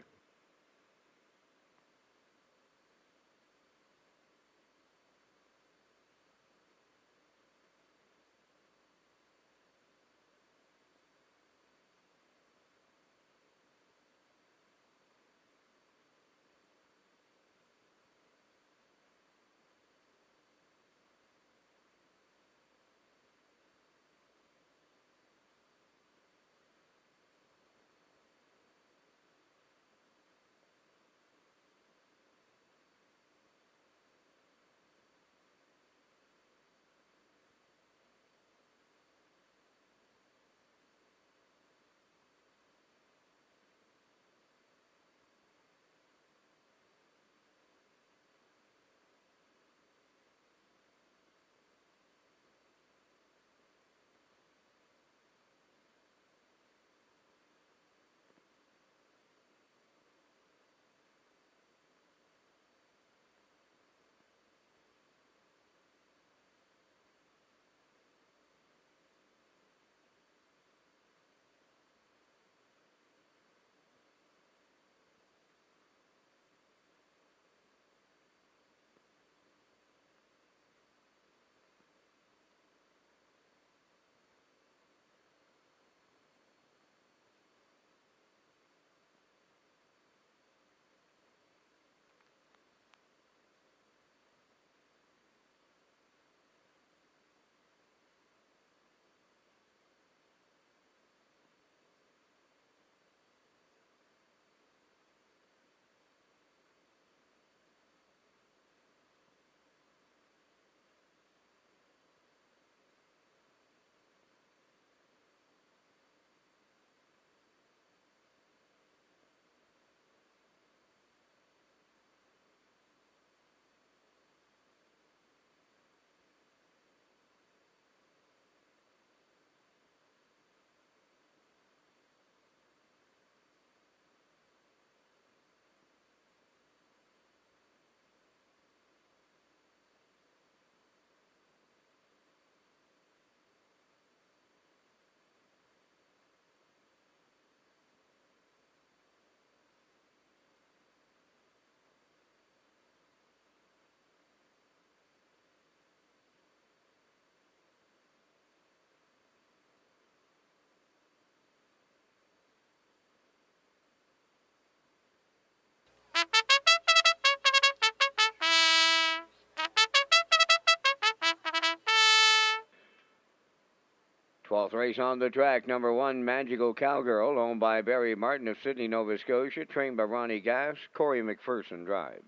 Twelfth race on the track, number 1, Magical Cowgirl, owned by Barry Martin of Sydney, Nova Scotia, trained by Ronnie Gass. Corey McPherson drives.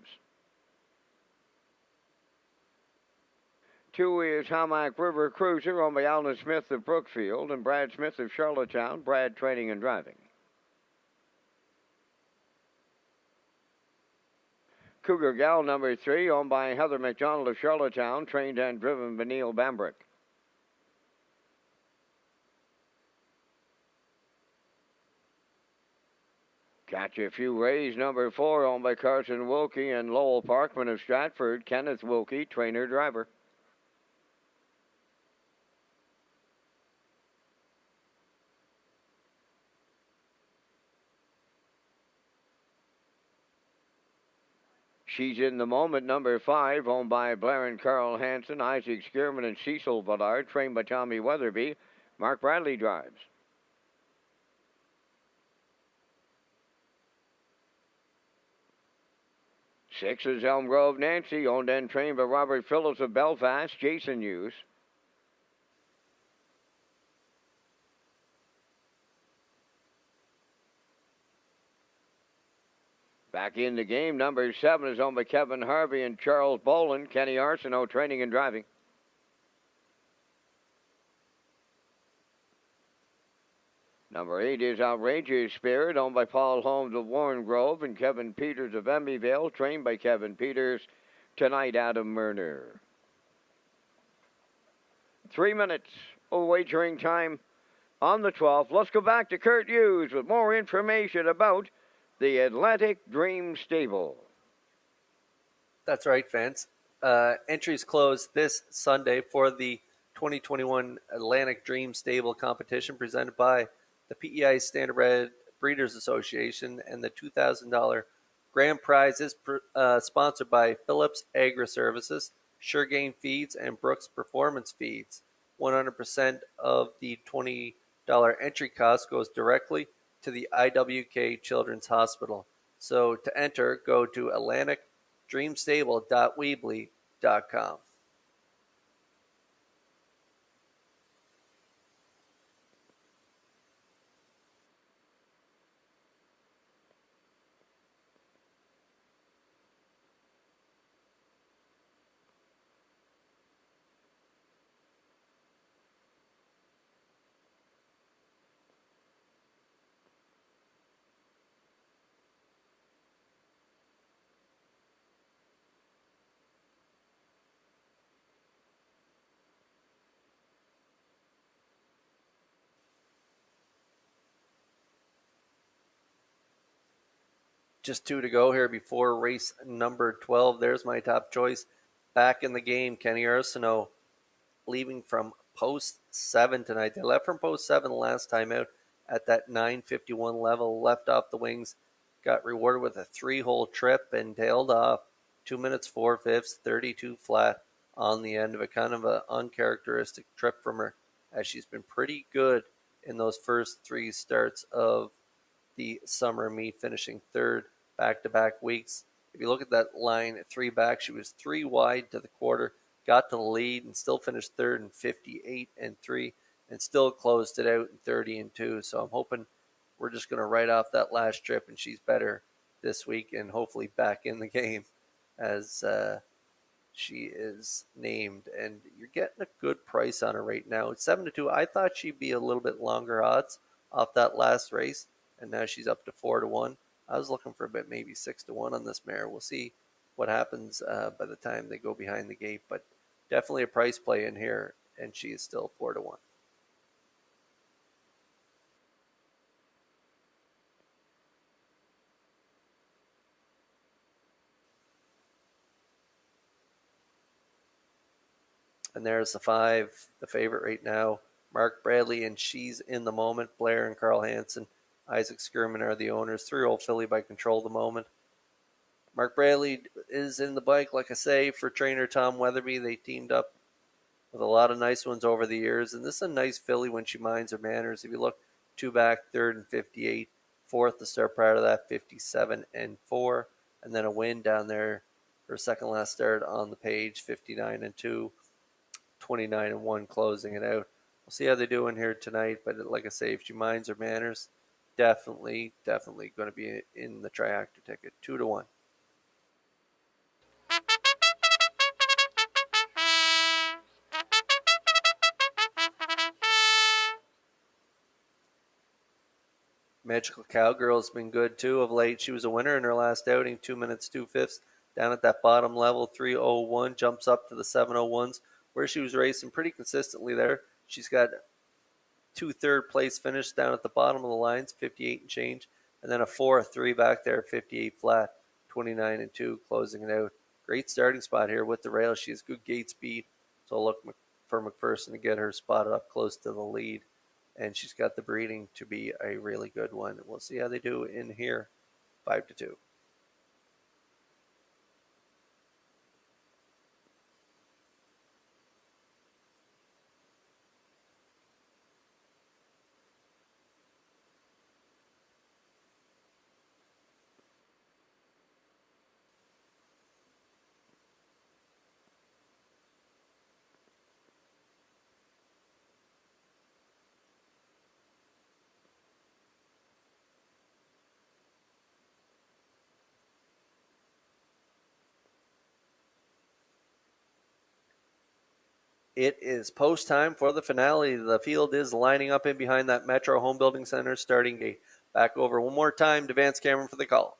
2 is Hamac River Cruiser, owned by Alan Smith of Brookfield and Brad Smith of Charlottetown. Brad training and driving. Cougar Gal, number 3, owned by Heather McDonald of Charlottetown, trained and driven by Neil Bambrick. Catch a Few Rays, number 4, owned by Carson Wilkie and Lowell Parkman of Stratford. Kenneth Wilkie, trainer-driver. She's in the Moment, number 5, owned by Blair and Carl Hansen, Isaac Skierman, and Cecil Vallard, trained by Tommy Weatherby. Mark Bradley drives. 6 is Elm Grove Nancy, owned and trained by Robert Phillips of Belfast. Jason Hughes. Back in the game, number 7 is owned by Kevin Harvey and Charles Boland. Kenny Arsenault training and driving. Number 8 is Outrageous Spirit, owned by Paul Holmes of Warren Grove and Kevin Peters of Emmyvale, trained by Kevin Peters. Tonight, Adam Murner. 3 minutes of wagering time on the 12th. Let's go back to Kurt Hughes with more information about the Atlantic Dream Stable. That's right, fans. Entries close this Sunday for the 2021 Atlantic Dream Stable competition presented by the PEI Standardbred Breeders Association, and the $2,000 grand prize is sponsored by Phillips Agri Services, Sure Game Feeds, and Brooks Performance Feeds. 100% of the $20 entry cost goes directly to the IWK Children's Hospital. So to enter, go to AtlanticDreamStable.weebly.com. Just 2 to go here before race number 12. There's my top choice. Back in the game, Kenny Arsenault leaving from post 7 tonight. They left from post 7 last time out at that 9:51 level. Left off the wings, got rewarded with a 3-hole trip and tailed off 2 minutes 4/5, 32 flat on the end of it. Kind of an uncharacteristic trip from her, as she's been pretty good in those first 3 starts of the summer meet, finishing 3rd back-to-back weeks. If you look at that line at 3 back, she was 3 wide to the quarter, got to the lead, and still finished 3rd in 58-3, and still closed it out in 30-2. So I'm hoping we're just going to write off that last trip, and she's better this week and hopefully back in the game as she is named. And you're getting a good price on her right now. It's 7-2. I thought she'd be a little bit longer odds off that last race, and now she's up to 4-1. I was looking for a bit, maybe 6-1 on this mare. We'll see what happens by the time they go behind the gate, but definitely a price play in here, and she is still 4-1. And there's the 5, the favorite right now, Mark Bradley, and She's in the Moment. Blair and Carl Hansen, Isaac Skirman are the owners. 3-year-old filly by Control the Moment. Mark Bradley is in the bike, like I say, for trainer Tom Weatherby. They teamed up with a lot of nice ones over the years. And this is a nice filly when she minds her manners. If you look, 2 back, 3rd and 58. 4th the start prior to that, 57-4. And then a win down there, her second last start on the page, 59-2. 29-1, closing it out. We'll see how they do in here tonight. But like I say, if she minds her manners, definitely going to be in the Triactor ticket. 2-1. Magical Cowgirl's been good too of late. She was a winner in her last outing, 2 minutes 2/5 down at that bottom level, 3:01, jumps up to the 7:01s, where she was racing pretty consistently there. She's got 2 third-place finishes down at the bottom of the lines, 58 and change, and then a 4-3 back there, 58 flat, 29-2, closing it out. Great starting spot here with the rail. She has good gate speed, so I'll look for McPherson to get her spotted up close to the lead. And she's got the breeding to be a really good one. We'll see how they do in here, 5-2. It is post time for the finale. The field is lining up in behind that Metro Home Building Center starting gate. Back over one more time to Vance Cameron for the call.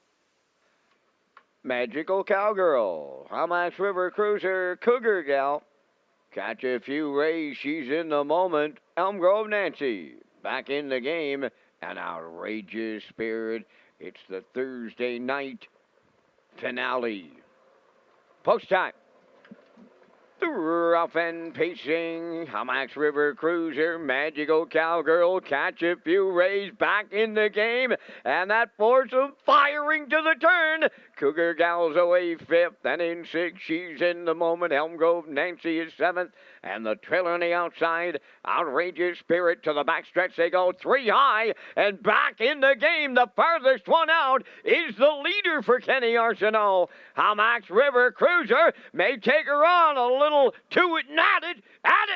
Magical Cowgirl, Hamax River Cruiser, Cougar Gal. Catch a few rays, she's in the moment. Elm Grove Nancy, back in the game. An outrageous spirit. It's the Thursday night finale. Post time. Rough and pacing, Hamax River Cruiser, Magical Cowgirl, catch a few rays, back in the game, and that foursome firing to the turn. Cougar Gal's away fifth, and in sixth, she's in the moment. Elm Grove Nancy is seventh, and the trailer on the outside, Outrageous Spirit to the backstretch. They go three high, and back in the game. The farthest one out is the leader for Kenny Arsenault. Hamax River Cruiser may take her on a little to it and at it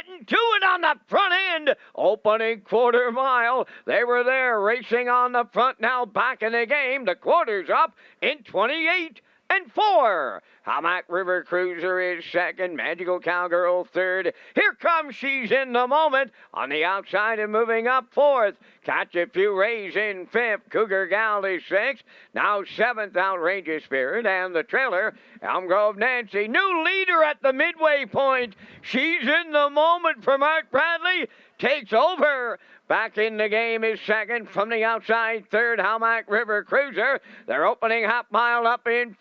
and to it on the front end. Opening quarter mile. They were there racing on the front, now back in the game. The quarter's up in 28-4. Hamax River Cruiser is second. Magical Cowgirl third. Here comes She's in the Moment on the outside and moving up fourth. Catch a few rays in fifth. Cougar Gal is sixth. Now seventh, Outrageous Spirit. And the trailer, Elm Grove Nancy. New leader at the midway point. She's in the Moment for Mark Bradley. Takes over. Back in the game is second. From the outside, third, Hamax River Cruiser. They're opening half mile up in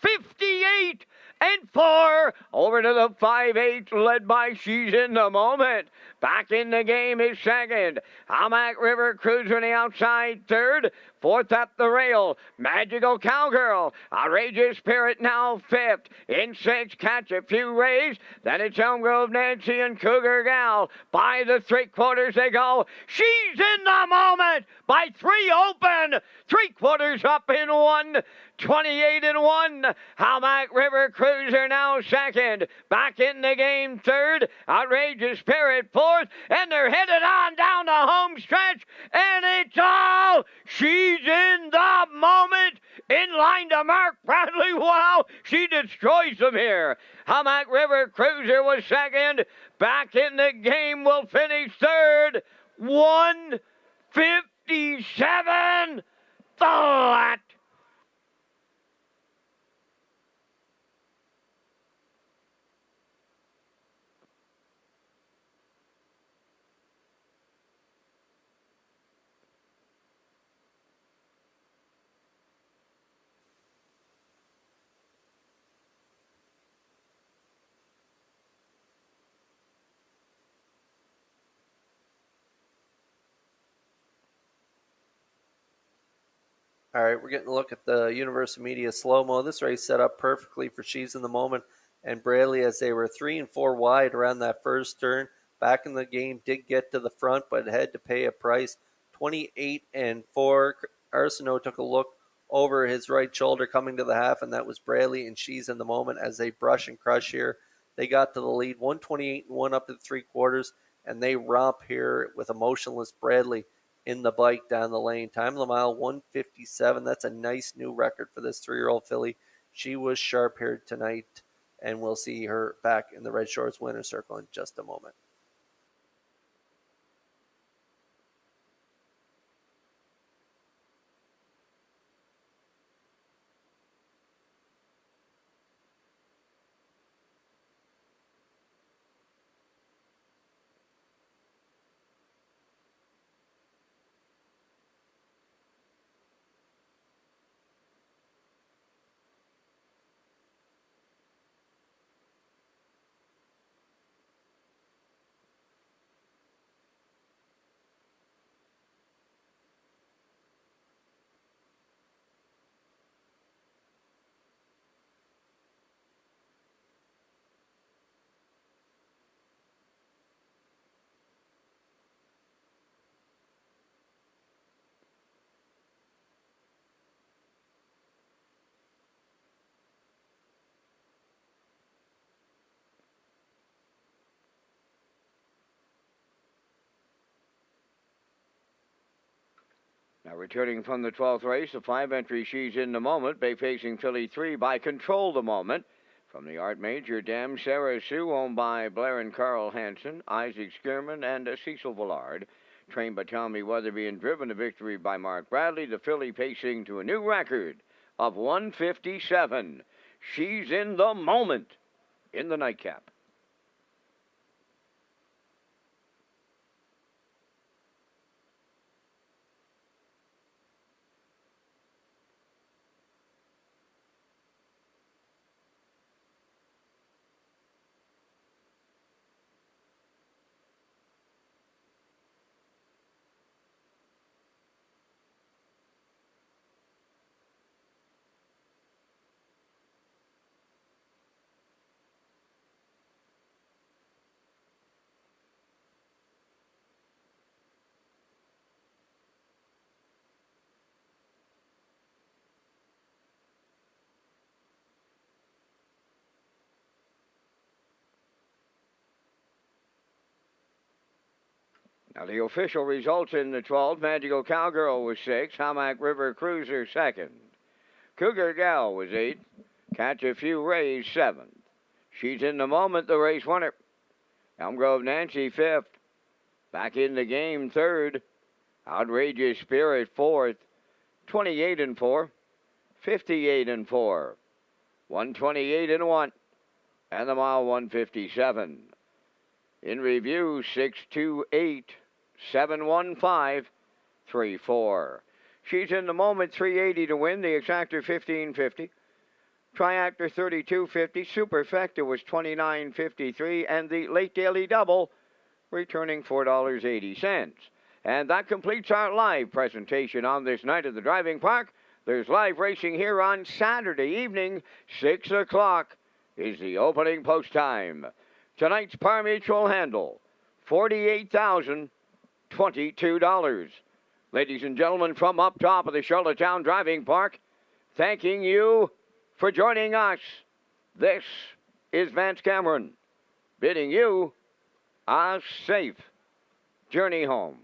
58-4. Over to the 5/8, led by She's in the Moment. Back in the game is second. Hamax River Cruiser on the outside, third. Fourth up the rail, Magical Cowgirl. Outrageous Spirit now fifth. In sixth, Catch a Few Rays. Then it's Elm Grove Nancy and Cougar Gal. By the three-quarters they go. She's in the Moment by three open. Three-quarters up in 28-1. Hamax River Cruiser now second. Back in the game third. Outrageous Spirit fourth. And they're headed on down the home stretch. And it's all She's in the Moment. In line to Mark Bradley. Wow, she destroys them here. Hamax River Cruiser was second. Back in the game will finish third. 157 flat. All right, we're getting a look at the Universal Media slow-mo. This race set up perfectly for She's in the Moment and Bradley as they were 3 and 4 wide around that first turn. Back in the game, did get to the front, but had to pay a price. 28-4. Arsenault took a look over his right shoulder coming to the half, and that was Bradley and She's in the Moment as they brush and crush here. They got to the lead, 128-1 up to the three-quarters, and they romp here with a motionless Bradley in the bike down the lane. Time of the mile, 157. That's a nice new record for this 3-year-old filly. She was sharp here tonight, and we'll see her back in the Red Shores winner's circle in just a moment. Now returning from the 12th race, the 5-entry She's in the Moment, bay facing filly 3 by Control the Moment. From the Art Major, Dam Sarah Sue, owned by Blair and Carl Hansen, Isaac Skierman, and Cecil Villard. Trained by Tommy Weatherby and driven to victory by Mark Bradley. The filly pacing to a new record of 157. She's in the moment in the nightcap. Now, the official results in the 12th, Magical Cowgirl was 6, Hamac River Cruiser 2nd. Cougar Gal was 8, Catch a Few Rays 7th. She's in the moment, the race winner. Elm Grove Nancy 5th. Back in the game 3rd. Outrageous Spirit 4th. 28 and 4. 58 and 4. 128 and 1. And the mile 157. In review, 628 715 34. She's in the moment, 380 to win. The exactor 1550. Triactor 3250. Superfecta was 29.53, and the late daily double returning $4.80. And that completes our live presentation on this night at the driving park. There's live racing here on Saturday evening, 6 o'clock is the opening post time. Tonight's par mutual handle, $48,022. Ladies and gentlemen, from up top of the Charlottetown Driving Park, thanking you for joining us. This is Vance Cameron, bidding you a safe journey home.